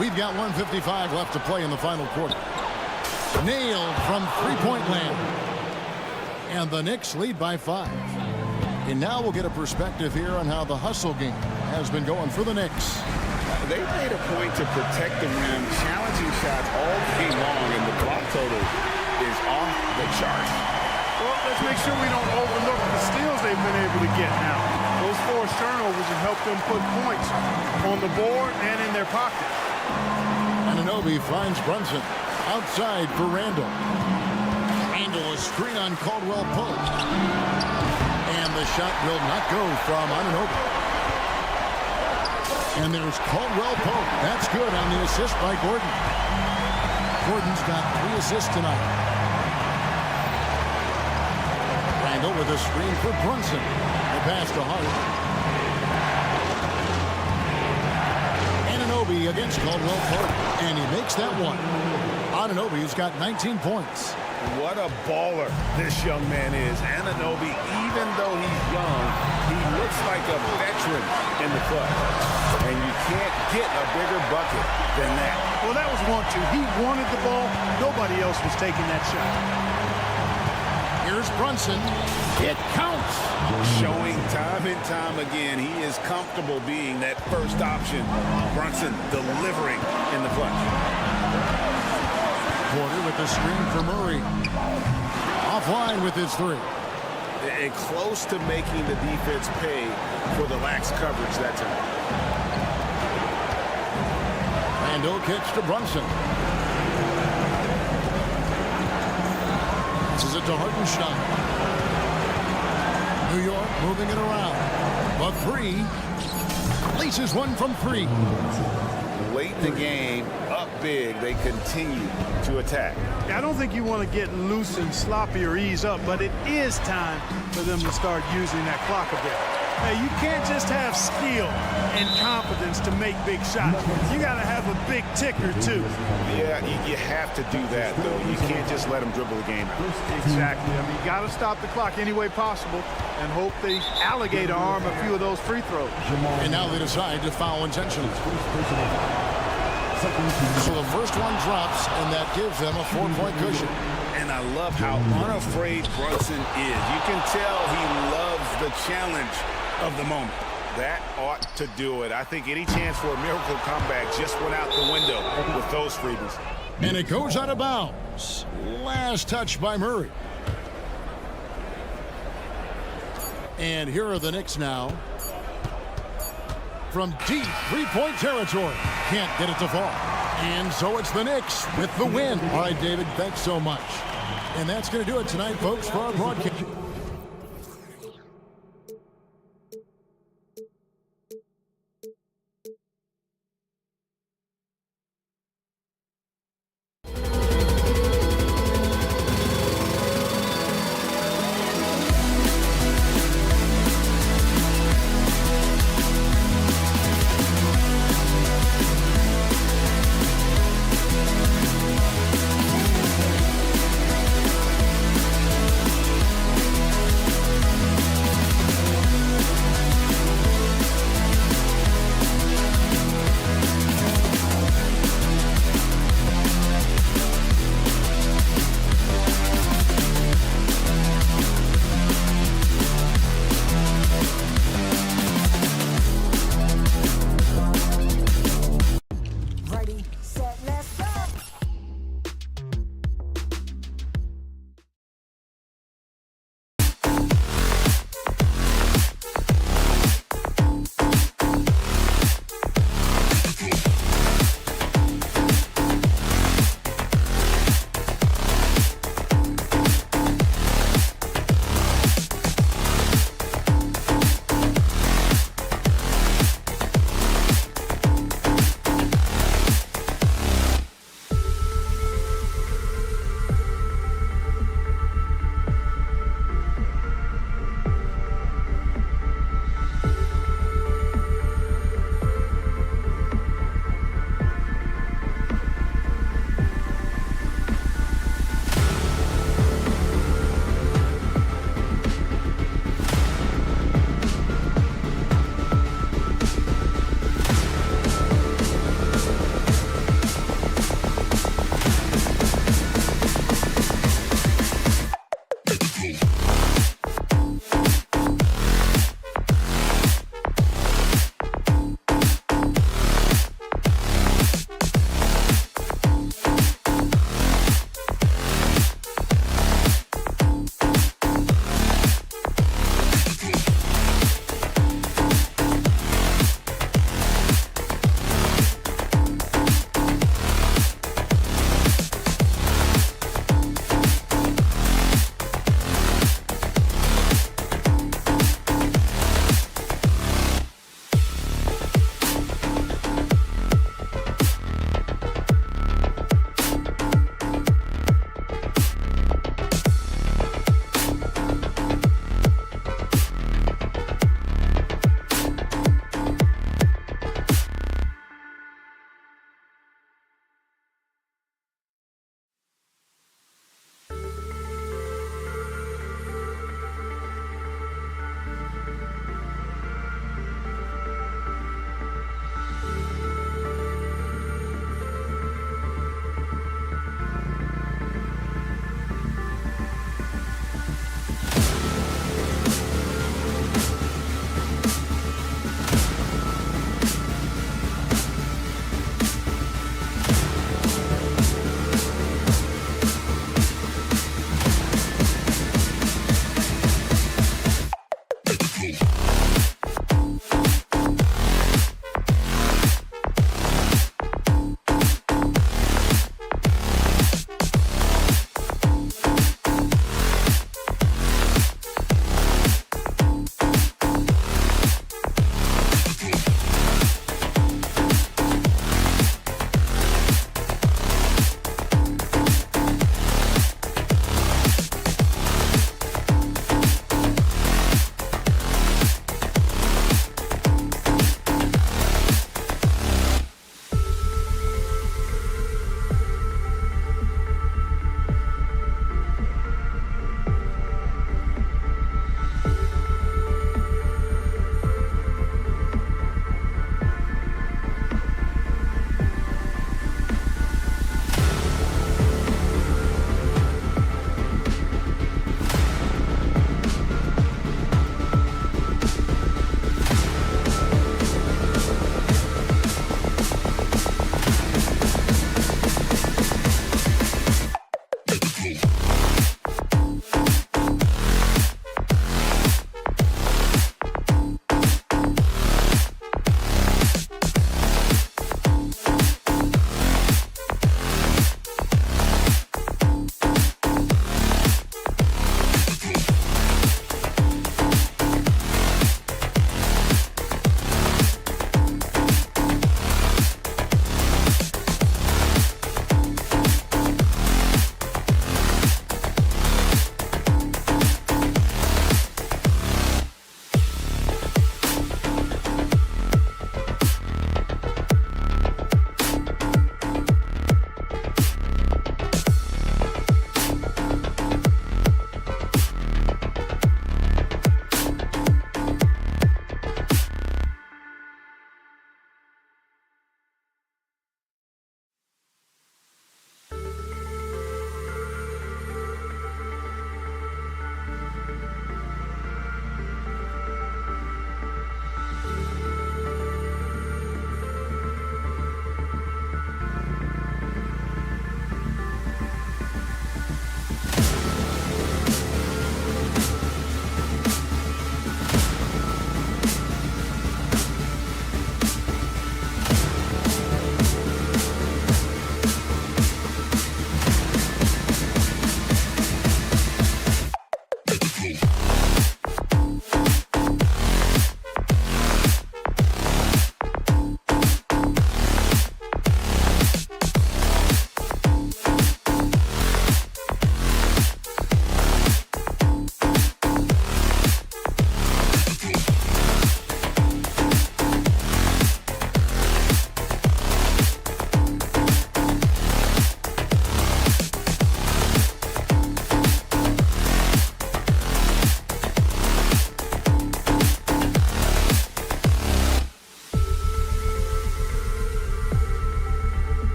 [SPEAKER 6] We've got 1:55 left to play in the final quarter. Nailed from three-point land. And the Knicks lead by 5. And now we'll get a perspective here on how the hustle game has been going for the Knicks.
[SPEAKER 7] They made a point to protect the rim, challenging shots all game long, and the block total is off the charts.
[SPEAKER 3] Well, let's make sure we don't overlook the steals they've been able to get now. Those forced turnovers have helped them put points on the board and in their pocket.
[SPEAKER 6] Anunoby finds Brunson. Outside for Randle. Randle a screen on Caldwell Pope. And the shot will not go from Anunoby. And there's Caldwell Pope. That's good on the assist by Gordon. Gordon's got 3 assists tonight. Randle with a screen for Brunson. The pass to Hart. Anunoby against Caldwell Pope. And he makes that one. Anunoby's got 19 points.
[SPEAKER 7] What a baller this young man is. Anunoby, even though he's young, he looks like a veteran in the clutch. And you can't get a bigger bucket than that.
[SPEAKER 3] Well, that was 1-2. He wanted the ball. Nobody else was taking that shot.
[SPEAKER 6] Here's Brunson. It counts.
[SPEAKER 7] Showing time and time again, he is comfortable being that first option. Brunson delivering in the clutch.
[SPEAKER 6] Porter with the screen for Murray. Offline with his 3.
[SPEAKER 7] And close to making the defense pay for the lax coverage that time.
[SPEAKER 6] Randle kicks to Brunson. This is it to Hartenstein. New York moving it around. But 3. Laces one from 3.
[SPEAKER 7] Late in the game, up big, they continue to attack.
[SPEAKER 3] I don't think you want to get loose and sloppy or ease up, but it is time for them to start using that clock a bit. Hey, you can't just have skill and confidence to make big shots. You got to have a big ticker, too.
[SPEAKER 7] Yeah, you have to do that, though. You can't just let them dribble the game out.
[SPEAKER 3] Exactly. I mean, you got to stop the clock any way possible and hope they alligator arm a few of those free throws.
[SPEAKER 6] And now they decide to foul intentionally. So the first one drops, and that gives them a 4-point cushion.
[SPEAKER 7] And I love how unafraid Brunson is. You can tell he loves the challenge of the moment. That ought to do it. I think any chance for a miracle comeback just went out the window with those freebies.
[SPEAKER 6] And it goes out of bounds. Last touch by Murray. And here are the Knicks now. From deep three-point territory. Can't get it to fall. And so it's the Knicks with the win. All right, David, thanks so much. And that's going to do it tonight, folks, for our broadcast.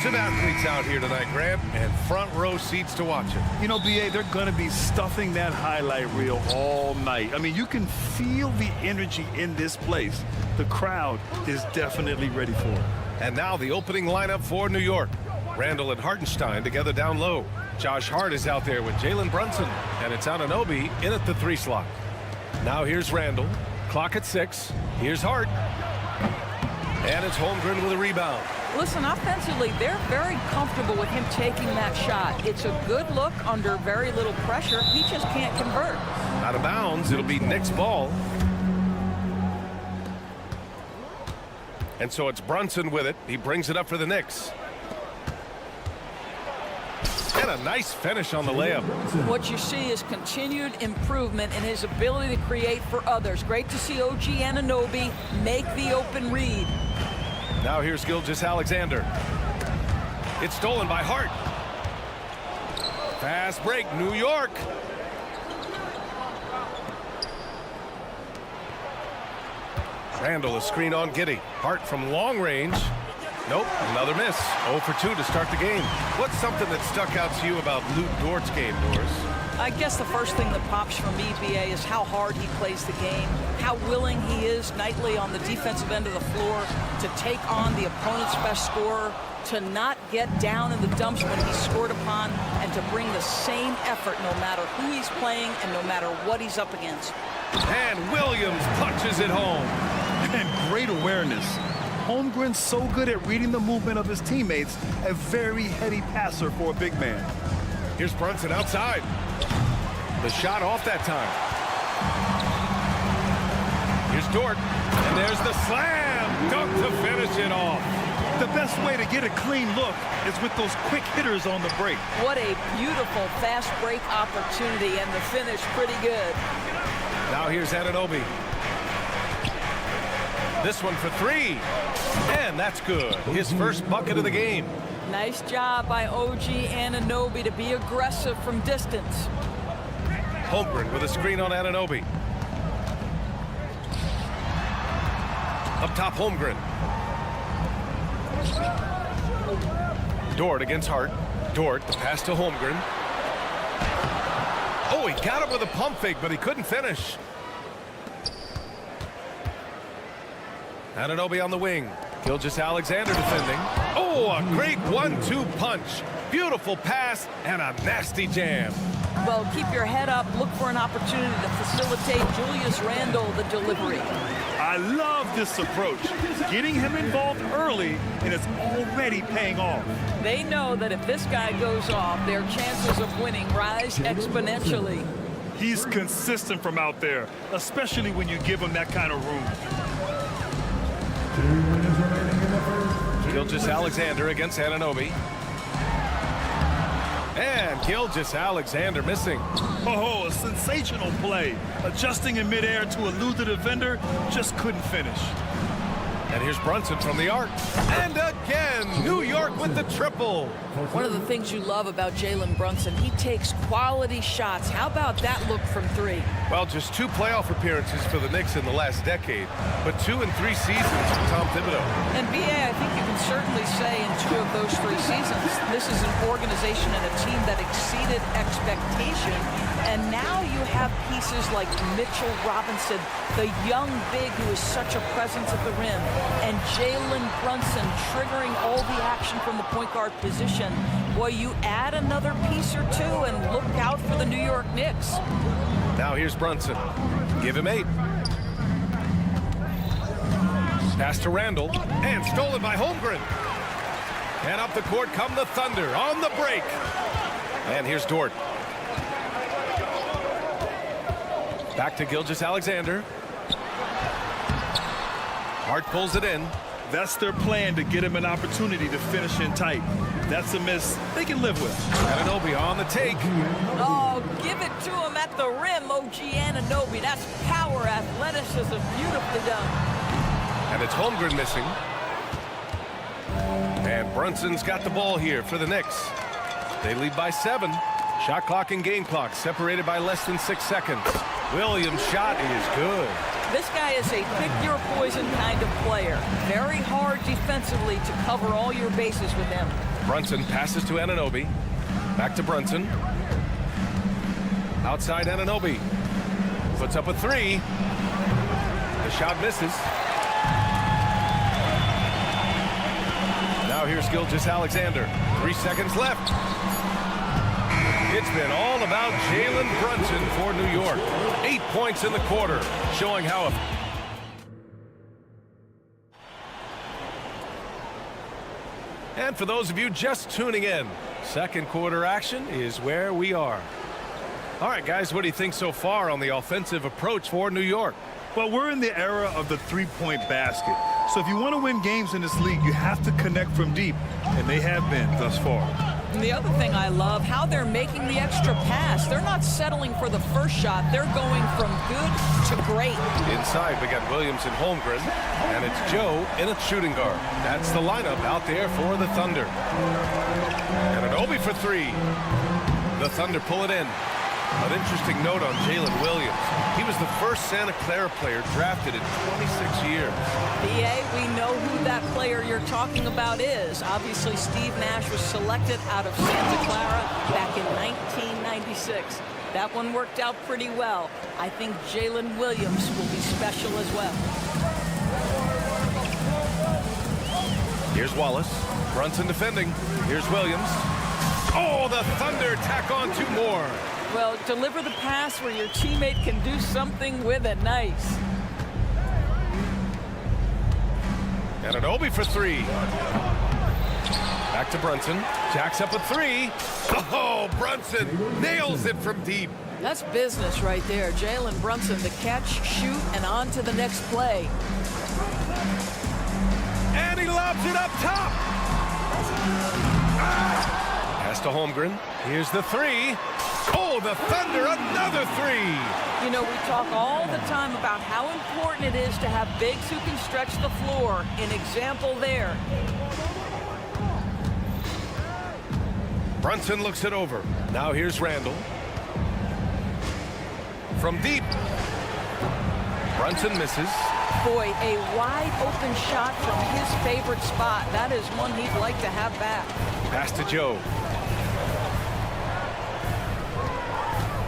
[SPEAKER 1] bunch of athletes out here tonight, Grant, and front row seats to watch it.
[SPEAKER 2] You know, BA, they're going to be stuffing that highlight reel all night. I mean, you can feel the energy in this place. The crowd is definitely ready for it.
[SPEAKER 1] And now the opening lineup for New York. Randall and Hartenstein together down low. Josh Hart is out there with Jalen Brunson, and it's Anunoby in at the 3 slot. Now here's Randall. Clock at 6. Here's Hart. And it's Holmgren with a rebound.
[SPEAKER 8] Listen, offensively, they're very comfortable with him taking that shot. It's a good look under very little pressure. He just can't convert.
[SPEAKER 1] Out of bounds, it'll be Knicks ball. And so it's Brunson with it. He brings it up for the Knicks. And a nice finish on the layup.
[SPEAKER 8] What you see is continued improvement in his ability to create for others. Great to see OG Anunoby make the open read.
[SPEAKER 1] Now here's Gilgeous-Alexander. It's stolen by Hart. Fast break, New York. Randall, a screen on Giddey. Hart from long range. Nope, another miss. 0 for 2 to start the game. What's something that stuck out to you about Luke Dort's game, Doris?
[SPEAKER 8] I guess the first thing that pops for me, BA, is how hard he plays the game, how willing he is nightly on the defensive end of the floor to take on the opponent's best scorer, to not get down in the dumps when he's scored upon, and to bring the same effort no matter who he's playing and no matter what he's up against.
[SPEAKER 1] And Williams punches it home.
[SPEAKER 2] And great awareness. Holmgren's so good at reading the movement of his teammates, a very heady passer for a big man.
[SPEAKER 1] Here's Brunson outside. The shot off that time. Here's Dort. And there's the slam. Dunk to finish it off.
[SPEAKER 2] The best way to get a clean look is with those quick hitters on the break.
[SPEAKER 8] What a beautiful fast break opportunity, and the finish pretty good.
[SPEAKER 1] Now here's Anunoby. This one for 3. And that's good. His first bucket of the game.
[SPEAKER 8] Nice job by OG Anunoby to be aggressive from distance.
[SPEAKER 1] Holmgren with a screen on Anunoby. Up top, Holmgren. Dort against Hart. Dort, the pass to Holmgren. Oh, he got it with a pump fake, but he couldn't finish. Anunoby on the wing. Gilgeous-Alexander defending. Oh, a great 1-2 punch. Beautiful pass and a nasty jam.
[SPEAKER 8] Well, keep your head up. Look for an opportunity to facilitate Julius Randle the delivery.
[SPEAKER 2] I love this approach. Getting him involved early, and it's already paying off.
[SPEAKER 8] They know that if this guy goes off, their chances of winning rise exponentially.
[SPEAKER 2] He's consistent from out there, especially when you give him that kind of room.
[SPEAKER 1] Gilgeous-Alexander against Anunoby. And Gilgeous-Alexander missing.
[SPEAKER 2] Oh, a sensational play. Adjusting in midair to elude the defender, just couldn't finish.
[SPEAKER 1] And here's Brunson from the arc. And again, New York with the triple.
[SPEAKER 8] One of the things you love about Jalen Brunson, he takes quality shots. How about that look from 3?
[SPEAKER 1] Well, just 2 playoff appearances for the Knicks in the last decade, but 2 in 3 seasons for Tom Thibodeau.
[SPEAKER 8] And BA, I think you can certainly say in 2 of those 3 seasons, this is an organization and a team that exceeded expectation. And now you have pieces like Mitchell Robinson, the young big who is such a presence at the rim, and Jalen Brunson triggering all the action from the point guard position. Boy, you add another piece or 2 and look out for the New York Knicks.
[SPEAKER 1] Now here's Brunson. Give him 8. Pass to Randall. And stolen by Holmgren. And up the court come the Thunder on the break. And here's Dort. Back to Gilgeous-Alexander. Hart pulls it in.
[SPEAKER 2] That's their plan, to get him an opportunity to finish in tight. That's a miss they can live with.
[SPEAKER 1] Anunoby on the take.
[SPEAKER 8] Oh, give it to him at the rim, OG Anunoby. That's power, athleticism, beautifully done.
[SPEAKER 1] And it's Holmgren missing. And Brunson's got the ball here for the Knicks. They lead by 7. Shot clock and game clock separated by less than 6 seconds. Williams' shot is good.
[SPEAKER 8] This guy is a pick-your-poison kind of player. Very hard defensively to cover all your bases with him.
[SPEAKER 1] Brunson passes to Anunoby. Back to Brunson. Outside Anunoby. Puts up a three. The shot misses. Now here's Gilgeous-Alexander. 3 seconds left. It's been all about Jalen Brunson for New York. 8 points in the quarter, showing how. And for those of you just tuning in, second quarter action is where we are. All right, guys, what do you think so far on the offensive approach for New York?
[SPEAKER 2] Well, we're in the era of the three-point basket. So if you want to win games in this league, you have to connect from deep, and they have been thus far.
[SPEAKER 8] And the other thing I love, how they're making the extra pass. They're not settling for the first shot. They're going from good to great.
[SPEAKER 1] Inside, we got Williams and Holmgren, and it's Joe in a shooting guard. That's the lineup out there for the Thunder. And an Obi for three. The Thunder pull it in. An interesting note on Jalen Williams. He was the first Santa Clara player drafted in 26 years.
[SPEAKER 8] BA, we know who that player you're talking about is. Obviously, Steve Nash was selected out of Santa Clara back in 1996. That one worked out pretty well. I think Jalen Williams will be special as well.
[SPEAKER 1] Here's Wallace. Brunson defending. Here's Williams. Oh, the Thunder tack on two more.
[SPEAKER 8] Well, deliver the pass where your teammate can do something with it. Nice.
[SPEAKER 1] And an Obi for three. Back to Brunson. Jacks up a three. Oh, Brunson nails it from deep.
[SPEAKER 8] That's business right there. Jalen Brunson, the catch, shoot, and on to the next play.
[SPEAKER 1] And he lobs it up top. Pass to Holmgren. Here's the three. Oh, the Thunder, another three.
[SPEAKER 8] You know, we talk all the time about how important it is to have bigs who can stretch the floor. An example there.
[SPEAKER 1] Brunson looks it over. Now here's Randall. From deep. Brunson misses.
[SPEAKER 8] Boy, a wide open shot from his favorite spot. That is one he'd like to have back.
[SPEAKER 1] Pass to Joe.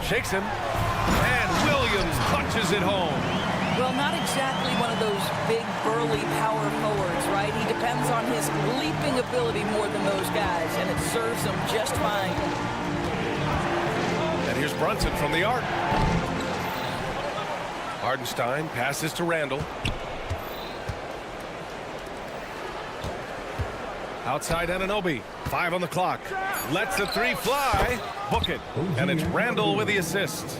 [SPEAKER 1] Shakes him. And Williams punches it home.
[SPEAKER 8] Well, not exactly one of those big, burly power forwards, right? He depends on his leaping ability more than those guys, and it serves him just fine.
[SPEAKER 1] And here's Brunson from the arc. Hardenstein passes to Randall. Outside Anunoby. 5 on the clock. Lets the three fly. Book it. And it's Randall with the assist.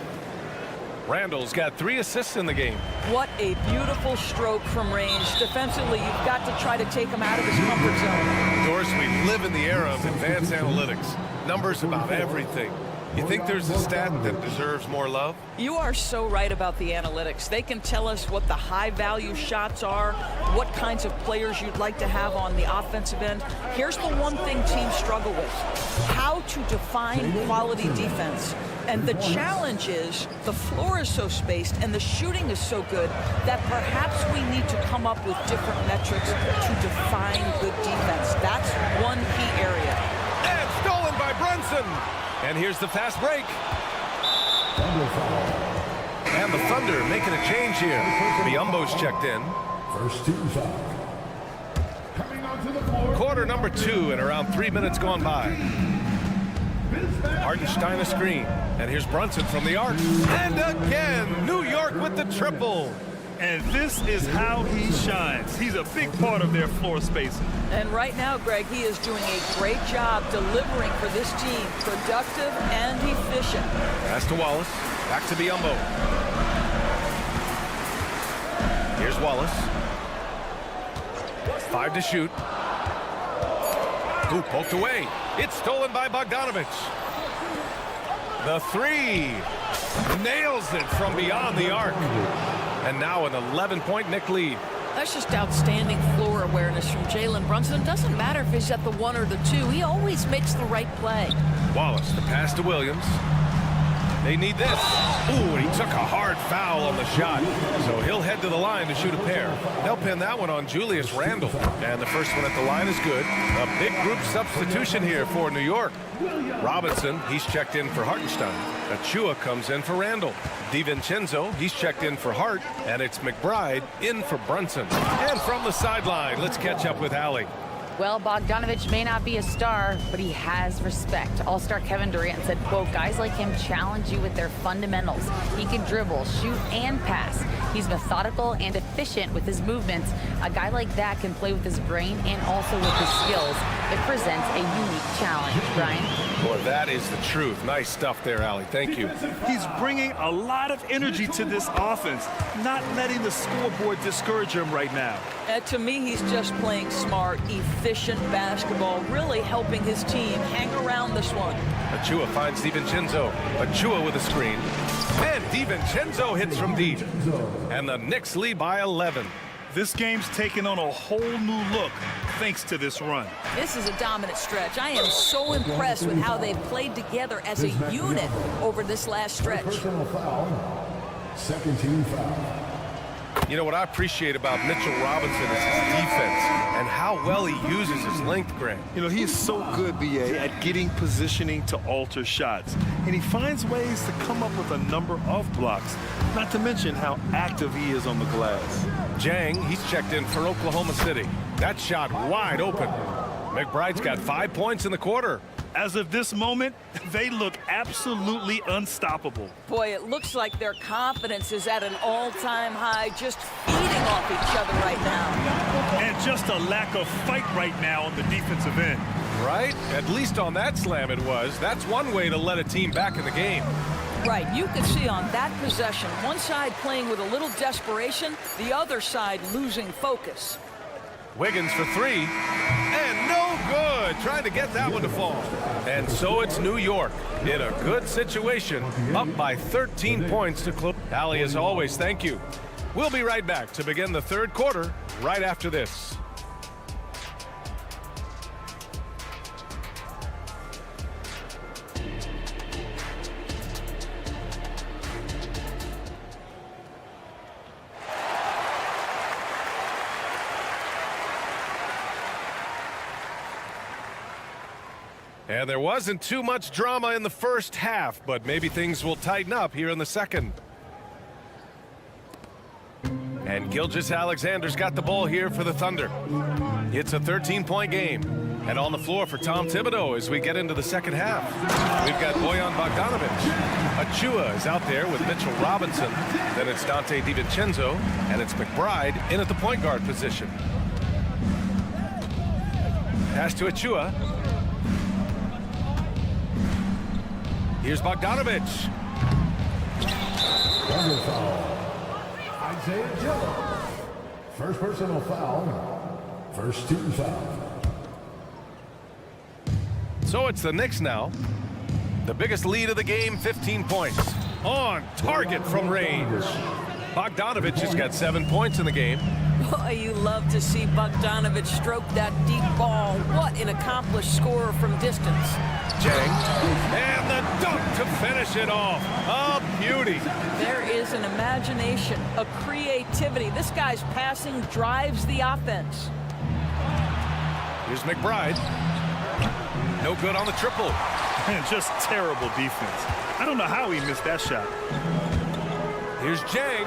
[SPEAKER 1] Randall's got 3 assists in the game.
[SPEAKER 8] What a beautiful stroke from range. Defensively, you've got to try to take him out of his comfort zone.
[SPEAKER 1] Of course, we live in the era of advanced analytics. Numbers about everything. You think there's a stat that deserves more love?
[SPEAKER 8] You are so right about the analytics. They can tell us what the high-value shots are, what kinds of players you'd like to have on the offensive end. Here's the one thing teams struggle with: how to define quality defense. And the challenge is the floor is so spaced and the shooting is so good that perhaps we need to come up with different metrics to define good defense. That's one key area.
[SPEAKER 1] And stolen by Brunson. And here's the fast break. And the Thunder making a change here. Biombo's checked in.
[SPEAKER 4] First team foul. Coming onto the floor.
[SPEAKER 1] Quarter number 2 and around 3 minutes gone by. Hardenstein a screen. And here's Brunson from the arc. And again, New York with the triple.
[SPEAKER 2] And this is how he shines. He's a big part of their floor spacing.
[SPEAKER 8] And right now, Greg, he is doing a great job delivering for this team. Productive and efficient.
[SPEAKER 1] Pass to Wallace. Back to Biombo. Here's Wallace. 5 to shoot. Ooh, poked away. It's stolen by Bogdanovich. The three. Nails it from beyond the arc. And now an 11-point Knick lead.
[SPEAKER 8] That's just outstanding floor awareness from Jalen Brunson. It doesn't matter if he's at the 1 or the 2. He always makes the right play.
[SPEAKER 1] Wallace, the pass to Williams. They need this. Ooh, and he took a hard foul on the shot. So he'll head to the line to shoot a pair. They'll pin that one on Julius Randle. And the first one at the line is good. A big group substitution here for New York. Robinson, he's checked in for Hartenstein. Achua comes in for Randle. DiVincenzo, he's checked in for Hart. And it's McBride in for Brunson. And from the sideline, let's catch up with Allie.
[SPEAKER 5] Well, Bogdanovich may not be a star, but he has respect. All-star Kevin Durant said, quote, guys like him challenge you with their fundamentals. He can dribble, shoot, and pass. He's methodical and efficient with his movements. A guy like that can play with his brain and also with his skills. It presents a unique challenge, Brian.
[SPEAKER 1] Boy, that is the truth. Nice stuff there, Allie. Thank you.
[SPEAKER 2] He's bringing a lot of energy to this offense, not letting the scoreboard discourage him right now.
[SPEAKER 8] To me, he's just playing smart, efficient basketball, really helping his team hang around this one.
[SPEAKER 1] Achua finds DiVincenzo. Achua with a screen. And DiVincenzo hits from deep. And the Knicks lead by 11.
[SPEAKER 2] This game's taken on a whole new look thanks to this run.
[SPEAKER 8] This is a dominant stretch. I am so impressed with how they've played together as a unit over this last stretch.
[SPEAKER 4] Personal foul. Second team foul.
[SPEAKER 1] You know what I appreciate about Mitchell Robinson is his defense and how well he uses his length, Grant.
[SPEAKER 2] You know, he is so good, BA, at getting positioning to alter shots. And he finds ways to come up with a number of blocks, not to mention how active he is on the glass.
[SPEAKER 1] Jang, he's checked in for Oklahoma City. That shot wide open. McBride's got 5 points in the quarter.
[SPEAKER 2] As of this moment, they look absolutely unstoppable.
[SPEAKER 8] Boy, it looks like their confidence is at an all-time high, just feeding off each other right now.
[SPEAKER 2] And just a lack of fight right now on the defensive end.
[SPEAKER 1] Right? At least on that slam it was. That's one way to let a team back in the game.
[SPEAKER 8] Right, you could see on that possession, one side playing with a little desperation, the other side losing focus.
[SPEAKER 1] Wiggins for three, and no good. Trying to get that one to fall. And so it's New York in a good situation, up by 13 points to close. Allie, as always, thank you. We'll be right back to begin the third quarter right after this. And there wasn't too much drama in the first half, but maybe things will tighten up here in the second. And Gilgeous-Alexander's got the ball here for the Thunder. It's a 13-point game. And on the floor for Tom Thibodeau as we get into the second half. We've got Bojan Bogdanović. Achua is out there with Mitchell Robinson. Then it's Dante DiVincenzo, and it's McBride in at the point guard position. Pass to Achua. Here's Bogdanović.
[SPEAKER 4] Double foul. Isaiah Joe. First personal foul. First team foul.
[SPEAKER 1] So it's the Knicks now. The biggest lead of the game, 15 points. On target from range. Bogdanović has got 7 points in the game.
[SPEAKER 8] Boy, you love to see Bogdanović stroke that deep ball. What an accomplished scorer from distance.
[SPEAKER 1] Jang. And the dunk to finish it off. A beauty.
[SPEAKER 8] There is an imagination, a creativity. This guy's passing drives the offense.
[SPEAKER 1] Here's McBride. No good on the triple.
[SPEAKER 2] And just terrible defense. I don't know how he missed that shot.
[SPEAKER 1] Here's Jang.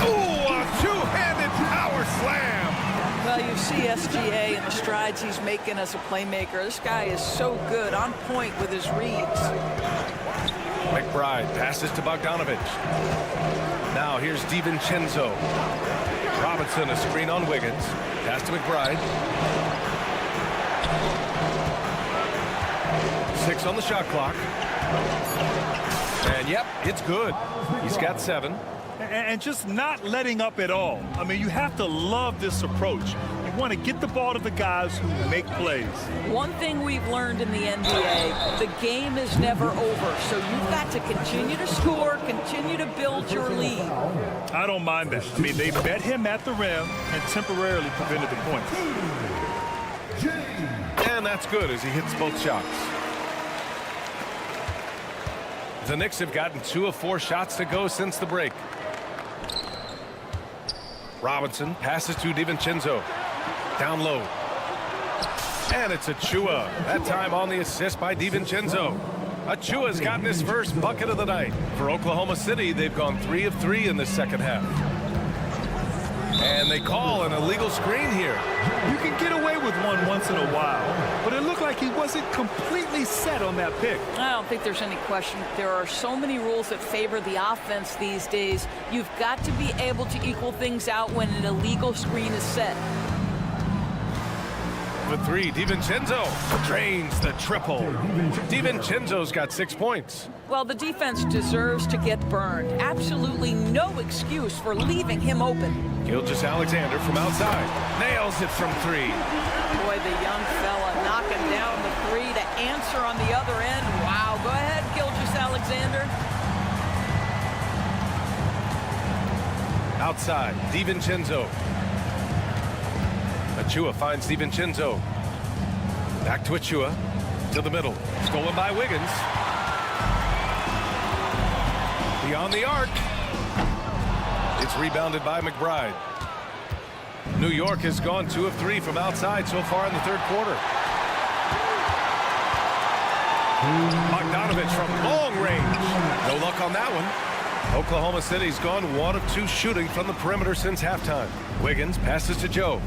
[SPEAKER 1] Ooh, a two-handed power slam.
[SPEAKER 8] Well, you see SGA and the strides he's making as a playmaker. This guy is so good, on point with his reads.
[SPEAKER 1] McBride passes to Bogdanović. Now here's DiVincenzo. Robinson, a screen on Wiggins. Pass to McBride. 6 on the shot clock. And yep, it's good. He's got 7.
[SPEAKER 2] And just not letting up at all. I mean, you have to love this approach. You want to get the ball to the guys who make plays.
[SPEAKER 8] One thing we've learned in the NBA, the game is never over. So you've got to continue to score, continue to build your lead.
[SPEAKER 2] I don't mind that. I mean, they met him at the rim and temporarily prevented the points. And
[SPEAKER 1] that's good as he hits both shots. The Knicks have gotten 2 of 4 shots to go since the break. Robinson passes to DiVincenzo. Down low. And it's Achua. That time on the assist by DiVincenzo. Achua's gotten his first bucket of the night. For Oklahoma City, they've gone 3 of 3 in the second half. And they call an illegal screen here.
[SPEAKER 2] You can get away with one once in a while, but it looked like he wasn't completely set on that pick.
[SPEAKER 8] I don't think there's any question. There are so many rules that favor the offense these days. You've got to be able to equal things out when an illegal screen is set.
[SPEAKER 1] For 3, DiVincenzo drains the triple. DiVincenzo's got 6 points.
[SPEAKER 8] Well, the defense deserves to get burned. Absolutely no excuse for leaving him open.
[SPEAKER 1] Gilgeous-Alexander from outside. Nails it from 3.
[SPEAKER 8] Boy, the young fella knocking down the 3 to answer on the other end. Wow, go ahead, Gilgeous-Alexander.
[SPEAKER 1] Outside, DiVincenzo. Achua finds DiVincenzo. Back to Achua. To the middle. Stolen by Wiggins. Beyond the arc. It's rebounded by McBride. New York has gone 2 of 3 from outside so far in the third quarter. Bogdanovich from long range. No luck on that one. Oklahoma City's gone 1 of 2 shooting from the perimeter since halftime. Wiggins passes to Joe.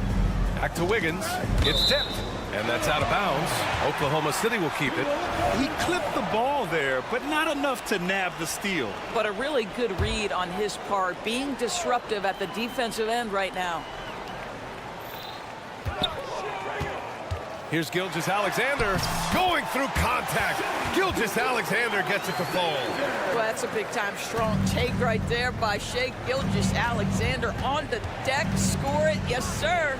[SPEAKER 1] Back to Wiggins. It's tipped. And that's out of bounds. Oklahoma City will keep it.
[SPEAKER 2] He clipped the ball there, but not enough to nab the steal.
[SPEAKER 8] But a really good read on his part, being disruptive at the defensive end right now.
[SPEAKER 1] Here's Gilgeous-Alexander going through contact. Gilgeous-Alexander gets it to fall.
[SPEAKER 8] Well, that's a big-time strong take right there by Shai Gilgeous-Alexander on the deck. Score it. Yes, sir.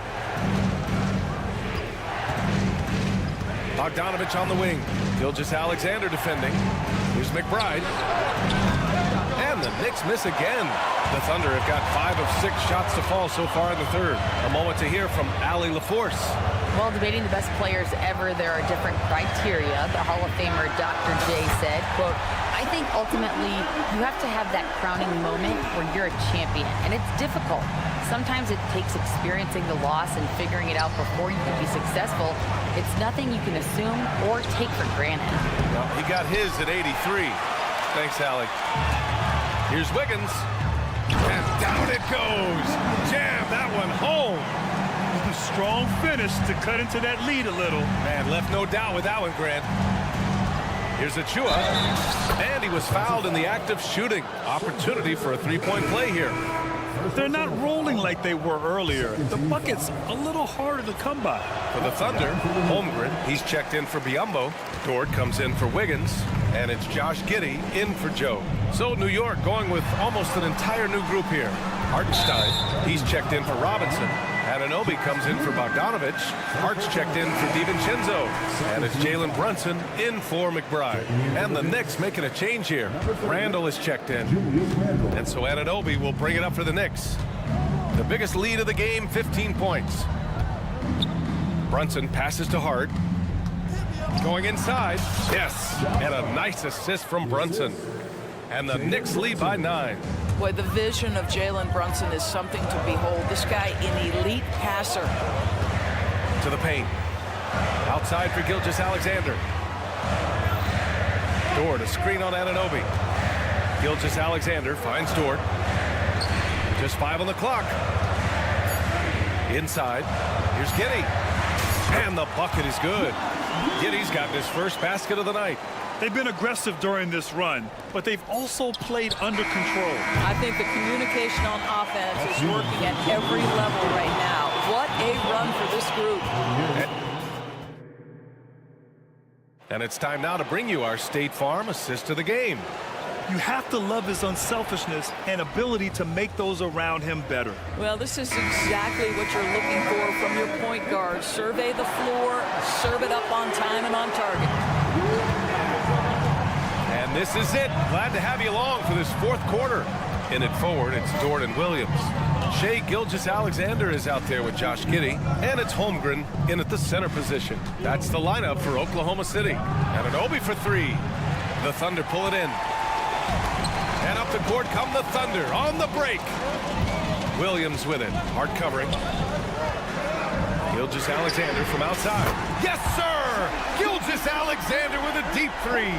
[SPEAKER 1] Bogdanovich on the wing. Gilgeous-Alexander defending. Here's McBride. And the Knicks miss again. The Thunder have got 5 of 6 shots to fall so far in the third. A moment to hear from Allie LaForce.
[SPEAKER 5] Well, debating the best players ever, there are different criteria. The Hall of Famer Dr. J said, quote, I think ultimately you have to have that crowning moment where you're a champion, and it's difficult. Sometimes it takes experiencing the loss and figuring it out before you can be successful. It's nothing you can assume or take for granted.
[SPEAKER 1] Well, he got his at 83. Thanks, Allie. Here's Wiggins. And down it goes. Jam that one home.
[SPEAKER 2] A strong finish to cut into that lead a little.
[SPEAKER 1] Man, left no doubt with that one, Grant. Here's Achua. And he was fouled in the act of shooting. Opportunity for a 3-point play here.
[SPEAKER 2] They're not rolling like they were earlier. The bucket's a little harder to come by.
[SPEAKER 1] For the Thunder, Holmgren, he's checked in for Biyombo. Dort comes in for Wiggins. And it's Josh Giddey in for Joe. So New York going with almost an entire new group here. Hartenstein, he's checked in for Robinson. Anunoby comes in for Bogdanovich. Hart's checked in for DiVincenzo. And it's Jalen Brunson in for McBride. And the Knicks making a change here. Randall is checked in. And so Anunoby will bring it up for the Knicks. The biggest lead of the game, 15 points. Brunson passes to Hart. Going inside. Yes. And a nice assist from Brunson. And the Knicks lead by 9.
[SPEAKER 8] Boy, the vision of Jalen Brunson is something to behold. This guy, an elite passer.
[SPEAKER 1] To the paint. Outside for Gilgeous-Alexander. Dort, a screen on Anunoby. Gilgeous-Alexander finds Dort. Just 5 on the clock. Inside. Here's Giddey. And the bucket is good. Giddey's gotten his first basket of the night.
[SPEAKER 2] They've been aggressive during this run, but they've also played under control.
[SPEAKER 8] I think the communication on offense is working at every level right now. What a run for this group.
[SPEAKER 1] And it's time now to bring you our State Farm assist of the game.
[SPEAKER 2] You have to love his unselfishness and ability to make those around him better.
[SPEAKER 8] Well, this is exactly what you're looking for from your point guard. Survey the floor, serve it up on time and on target.
[SPEAKER 1] And this is it. Glad to have you along for this fourth quarter. In it forward, it's Dort and Williams. Shai Gilgeous-Alexander is out there with Josh Giddey. And it's Holmgren in at the center position. That's the lineup for Oklahoma City. Anunoby for 3. The Thunder pull it in. And up the court come the Thunder on the break. Williams with it. Hard covering. Gilgeous-Alexander from outside. Yes, sir! Gilgeous-Alexander with a deep three.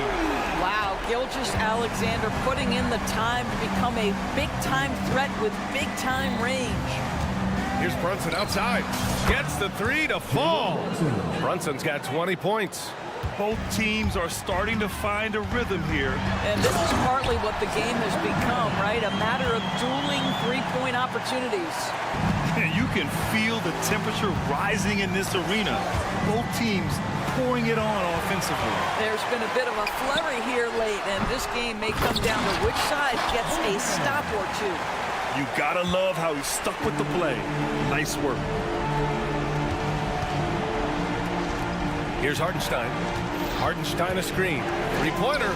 [SPEAKER 8] Wow, Gilgeous-Alexander putting in the time to become a big-time threat with big-time range.
[SPEAKER 1] Here's Brunson outside. Gets the three to fall. Brunson's got 20 points.
[SPEAKER 2] Both teams are starting to find a rhythm here.
[SPEAKER 8] And this is partly what the game has become, right? A matter of dueling three-point opportunities.
[SPEAKER 2] You can feel the temperature rising in this arena. Both teams pouring it on offensively.
[SPEAKER 8] There's been a bit of a flurry here late, and this game may come down to which side gets a stop or two.
[SPEAKER 2] You gotta love how he stuck with the play. Nice work.
[SPEAKER 1] Here's Hartenstein. Hartenstein a screen. Three-pointer.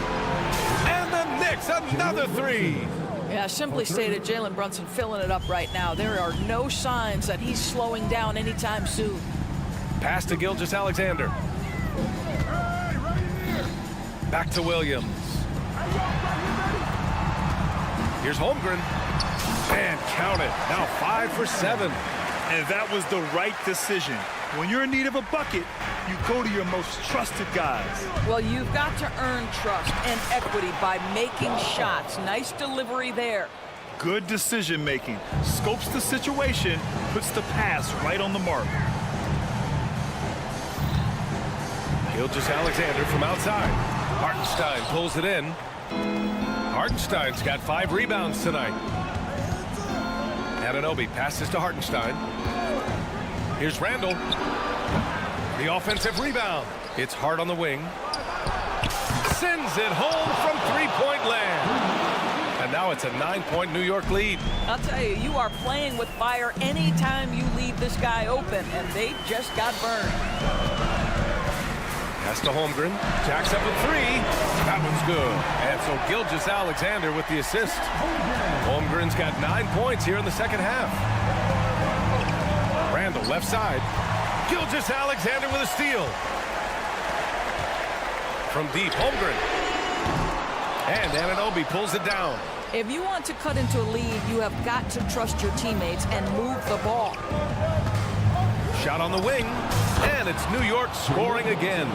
[SPEAKER 1] And the Knicks another three.
[SPEAKER 8] Yeah, simply stated, Jalen Brunson filling it up right now. There are no signs that he's slowing down anytime soon.
[SPEAKER 1] Pass to Gilgeous-Alexander. Back to Williams. Here's Holmgren. And count it. Now 5 for 7.
[SPEAKER 2] And that was the right decision. When you're in need of a bucket, you go to your most trusted guys.
[SPEAKER 8] Well, you've got to earn trust and equity by making shots. Nice delivery there.
[SPEAKER 2] Good decision making. Scopes the situation, puts the pass right on the mark.
[SPEAKER 1] Gilgeous-Alexander from outside. Hartenstein pulls it in. Hartenstein's got 5 rebounds tonight. Anunoby passes to Hartenstein. Here's Randall. The offensive rebound. It's Hart on the wing. Sends it home from three-point land. And now it's a 9-point New York lead.
[SPEAKER 8] I'll tell you, you are playing with fire anytime you leave this guy open, and they just got burned.
[SPEAKER 1] Pass to Holmgren. Jacks up a three. That one's good. And so Gilgeous-Alexander with the assist. Holmgren's got 9 points here in the second half. Randall left side. Gilgeous-Alexander with a steal. From deep, Holmgren. And Anunoby pulls it down.
[SPEAKER 8] If you want to cut into a lead, you have got to trust your teammates and move the ball.
[SPEAKER 1] Shot on the wing. And it's New York scoring again.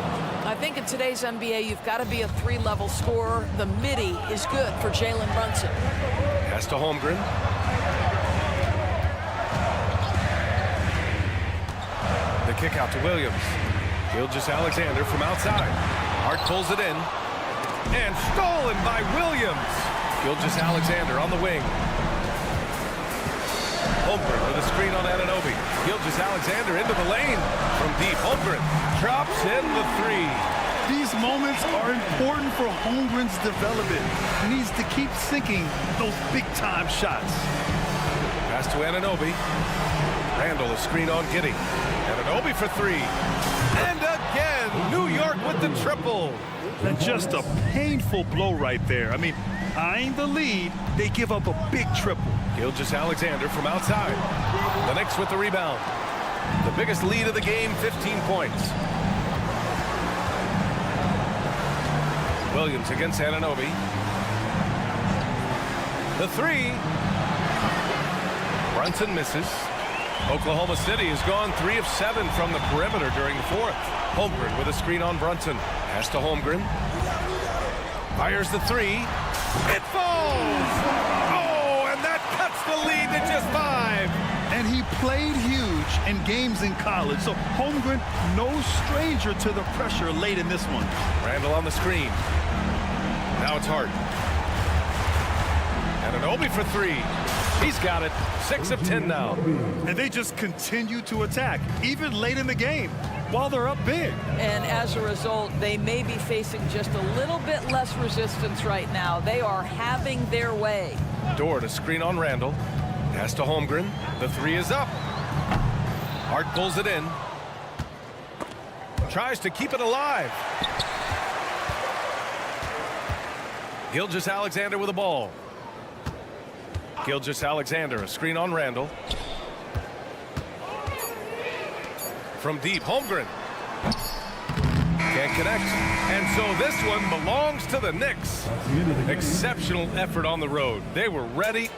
[SPEAKER 8] I think in today's NBA, you've got to be a 3-level scorer. The midi is good for Jalen Brunson.
[SPEAKER 1] Pass to Holmgren. The kick out to Williams. Gilgeous-Alexander from outside. Hart pulls it in. And stolen by Williams. Gilgeous-Alexander on the wing. Holmgren with a screen on Anunoby. Gilgeous-Alexander into the lane. From deep, Holmgren drops in the three.
[SPEAKER 2] These moments are important for Holmgren's development. He needs to keep sinking those big-time shots.
[SPEAKER 1] Pass to Anunoby. Randall a screen on Giddey. Anunoby for three. And again, New York with the triple.
[SPEAKER 2] And just a painful blow right there. I mean, eyeing the lead, they give up a big triple.
[SPEAKER 1] Gilgeous-Alexander from outside. The Knicks with the rebound. The biggest lead of the game, 15 points. Williams against Anunoby. The three. Brunson misses. Oklahoma City has gone 3 of 7 from the perimeter during the fourth. Holmgren with a screen on Brunson. Pass to Holmgren. Fires the three. It falls! Oh, and that cuts the lead to just 5.
[SPEAKER 2] And he played huge in games in college, so Holmgren, no stranger to the pressure late in this one.
[SPEAKER 1] Randall on the screen. Now it's Hart. Anunoby for three. He's got it. 6 of 10 now.
[SPEAKER 2] And they just continue to attack, even late in the game, while they're up big.
[SPEAKER 8] And as a result, they may be facing just a little bit less resistance right now. They are having their way.
[SPEAKER 1] Dort a screen on Randall. Pass to Holmgren. The three is up. Hart pulls it in. Tries to keep it alive. Gilgeous-Alexander with the ball. Gilgeous-Alexander, a screen on Randall. From deep, Holmgren. Can't connect. And so this one belongs to the Knicks. Exceptional effort on the road. They were ready.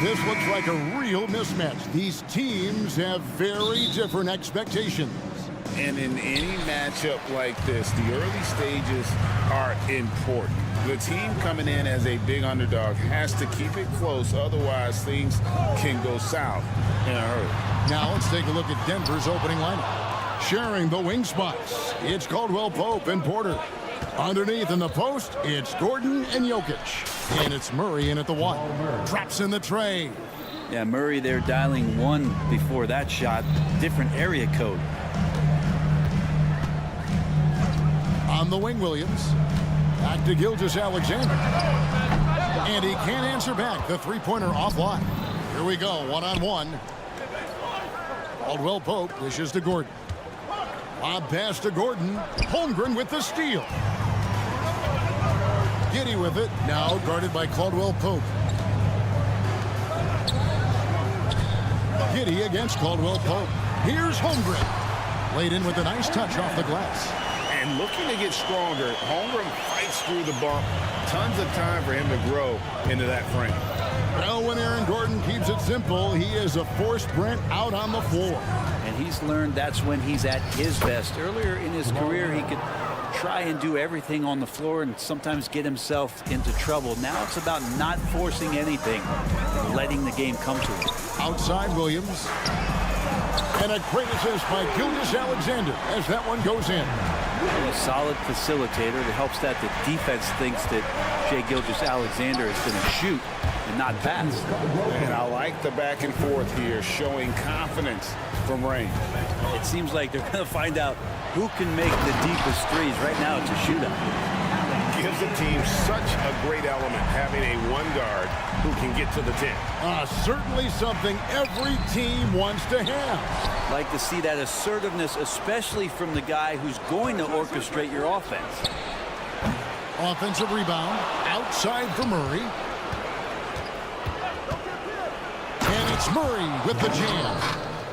[SPEAKER 6] This looks like a real mismatch. These teams have very different expectations.
[SPEAKER 7] And in any matchup like this, the early stages are important. The team coming in as a big underdog has to keep it close, otherwise things can go south in a hurry.
[SPEAKER 6] Now let's take a look at Denver's opening lineup. Sharing the wing spots, it's Caldwell Pope and Porter. Underneath in the post, it's Gordon and Jokic. And it's Murray in at the 1. Drops in the tray.
[SPEAKER 10] Yeah, Murray there dialing 1 before that shot. Different area code.
[SPEAKER 6] On the wing, Williams. Back to Gilgeous-Alexander. And he can't answer back. The three-pointer offline. Here we go, one-on-one. Caldwell Pope dishes to Gordon. Lob pass to Gordon. Holmgren with the steal. Giddey with it. Now guarded by Caldwell Pope. Giddey against Caldwell Pope. Here's Holmgren. Laid in with a nice touch off the glass.
[SPEAKER 7] And looking to get stronger, Holmgren fights through the bump. Tons of time for him to grow into that frame.
[SPEAKER 6] Well, when Aaron Gordon keeps it simple, he is a forced sprint out on the floor.
[SPEAKER 10] And he's learned that's when he's at his best. Earlier in his career, he could try and do everything on the floor and sometimes get himself into trouble. Now it's about not forcing anything, letting the game come to him.
[SPEAKER 6] Outside Williams. And a great assist by Gilgeous-Alexander as that one goes in.
[SPEAKER 10] A solid facilitator that helps that the defense thinks that Shai Gilgeous-Alexander is going to shoot and not pass.
[SPEAKER 7] And I like the back and forth here, showing confidence from Rain.
[SPEAKER 10] It seems like they're going to find out who can make the deepest threes. Right now it's a shootout.
[SPEAKER 11] Gives the team such a great element, having a one guard who can get to the 10.
[SPEAKER 6] Certainly something every team wants to have.
[SPEAKER 10] Like to see that assertiveness, especially from the guy who's going to orchestrate your offense.
[SPEAKER 6] Offensive rebound outside for Murray. And it's Murray with the jam.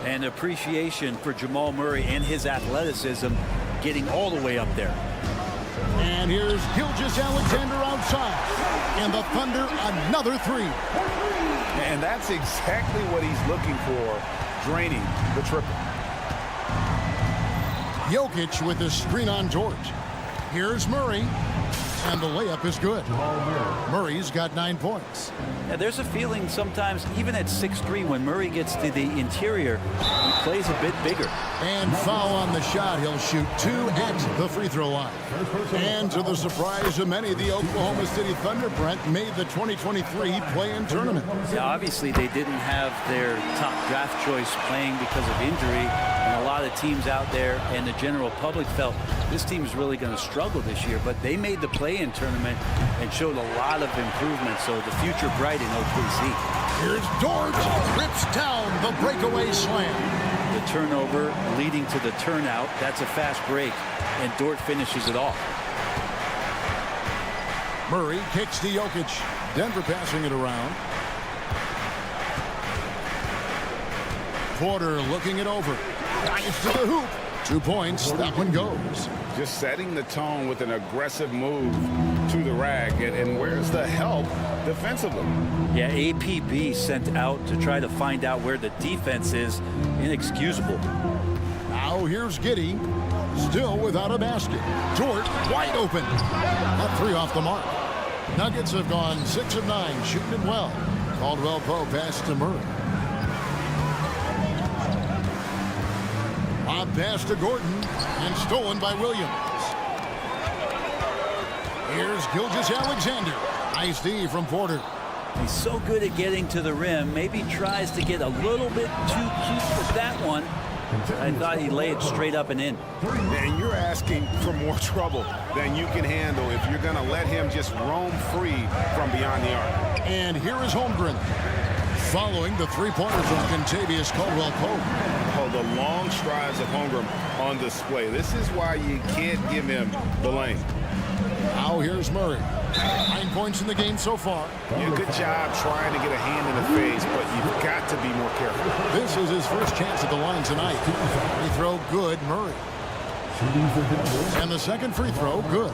[SPEAKER 10] And appreciation for Jamal Murray and his athleticism getting all the way up there.
[SPEAKER 6] And here's Gilgeous-Alexander outside. And the Thunder another 3.
[SPEAKER 7] And that's exactly what he's looking for, draining the triple.
[SPEAKER 6] Jokic with his screen on George. Here's Murray. And the layup is good. Murray's got 9 points.
[SPEAKER 10] Yeah, there's a feeling sometimes, even at 6'3", when Murray gets to the interior, he plays a bit bigger.
[SPEAKER 6] And foul on the shot. He'll shoot 2 at the free throw line. And to the surprise of many, the Oklahoma City Thunder, Brent, made the 2023 play-in tournament.
[SPEAKER 10] Yeah, obviously they didn't have their top draft choice playing because of injury. And a lot of teams out there and the general public felt this team's really going to struggle this year. But they made the play-in tournament and showed a lot of improvement. So the future bright in OKC.
[SPEAKER 6] Here's Dort. Rips down the breakaway slam.
[SPEAKER 10] The turnover leading to the turnout. That's a fast break. And Dort finishes it off.
[SPEAKER 6] Murray kicks to Jokic. Denver passing it around. Porter looking it over. Dives to the hoop. 2 points. That one goes.
[SPEAKER 7] Just setting the tone with an aggressive move to the rack. And where's the help defensively?
[SPEAKER 10] Yeah, APB sent out to try to find out where the defense is. Inexcusable.
[SPEAKER 6] Now here's Giddey. Still without a basket. Dort wide open. That 3 off the mark. Nuggets have gone 6 of 9, shooting it well. Caldwell Pope pass to Murray. Lob pass to Gordon and stolen by Williams. Here's Gilgeous-Alexander. Nice D from Porter.
[SPEAKER 10] He's so good at getting to the rim. Maybe tries to get a little bit too cute with that one. I thought he laid it straight up and in.
[SPEAKER 11] And you're asking for more trouble than you can handle if you're going to let him just roam free from beyond the arc.
[SPEAKER 6] And here is Holmgren. Following the three-pointer from Kentavious Caldwell-Pope.
[SPEAKER 11] Oh, the long strides of Holmgren on display. This is why you can't give him the lane.
[SPEAKER 6] Now here's Murray. 9 points in the game so far.
[SPEAKER 11] Yeah, good job trying to get a hand in the face, but you've got to be more careful.
[SPEAKER 6] This is his first chance at the line tonight. Free throw good, Murray. And the second free throw good.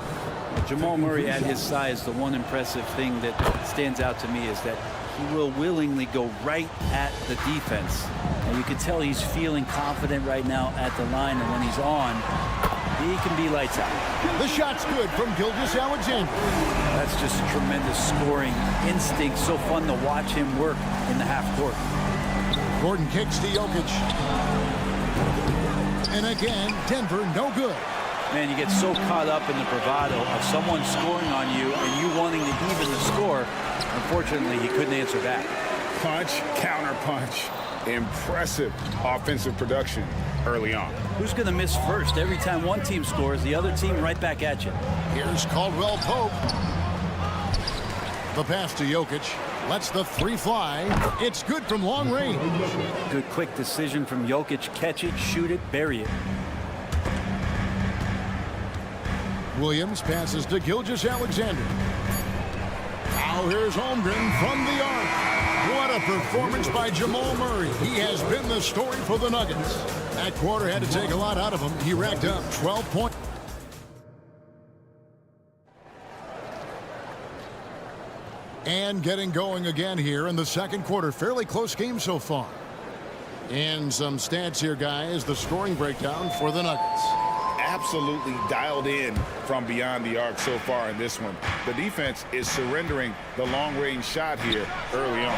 [SPEAKER 10] Jamal Murray at his size, the one impressive thing that stands out to me is that he will willingly go right at the defense. And you can tell he's feeling confident right now at the line, and when he's on, he can be lights out.
[SPEAKER 6] The shot's good from Gilgeous-Alexander.
[SPEAKER 10] That's just tremendous scoring instinct. So fun to watch him work in the half court.
[SPEAKER 6] Gordon kicks to Jokic. And again, Denver no good.
[SPEAKER 10] Man, you get so caught up in the bravado of someone scoring on you and you wanting to even the score. Unfortunately, he couldn't answer back.
[SPEAKER 7] Punch, counter punch. Impressive offensive production early on.
[SPEAKER 10] Who's going to miss first? Every time one team scores, the other team right back at you.
[SPEAKER 6] Here's Caldwell Pope. The pass to Jokic. Lets the three fly. It's good from long range.
[SPEAKER 10] Good quick decision from Jokic. Catch it, shoot it, bury it.
[SPEAKER 6] Williams passes to Gilgeous-Alexander. Now here's Holmgren from the arc. What a performance by Jamal Murray. He has been the story for the Nuggets. That quarter had to take a lot out of him. He racked up 12 points. And getting going again here in the second quarter. Fairly close game so far. And some stats here, guys. The scoring breakdown for the Nuggets.
[SPEAKER 7] Absolutely dialed in from beyond the arc so far in this one. The defense is surrendering the long-range shot here early on.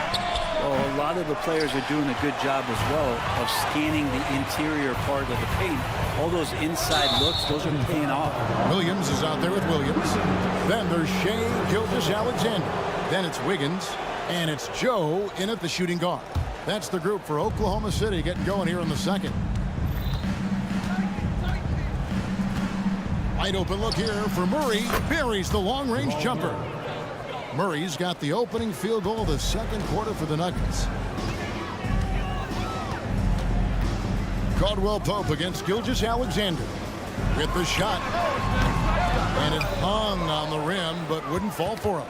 [SPEAKER 10] Well, a lot of the players are doing a good job as well of scanning the interior part of the paint. All those inside looks, those are paying off.
[SPEAKER 6] Williams is out there with Williams. Then there's Shea Gilgeous-Alexander. Then it's Wiggins. And it's Joe in at the shooting guard. That's the group for Oklahoma City getting going here in the second. Wide open look here for Murray. Buries the long-range jumper. Murray's got the opening field goal of the second quarter for the Nuggets. Caldwell Pope against Gilgeous-Alexander. With the shot. And it hung on the rim, but wouldn't fall for him.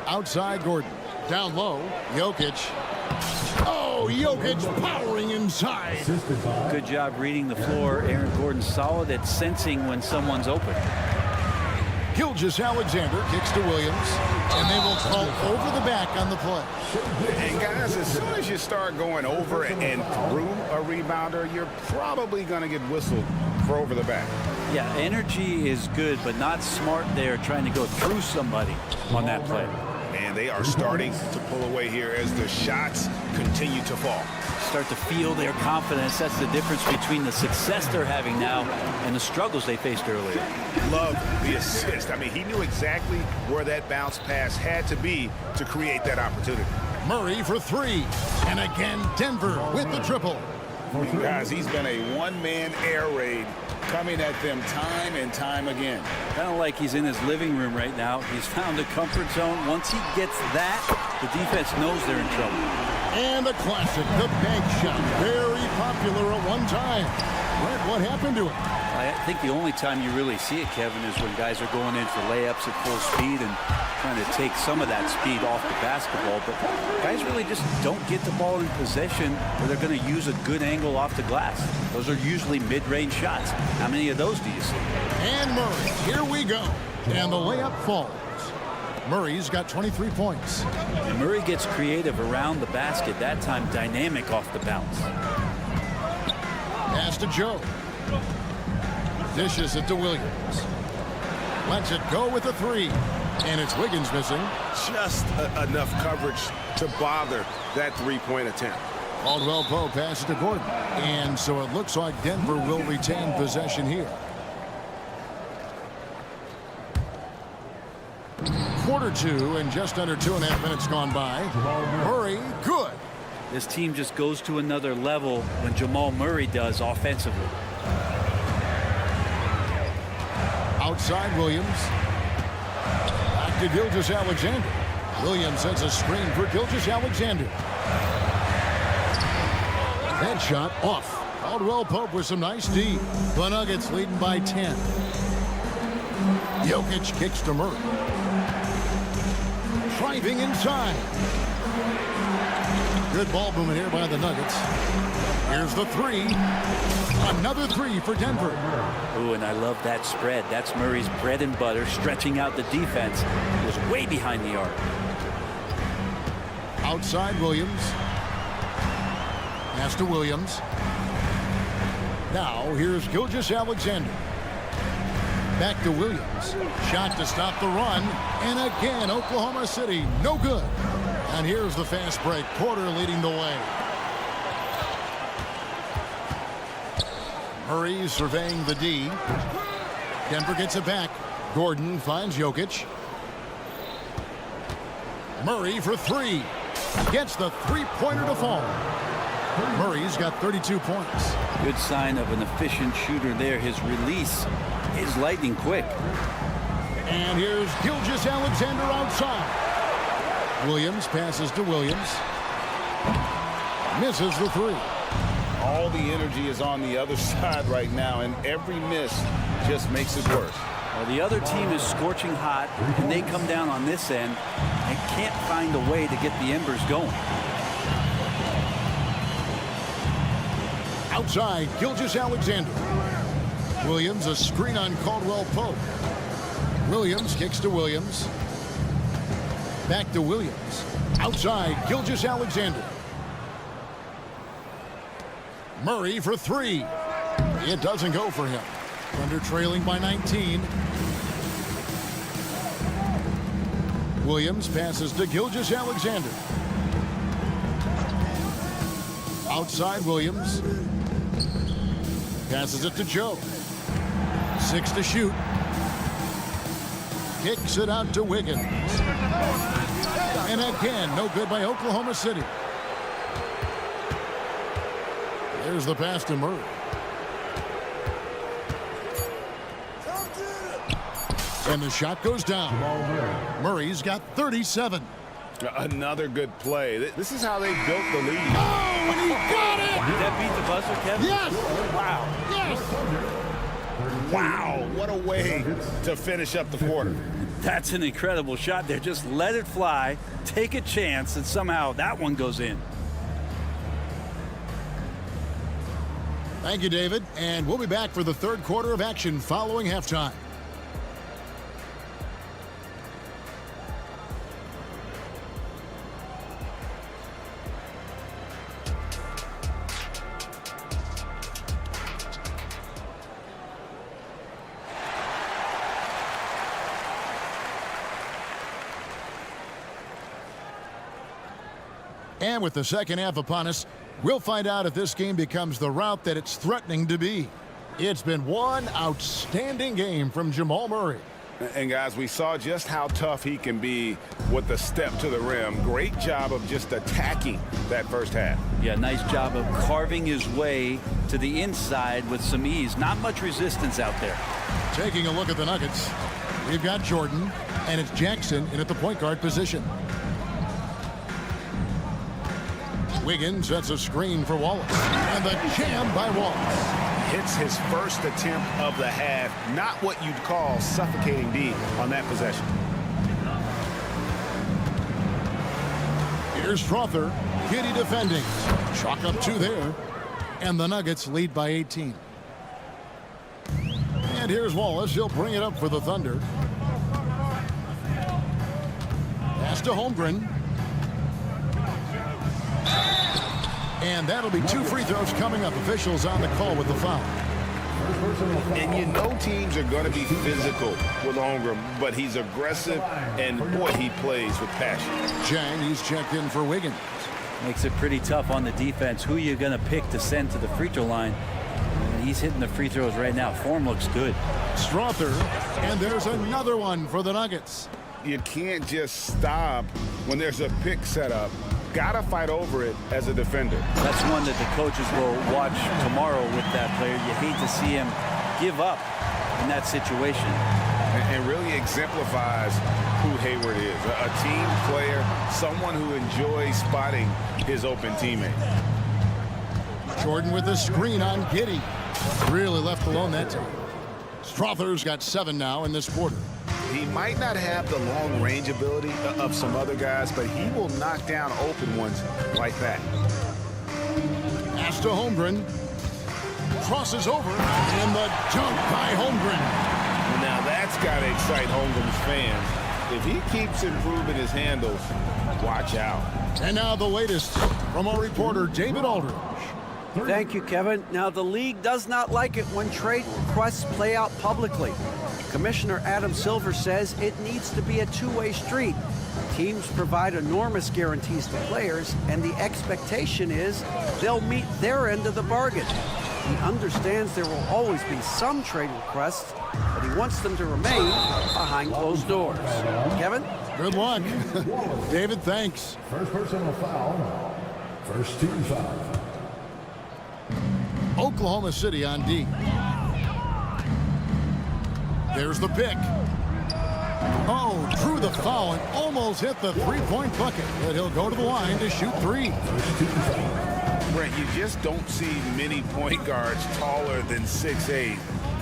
[SPEAKER 6] Outside Gordon. Down low, Jokic. Oh, Jokic powering inside.
[SPEAKER 10] Good job reading the floor. Aaron Gordon solid at sensing when someone's open.
[SPEAKER 6] Gilgeous-Alexander kicks to Williams, and they will call over the back on the play.
[SPEAKER 7] And guys, as soon as you start going over and through a rebounder, you're probably going to get whistled for over the back.
[SPEAKER 10] Yeah, energy is good, but not smart there trying to go through somebody on that play.
[SPEAKER 7] And they are starting to pull away here as the shots continue to fall.
[SPEAKER 10] Start to feel their confidence. That's the difference between the success they're having now and the struggles they faced earlier.
[SPEAKER 7] Love the assist. I mean, he knew exactly where that bounce pass had to be to create that opportunity.
[SPEAKER 6] Murray for three. And again, Denver with the triple.
[SPEAKER 7] Guys, he's been a one-man air raid coming at them time and time again.
[SPEAKER 10] Kind of like he's in his living room right now. He's found a comfort zone. Once he gets that, the defense knows they're in trouble.
[SPEAKER 6] And a classic, the bank shot. Very popular at one time. Brett, what happened to it?
[SPEAKER 10] I think the only time you really see it, Kevin, is when guys are going in for layups at full speed and trying to take some of that speed off the basketball. But guys really just don't get the ball in possession where they're going to use a good angle off the glass. Those are usually mid-range shots. How many of those do you see?
[SPEAKER 6] And Murray, here we go. And the layup falls. Murray's got 23 points.
[SPEAKER 10] And Murray gets creative around the basket, that time dynamic off the bounce.
[SPEAKER 6] Pass to Joe. Dishes it to Williams. Lets it go with a three. And it's Wiggins missing.
[SPEAKER 1] Just enough coverage to bother that three-point attempt.
[SPEAKER 6] Caldwell Pope passes to Gordon. And so it looks like Denver will retain possession here. Quarter two and just under 2.5 minutes gone by. Murray, good.
[SPEAKER 10] This team just goes to another level when Jamal Murray does offensively.
[SPEAKER 6] Outside Williams. Back to Gilgeous-Alexander. Williams sets a screen for Gilgeous-Alexander. That shot off. Caldwell Pope with some nice D. The Nuggets leading by 10. Jokic kicks to Murray. Driving inside. Good ball movement here by the Nuggets. Here's the three. Another three for Denver.
[SPEAKER 10] Ooh, and I love that spread. That's Murray's bread and butter, stretching out the defense. It was way behind the arc.
[SPEAKER 6] Outside Williams. Pass to Williams. Now here's Gilgeous-Alexander. Back to Williams. Shot to stop the run. And again, Oklahoma City, no good. And here's the fast break. Porter leading the way. Murray surveying the D. Denver gets it back. Gordon finds Jokic. Murray for three. Gets the three-pointer to fall. Murray's got 32 points.
[SPEAKER 10] Good sign of an efficient shooter there. His release is lightning quick.
[SPEAKER 6] And here's Gilgeous-Alexander outside. Williams passes to Williams. Misses the three.
[SPEAKER 11] All the energy is on the other side right now, and every miss just makes it worse.
[SPEAKER 10] Well, the other team is scorching hot, and they come down on this end and can't find a way to get the embers going.
[SPEAKER 6] Outside, Gilgeous-Alexander. Williams, a screen on Caldwell Pope. Williams kicks to Williams. Back to Williams. Outside, Gilgeous-Alexander. Murray for three. It doesn't go for him. Thunder trailing by 19. Williams passes to Gilgeous-Alexander. Outside Williams. Passes it to Joe. 6 to shoot. Kicks it out to Wiggins. And again, no good by Oklahoma City. There's the pass to Murray. And the shot goes down. Murray's got 37.
[SPEAKER 11] Another good play. This is how they built the lead.
[SPEAKER 6] Oh, and he got it!
[SPEAKER 10] Did that beat the buzzer, Kevin?
[SPEAKER 6] Yes!
[SPEAKER 11] Wow.
[SPEAKER 6] Yes!
[SPEAKER 11] Wow, what a way to finish up the quarter.
[SPEAKER 10] That's an incredible shot there. Just let it fly, take a chance, and somehow that one goes in.
[SPEAKER 6] Thank you, David. And we'll be back for the third quarter of action following halftime. And with the second half upon us, we'll find out if this game becomes the route that it's threatening to be. It's been one outstanding game from Jamal Murray.
[SPEAKER 11] And guys, we saw just how tough he can be with the step to the rim. Great job of just attacking that first half.
[SPEAKER 10] Yeah, nice job of carving his way to the inside with some ease. Not much resistance out there.
[SPEAKER 6] Taking a look at the Nuggets, we've got Jordan, and it's Jackson in at the point guard position. Wiggins sets a screen for Wallace. And the jam by Wallace.
[SPEAKER 11] Hits his first attempt of the half. Not what you'd call suffocating D on that possession.
[SPEAKER 6] Here's Strother. Giddy defending. Chalk up 2 there. And the Nuggets lead by 18. And here's Wallace. He'll bring it up for the Thunder. Pass to Holmgren. And that'll be 2 free throws coming up. Officials on the call with the foul.
[SPEAKER 11] And you know teams are going to be physical with Holmgren, but he's aggressive, and boy, he plays with passion.
[SPEAKER 6] Chang, he's checked in for Wiggins.
[SPEAKER 10] Makes it pretty tough on the defense. Who you're going to pick to send to the free throw line. And he's hitting the free throws right now. Form looks good.
[SPEAKER 6] Strother, and there's another one for the Nuggets.
[SPEAKER 11] You can't just stop when there's a pick set up. Gotta fight over it as a defender.
[SPEAKER 10] That's one that the coaches will watch tomorrow with that player. You hate to see him give up in that situation.
[SPEAKER 11] And really exemplifies who Hayward is. A team player, someone who enjoys spotting his open teammate.
[SPEAKER 6] Jordan with the screen on Giddy. Really left alone that time. Strother's got 7 now in this quarter.
[SPEAKER 11] He might not have the long-range ability of some other guys, but he will knock down open ones like that.
[SPEAKER 6] Pass to Holmgren. Crosses over, and the dunk by Holmgren.
[SPEAKER 11] Now that's got to excite Holmgren's fans. If he keeps improving his handles, watch out.
[SPEAKER 6] And now the latest from our reporter, David Aldridge.
[SPEAKER 9] Thank you, Kevin. Now, the league does not like it when trade requests play out publicly. Commissioner Adam Silver says it needs to be a two-way street. Teams provide enormous guarantees to players, and the expectation is they'll meet their end of the bargain. He understands there will always be some trade requests, but he wants them to remain behind closed doors. Kevin?
[SPEAKER 6] Good luck. David, thanks.
[SPEAKER 4] First personal foul. First team foul.
[SPEAKER 6] Oklahoma City on D. There's the pick. Oh, drew the foul and almost hit the three-point bucket, but he'll go to the line to shoot three.
[SPEAKER 11] Brent, you just don't see many point guards taller than 6'8",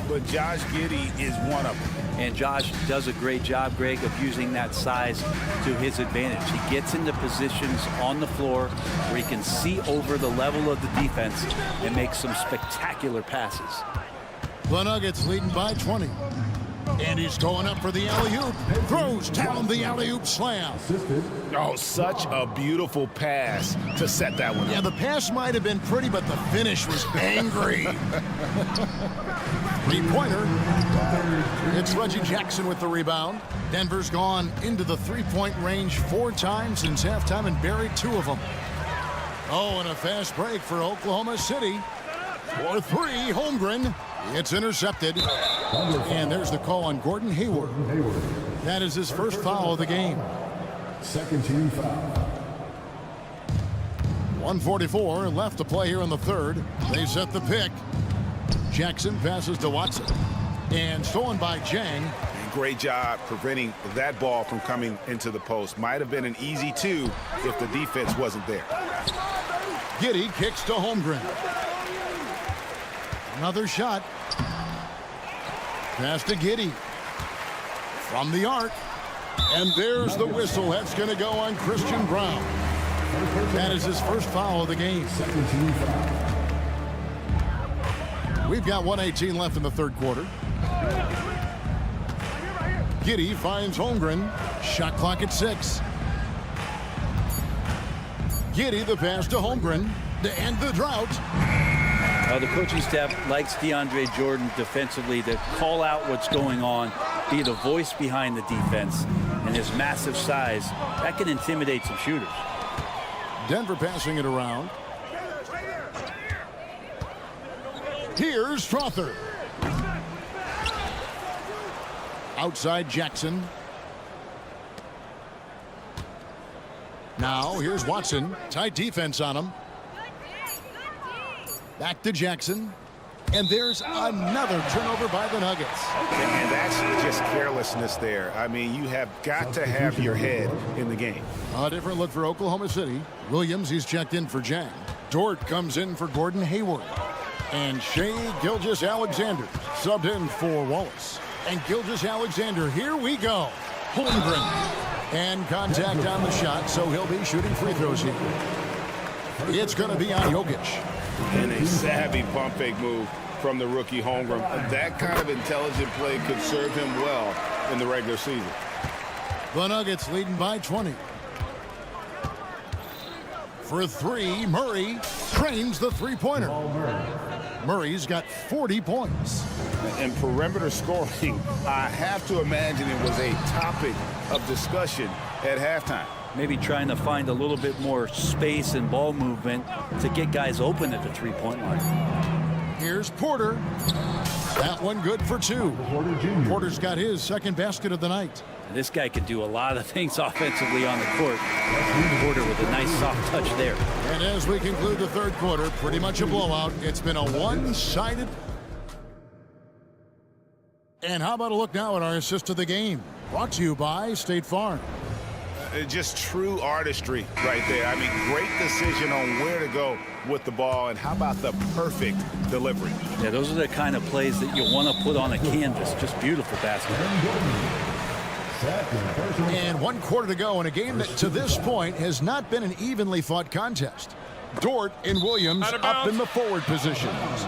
[SPEAKER 11] but Josh Giddey is one of them.
[SPEAKER 10] And Josh does a great job, Greg, of using that size to his advantage. He gets into positions on the floor where he can see over the level of the defense and make some spectacular passes.
[SPEAKER 6] The Nuggets leading by 20. And he's going up for the alley-oop. Throws down the alley-oop slam.
[SPEAKER 11] Oh, such a beautiful pass to set that one up.
[SPEAKER 6] Yeah, the pass might have been pretty, but the finish was angry. Three-pointer. It's Reggie Jackson with the rebound. Denver's gone into the three-point range 4 times since halftime and buried 2 of them. Oh, and a fast break for Oklahoma City. For 3, Holmgren. It's intercepted. And there's the call on Gordon Hayward. That is his first foul of the game.
[SPEAKER 4] Second team foul.
[SPEAKER 6] 1:44 left to play here in the third. They set the pick. Jackson passes to Watson. And stolen by Jang.
[SPEAKER 11] Great job preventing that ball from coming into the post. Might have been an easy 2 if the defense wasn't there.
[SPEAKER 6] Giddey kicks to Holmgren. Another shot. Pass to Giddey. From the arc. And there's the whistle. That's going to go on Christian Brown. That is his first foul of the game. We've got 1:18 left in the third quarter. Giddey finds Holmgren. Shot clock at 6. Giddey the pass to Holmgren to end the drought.
[SPEAKER 10] The coaching staff likes DeAndre Jordan defensively to call out what's going on, be the voice behind the defense, and his massive size, that can intimidate some shooters.
[SPEAKER 6] Denver passing it around. Here's Strother. Outside Jackson. Now here's Watson. Tight defense on him. Back to Jackson. And there's another turnover by the Nuggets.
[SPEAKER 11] And that's just carelessness there. I mean, you have got to have your head in the game.
[SPEAKER 6] A different look for Oklahoma City. Williams, he's checked in for Jang. Dort comes in for Gordon Hayward. And Shai Gilgeous-Alexander subbed in for Wallace. And Gilgeous-Alexander, here we go. Holmgren. And contact on the shot, so he'll be shooting free throws here. It's going to be on Jokic.
[SPEAKER 11] And a savvy pump fake move from the rookie Holmgren. That kind of intelligent play could serve him well in the regular season.
[SPEAKER 6] The Nuggets leading by 20. For 3, Murray trains the three-pointer. Murray's got 40 points.
[SPEAKER 11] And perimeter scoring, I have to imagine it was a topic of discussion at halftime.
[SPEAKER 10] Maybe trying to find a little bit more space and ball movement to get guys open at the three-point line.
[SPEAKER 6] Here's Porter. That one good for 2. Porter's got his second basket of the night.
[SPEAKER 10] This guy can do a lot of things offensively on the court. Porter with a nice soft touch there.
[SPEAKER 6] And as we conclude the third quarter, pretty much a blowout. It's been a one-sided. And how about a look now at our assist of the game? Brought to you by State Farm.
[SPEAKER 11] Just true artistry right there. I mean, great decision on where to go with the ball, and how about the perfect delivery?
[SPEAKER 10] Yeah, those are the kind of plays that you want to put on a canvas. Just beautiful basketball.
[SPEAKER 6] And 1 quarter to go in a game that to this point has not been an evenly fought contest. Dort and Williams up in the forward positions.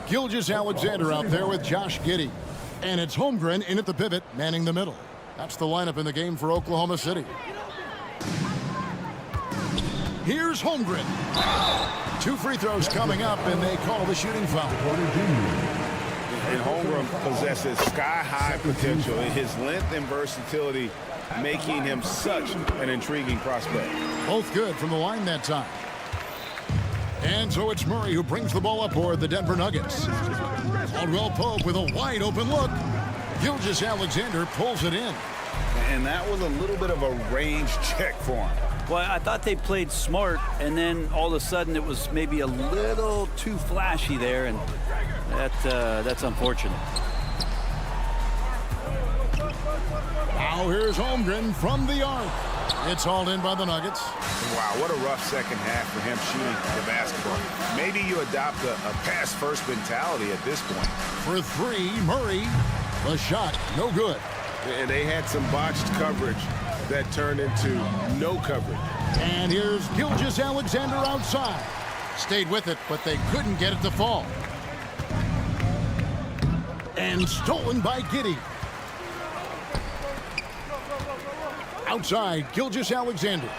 [SPEAKER 6] Gilgeous-Alexander out there with Josh Giddey. And it's Holmgren in at the pivot, manning the middle. That's the lineup in the game for Oklahoma City. Here's Holmgren. 2 free throws coming up, and they call the shooting foul.
[SPEAKER 11] And Holmgren possesses sky-high potential in his length and versatility, making him such an intriguing prospect.
[SPEAKER 6] Both good from the line that time. And so it's Murray who brings the ball up for the Denver Nuggets. Caldwell Pope with a wide open look. Gilgeous-Alexander pulls it in.
[SPEAKER 11] And that was a little bit of a range check for him.
[SPEAKER 10] Well, I thought they played smart, and then all of a sudden it was maybe a little too flashy there, and that's unfortunate.
[SPEAKER 6] Now here's Holmgren from the arc. It's hauled in by the Nuggets.
[SPEAKER 11] Wow, what a rough second half for him shooting the basketball. Maybe you adopt a pass-first mentality at this point.
[SPEAKER 6] For 3, Murray. The shot, no good.
[SPEAKER 11] And they had some botched coverage that turned into no coverage.
[SPEAKER 6] And here's Gilgeous-Alexander outside. Stayed with it, but they couldn't get it to fall. And stolen by Giddey. Outside, Gilgeous-Alexander.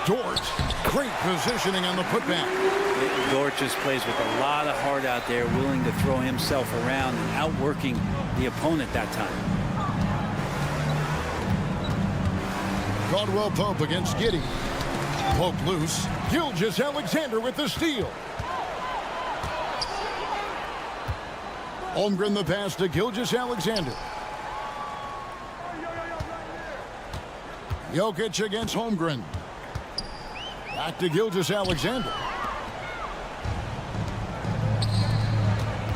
[SPEAKER 6] Dort, great positioning on the putback.
[SPEAKER 10] Dort just plays with a lot of heart out there, willing to throw himself around and outworking the opponent that time.
[SPEAKER 6] Caldwell Pope against Giddey. Pope loose. Gilgeous-Alexander with the steal. Holmgren the pass to Gilgeous-Alexander. Jokic against Holmgren. Back to Gilgeous-Alexander.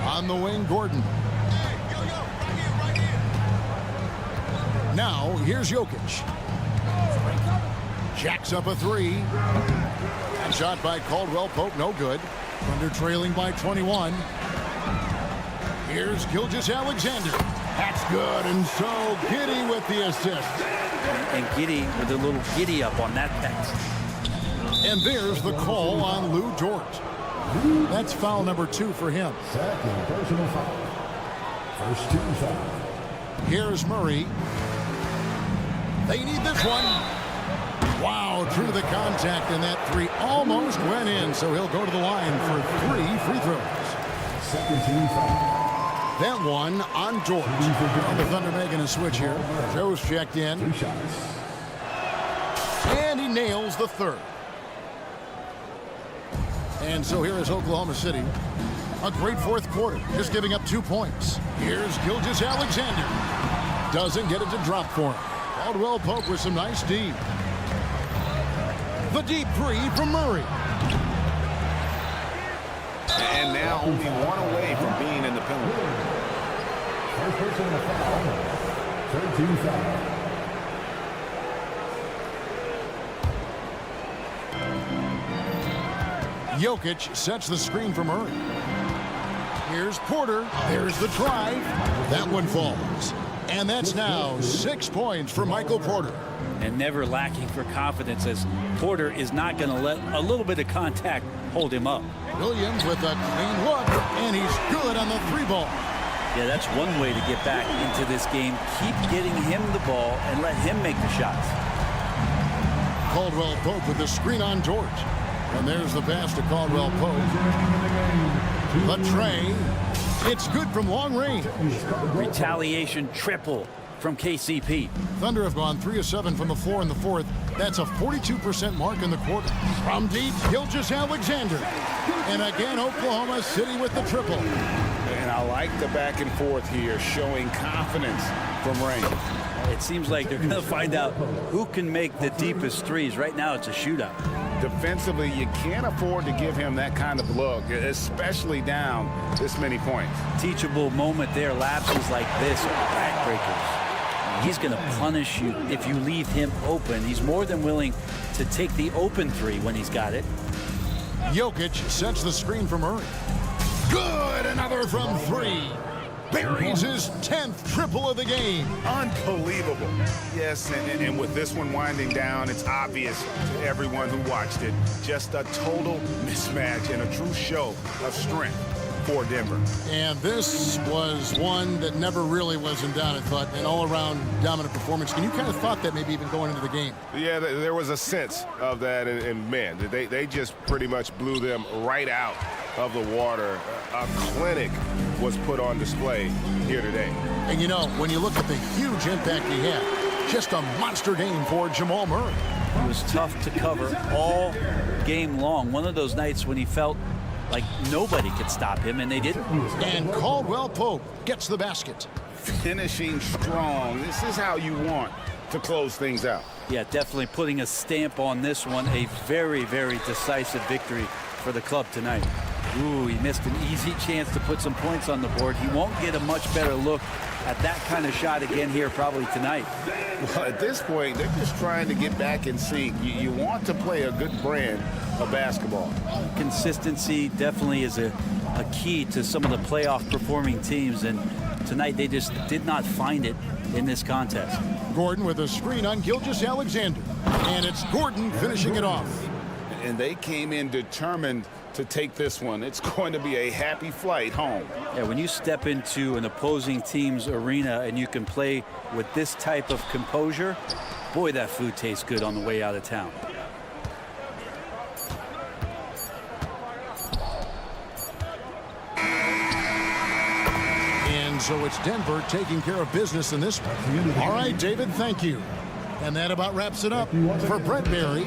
[SPEAKER 6] On the wing, Gordon. Now, here's Jokic. Jacks up a 3. And shot by Caldwell Pope, no good. Thunder trailing by 21. Here's Gilgeous-Alexander. That's good, and so Giddey with the assist.
[SPEAKER 10] And Giddey with a little giddy up on that pass.
[SPEAKER 6] And there's the call on Lou Dort. That's foul number 2 for him.
[SPEAKER 4] Second personal foul. First team foul.
[SPEAKER 6] Here's Murray. They need this one. Wow, drew the contact, and that 3 almost went in, so he'll go to the line for 3 free throws.
[SPEAKER 4] Second team foul.
[SPEAKER 6] That one on Dort. And the Thunder making a switch here. Joe's checked in.
[SPEAKER 4] 2 shots.
[SPEAKER 6] And he nails the 3rd. And so here is Oklahoma City. A great 4th quarter, just giving up 2 points. Here's Gilgeous-Alexander. Doesn't get it to drop for him. Caldwell Pope with some nice D. The deep 3 from Murray.
[SPEAKER 11] And now only 1 away from being in the penalty.
[SPEAKER 4] First personal foul. Third team foul.
[SPEAKER 6] Jokic sets the screen for Murray. Here's Porter. There's the drive. That one falls. And that's now 6 points for Michael Porter.
[SPEAKER 10] And never lacking for confidence, as Porter is not going to let a little bit of contact hold him up.
[SPEAKER 6] Williams with a clean look, and he's good on the 3-ball.
[SPEAKER 10] Yeah, that's one way to get back into this game. Keep getting him the ball and let him make the shots.
[SPEAKER 6] Caldwell Pope with the screen on Dort. And there's the pass to Caldwell Pope. The tray. It's good from long range.
[SPEAKER 10] Retaliation triple from KCP.
[SPEAKER 6] Thunder have gone 3 of 7 from the floor in the 4th. That's a 42% mark in the quarter. From deep, Gilgeous-Alexander. And again, Oklahoma City with the triple.
[SPEAKER 11] And I like the back and forth here, showing confidence from range.
[SPEAKER 10] It seems like they're going to find out who can make the deepest threes. Right now, it's a shootout.
[SPEAKER 11] Defensively, you can't afford to give him that kind of look, especially down this many points.
[SPEAKER 10] Teachable moment there. Lapses like this are backbreakers. He's going to punish you if you leave him open. He's more than willing to take the open 3 when he's got it.
[SPEAKER 6] Jokic sets the screen for Murray. Good, another from 3. Buries his 10th triple of the game.
[SPEAKER 11] Unbelievable. Yes, and with this one winding down, it's obvious to everyone who watched it. Just a total mismatch and a true show of strength. for Denver.
[SPEAKER 6] And this was one that never really was in doubt, I thought, an all-around dominant performance. And you kind of thought that maybe even going into the game.
[SPEAKER 11] Yeah, there was a sense of that, and man, they just pretty much blew them right out of the water. A clinic was put on display here today.
[SPEAKER 6] And you know, when you look at the huge impact he had, just a monster game for Jamal Murray.
[SPEAKER 10] It was tough to cover all game long. One of those nights when he felt like nobody could stop him, and they didn't.
[SPEAKER 6] And Caldwell Pope gets the basket.
[SPEAKER 11] Finishing strong. This is how you want to close things out.
[SPEAKER 10] Yeah, definitely putting a stamp on this one. A very, very decisive victory for the club tonight. Ooh, he missed an easy chance to put some points on the board. He won't get a much better look at that kind of shot again here probably tonight.
[SPEAKER 11] Well, at this point, they're just trying to get back in sync. You want to play a good brand of basketball.
[SPEAKER 10] Consistency definitely is a key to some of the playoff performing teams, and tonight they just did not find it in this contest.
[SPEAKER 6] Gordon with a screen on Gilgeous-Alexander. And it's Gordon finishing it off.
[SPEAKER 11] And they came in determined to take this one. It's going to be a happy flight home.
[SPEAKER 10] Yeah, when you step into an opposing team's arena and you can play with this type of composure, boy, that food tastes good on the way out of town.
[SPEAKER 6] And so it's Denver taking care of business in this one. All right, David, thank you. And that about wraps it up. For Brent Barry,